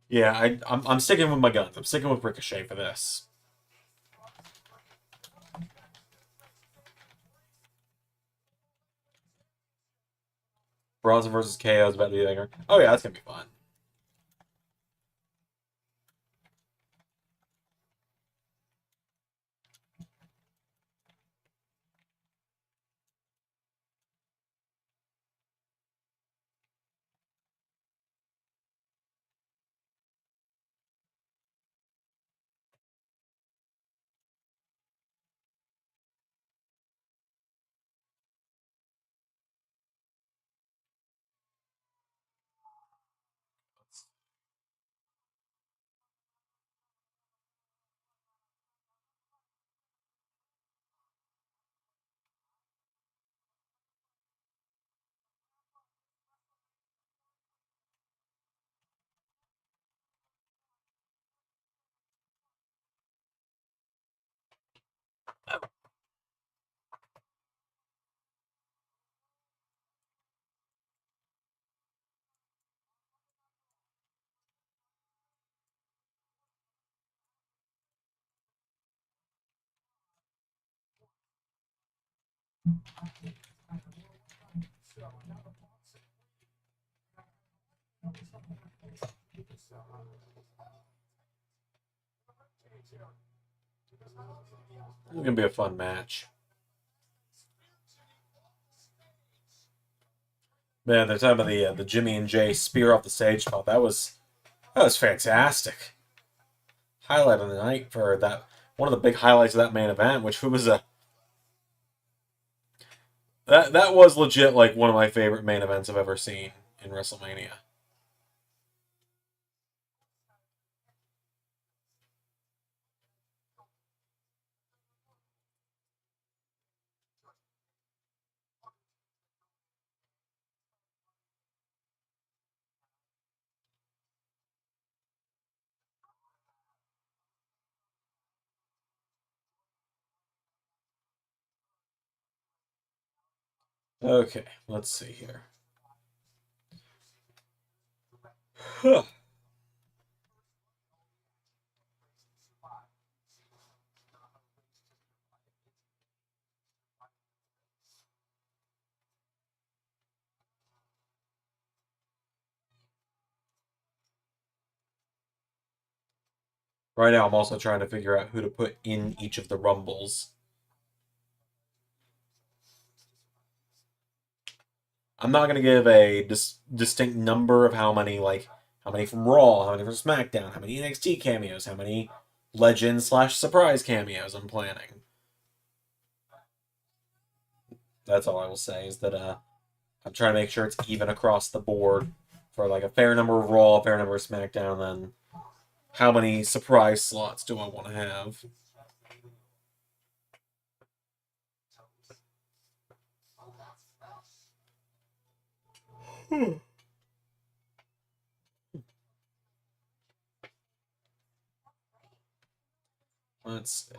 Yeah, I'm sticking with my guns. I'm sticking with Ricochet for this. Bronson versus KO is about to be there. Oh yeah, that's gonna be fun. It's gonna be a fun match. Man, they're talking about the Jimmy and Jay spear off the stage spot. That was fantastic. Highlight of the night for that. One of the big highlights of that main event, which was that was legit like one of my favorite main events I've ever seen in WrestleMania. Okay, let's see here. Right now, I'm also trying to figure out who to put in each of the rumbles. I'm not going to give a distinct number of how many from Raw, how many from SmackDown, how many NXT cameos, how many Legend/surprise cameos I'm planning. That's all I will say is that I'm trying to make sure it's even across the board for like a fair number of Raw, a fair number of SmackDown, then how many surprise slots do I want to have? Let's see.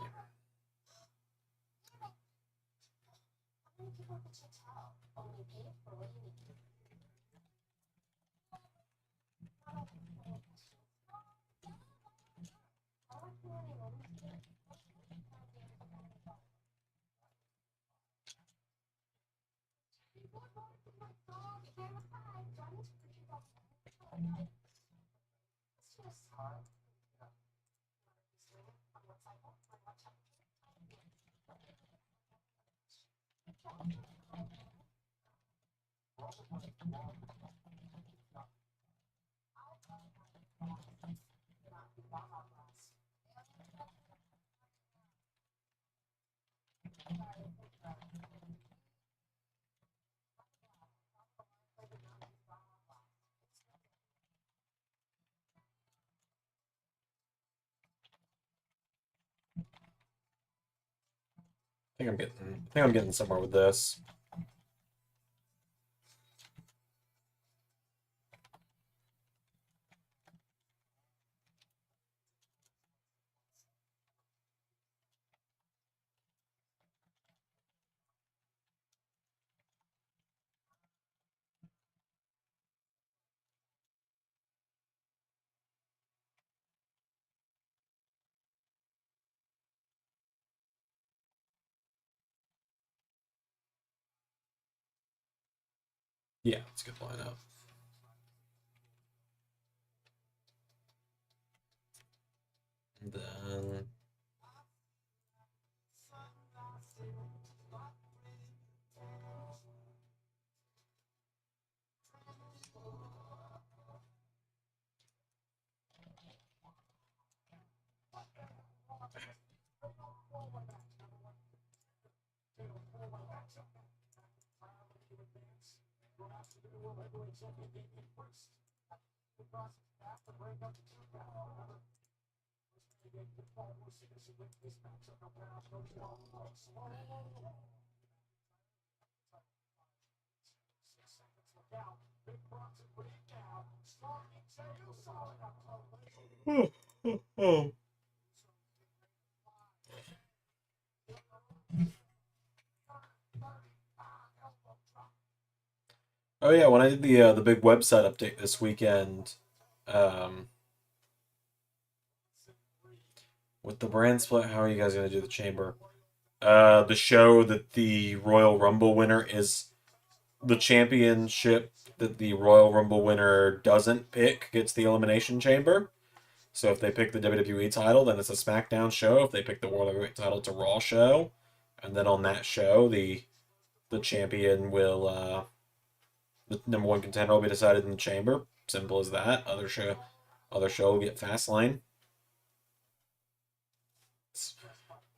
I think I'm getting somewhere with this. Yeah, it's a good lineup. And then oh yeah, when I did the big website update this weekend, um, with the brand split, how are you guys gonna do the chamber? The show that the Royal Rumble winner is the championship that the Royal Rumble winner doesn't pick gets the Elimination Chamber. So if they pick the WWE title, then it's a SmackDown show. If they pick the World Heavyweight title, it's a Raw show. And then on that show, the champion will the number one contender will be decided in the chamber. Simple as that. Other show will get Fastlane.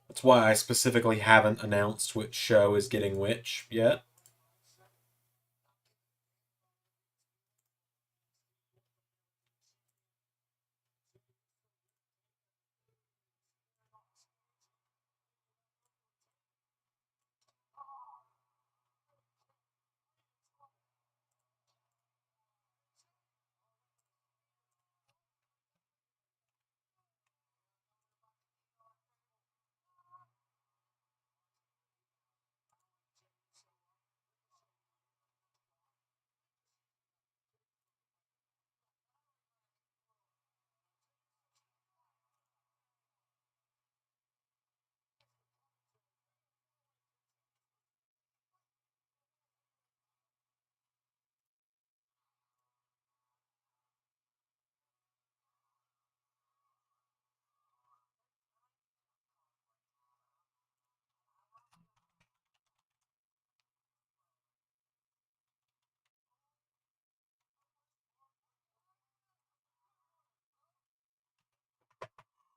That's why I specifically haven't announced which show is getting which yet.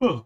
Huh.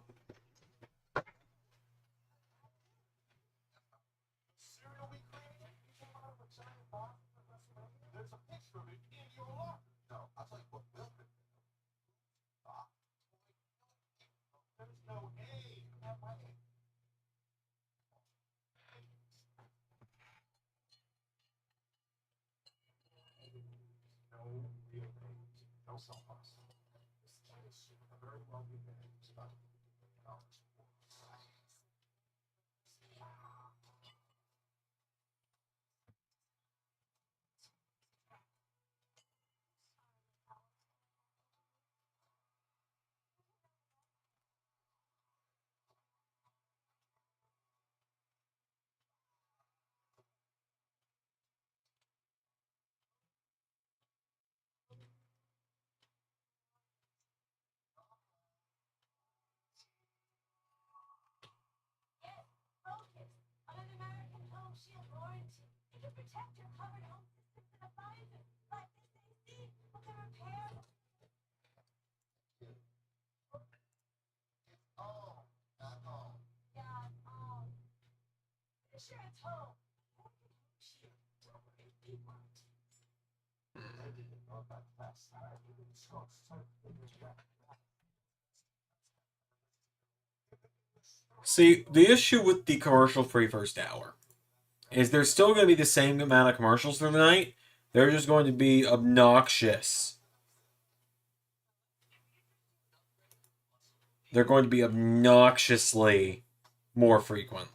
See, the issue with the commercial-free first hour is there's still going to be the same amount of commercials through the night. They're just going to be obnoxious. They're going to be obnoxiously more frequently.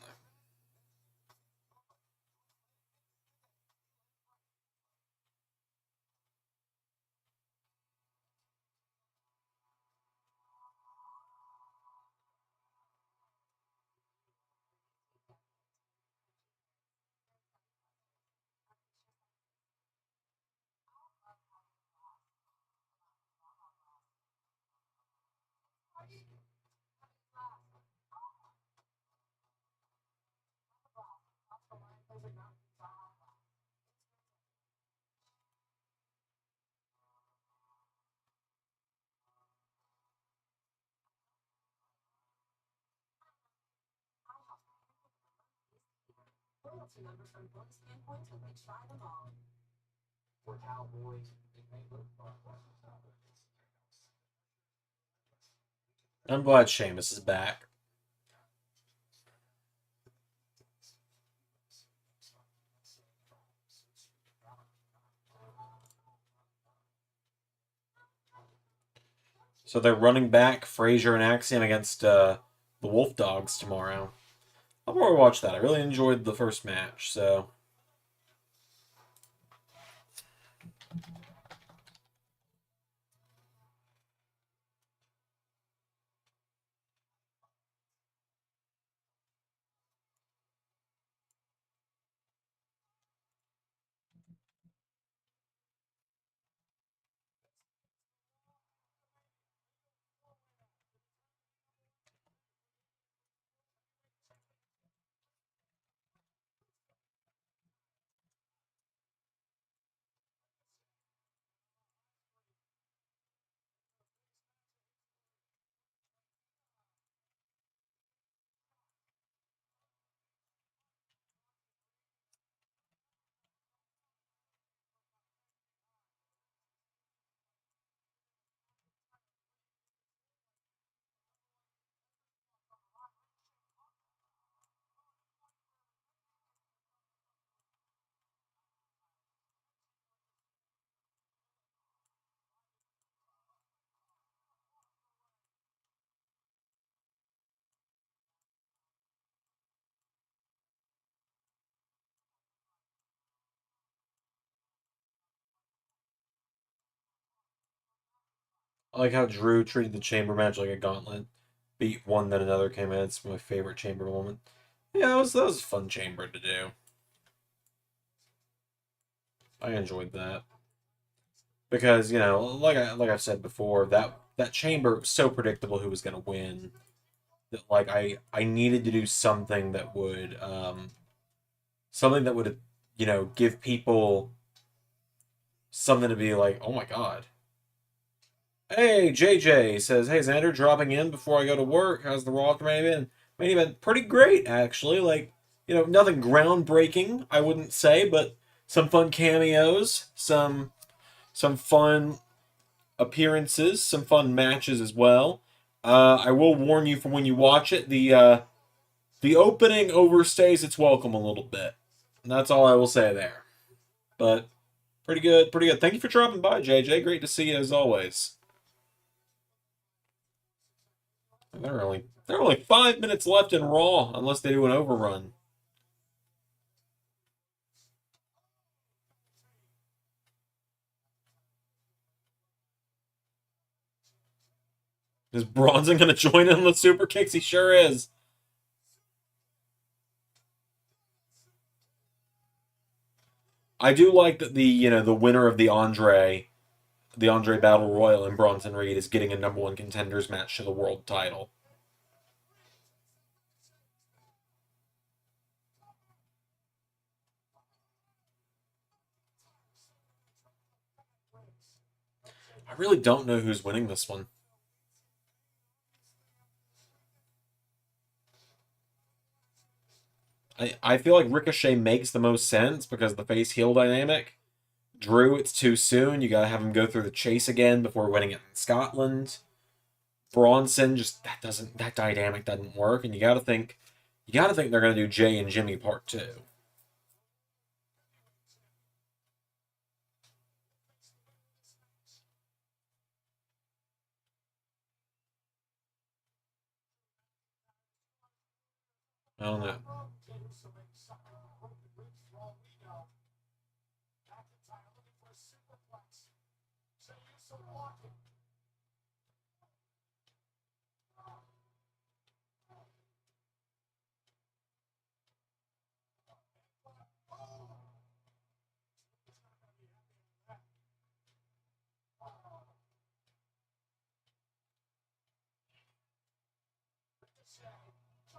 I'm glad Sheamus is back. So they're running back Frazier and Axiom against the Wolf Dogs tomorrow. I'll probably watch that. I really enjoyed the first match, so. I like how Drew treated the chamber match like a gauntlet. Beat one, then another came in. It's my favorite chamber moment. Yeah, that was a fun chamber to do. I enjoyed that. Because, like I've said before, that chamber was so predictable who was gonna win. That like I needed to do something that would, give people something to be like, oh my god. Hey, JJ says, hey, Xander, dropping in before I go to work. How's the Raw main event? Main event, pretty great, actually. Like, nothing groundbreaking, I wouldn't say, but some fun cameos, some fun appearances, some fun matches as well. I will warn you from when you watch it, the opening overstays its welcome a little bit. And that's all I will say there. But pretty good, pretty good. Thank you for dropping by, JJ. Great to see you as always. There are only 5 minutes left in Raw, unless they do an overrun. Is Bronson going to join in the super kicks? He sure is. I do like that the winner of the Andre Battle Royal in Bronson Reed is getting a number one contenders match to the world title. I really don't know who's winning this one. I feel like Ricochet makes the most sense because of the face heel dynamic. Drew, it's too soon. You gotta have him go through the chase again before winning it in Scotland. Bronson, just that dynamic doesn't work, and you gotta think they're gonna do Jay and Jimmy part 2. I don't know.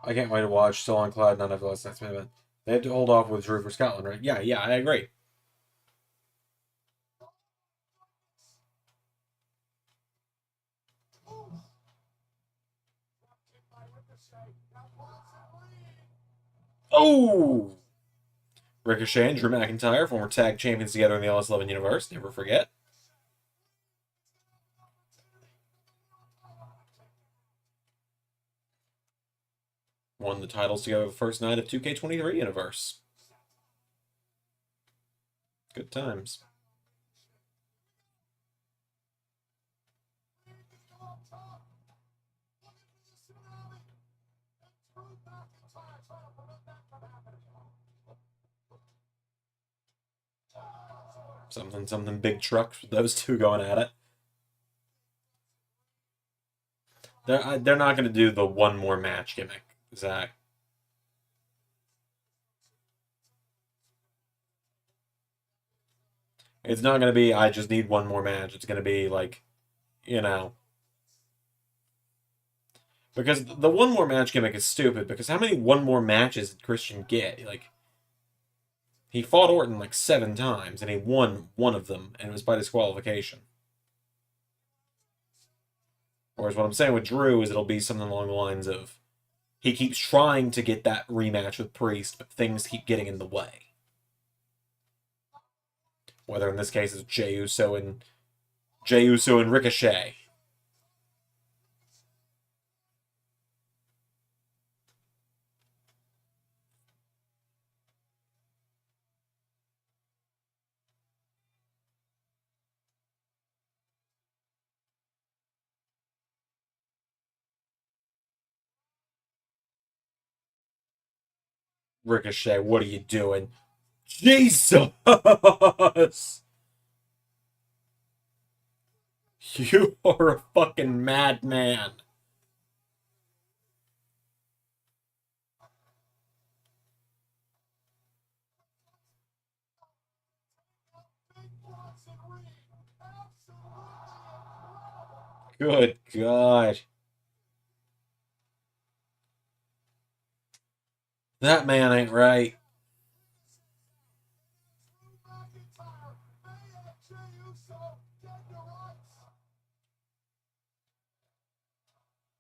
I can't wait to watch. Still on cloud none of us. That's maybe they have to hold off with Drew for Scotland, right? Yeah, I agree. Oh! Ricochet and Drew McIntyre, former tag champions together in the LS11 universe. Never forget. Won the titles together the first night of 2K23 universe. Good times. Something big trucks with those two going at it. They're not going to do the one more match gimmick, Zach. It's not going to be, I just need one more match. It's going to be like, you know. Because the one more match gimmick is stupid, because how many one more matches did Christian get? Like, he fought Orton like 7 times, and he won one of them, and it was by disqualification. Whereas what I'm saying with Drew is it'll be something along the lines of, he keeps trying to get that rematch with Priest, but things keep getting in the way. Whether in this case it's Jey Uso and Ricochet. Ricochet, what are you doing? Jesus! You are a fucking madman. Good God. That man ain't right.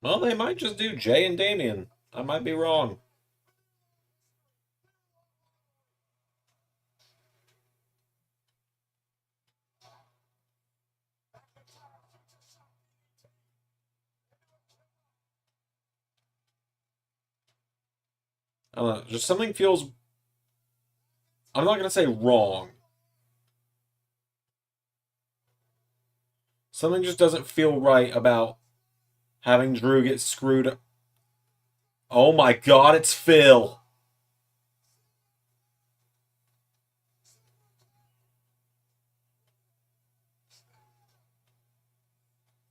Well, they might just do Jay and Damian. I might be wrong. I don't know. Just something feels... I'm not going to say wrong. Something just doesn't feel right about having Drew get screwed. Oh my God, it's Phil.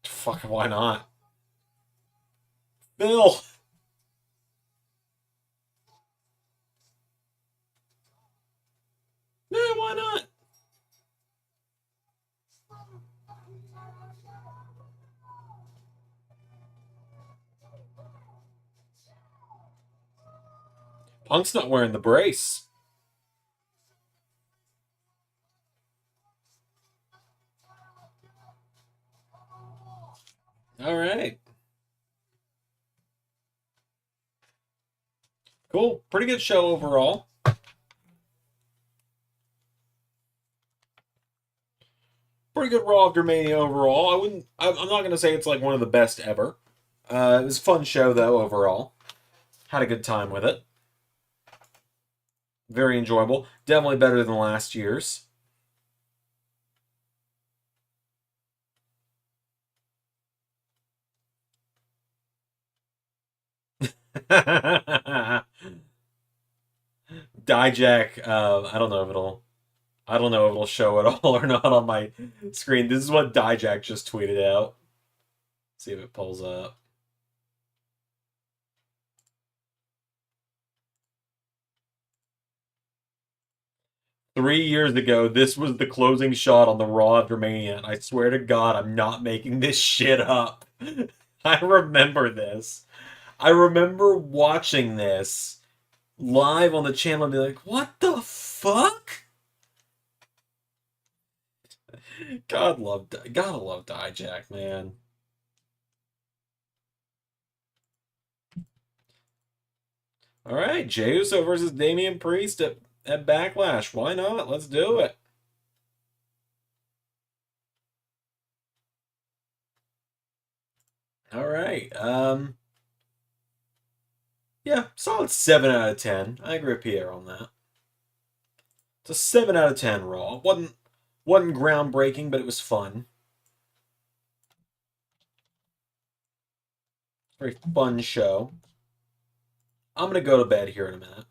Fuck, why not? Phil! Yeah, why not? Punk's not wearing the brace. All right. Cool. Pretty good show overall. Pretty good Raw after Mania overall. I'm not going to say it's like one of the best ever. It was a fun show, though, overall. Had a good time with it. Very enjoyable. Definitely better than last year's. Dijak, I don't know if it'll show at all or not on my screen. This is what Dijak just tweeted out. See if it pulls up. Three years ago, this was the closing shot on the Raw after Mania, and I swear to God, I'm not making this shit up. I remember this. I remember watching this live on the channel and be like, what the fuck? Gotta love Dijak, man. All right, Jey Uso versus Damian Priest at Backlash. Why not? Let's do it. All right. Yeah, solid 7 out of 10. I agree with Pierre on that. It's a 7 out of 10 Raw. Wasn't groundbreaking, but it was fun. Very fun show. I'm gonna go to bed here in a minute.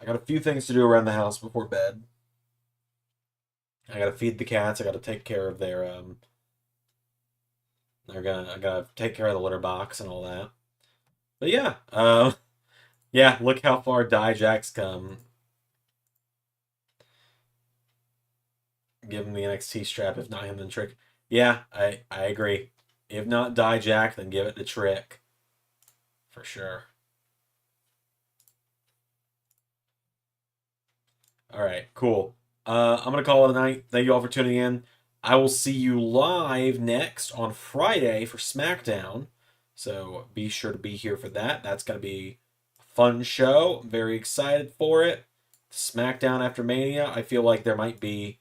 I got a few things to do around the house before bed. I gotta feed the cats. I gotta take care of their I gotta take care of the litter box and all that. But yeah, yeah. Look how far Dijak's come. Give him the NXT strap. If not him, then Trick. Yeah, I agree. If not Dijak, then give it to Trick. For sure. All right, cool. I'm going to call it a night. Thank you all for tuning in. I will see you live next on Friday for SmackDown. So be sure to be here for that. That's going to be a fun show. I'm very excited for it. SmackDown after Mania. I feel like there might be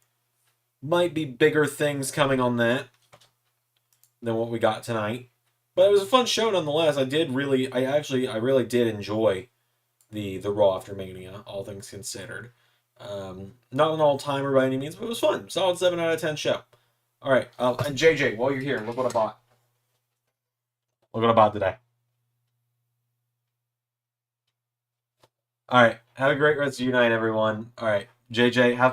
bigger things coming on that than what we got tonight. But it was a fun show nonetheless. I really did enjoy the Raw after Mania, all things considered. Not an all-timer by any means, but it was fun. Solid 7 out of 10 show. All right, and JJ, while you're here, look what I bought. Look what I bought today. All right, have a great rest of your night, everyone. All right, JJ, have fun.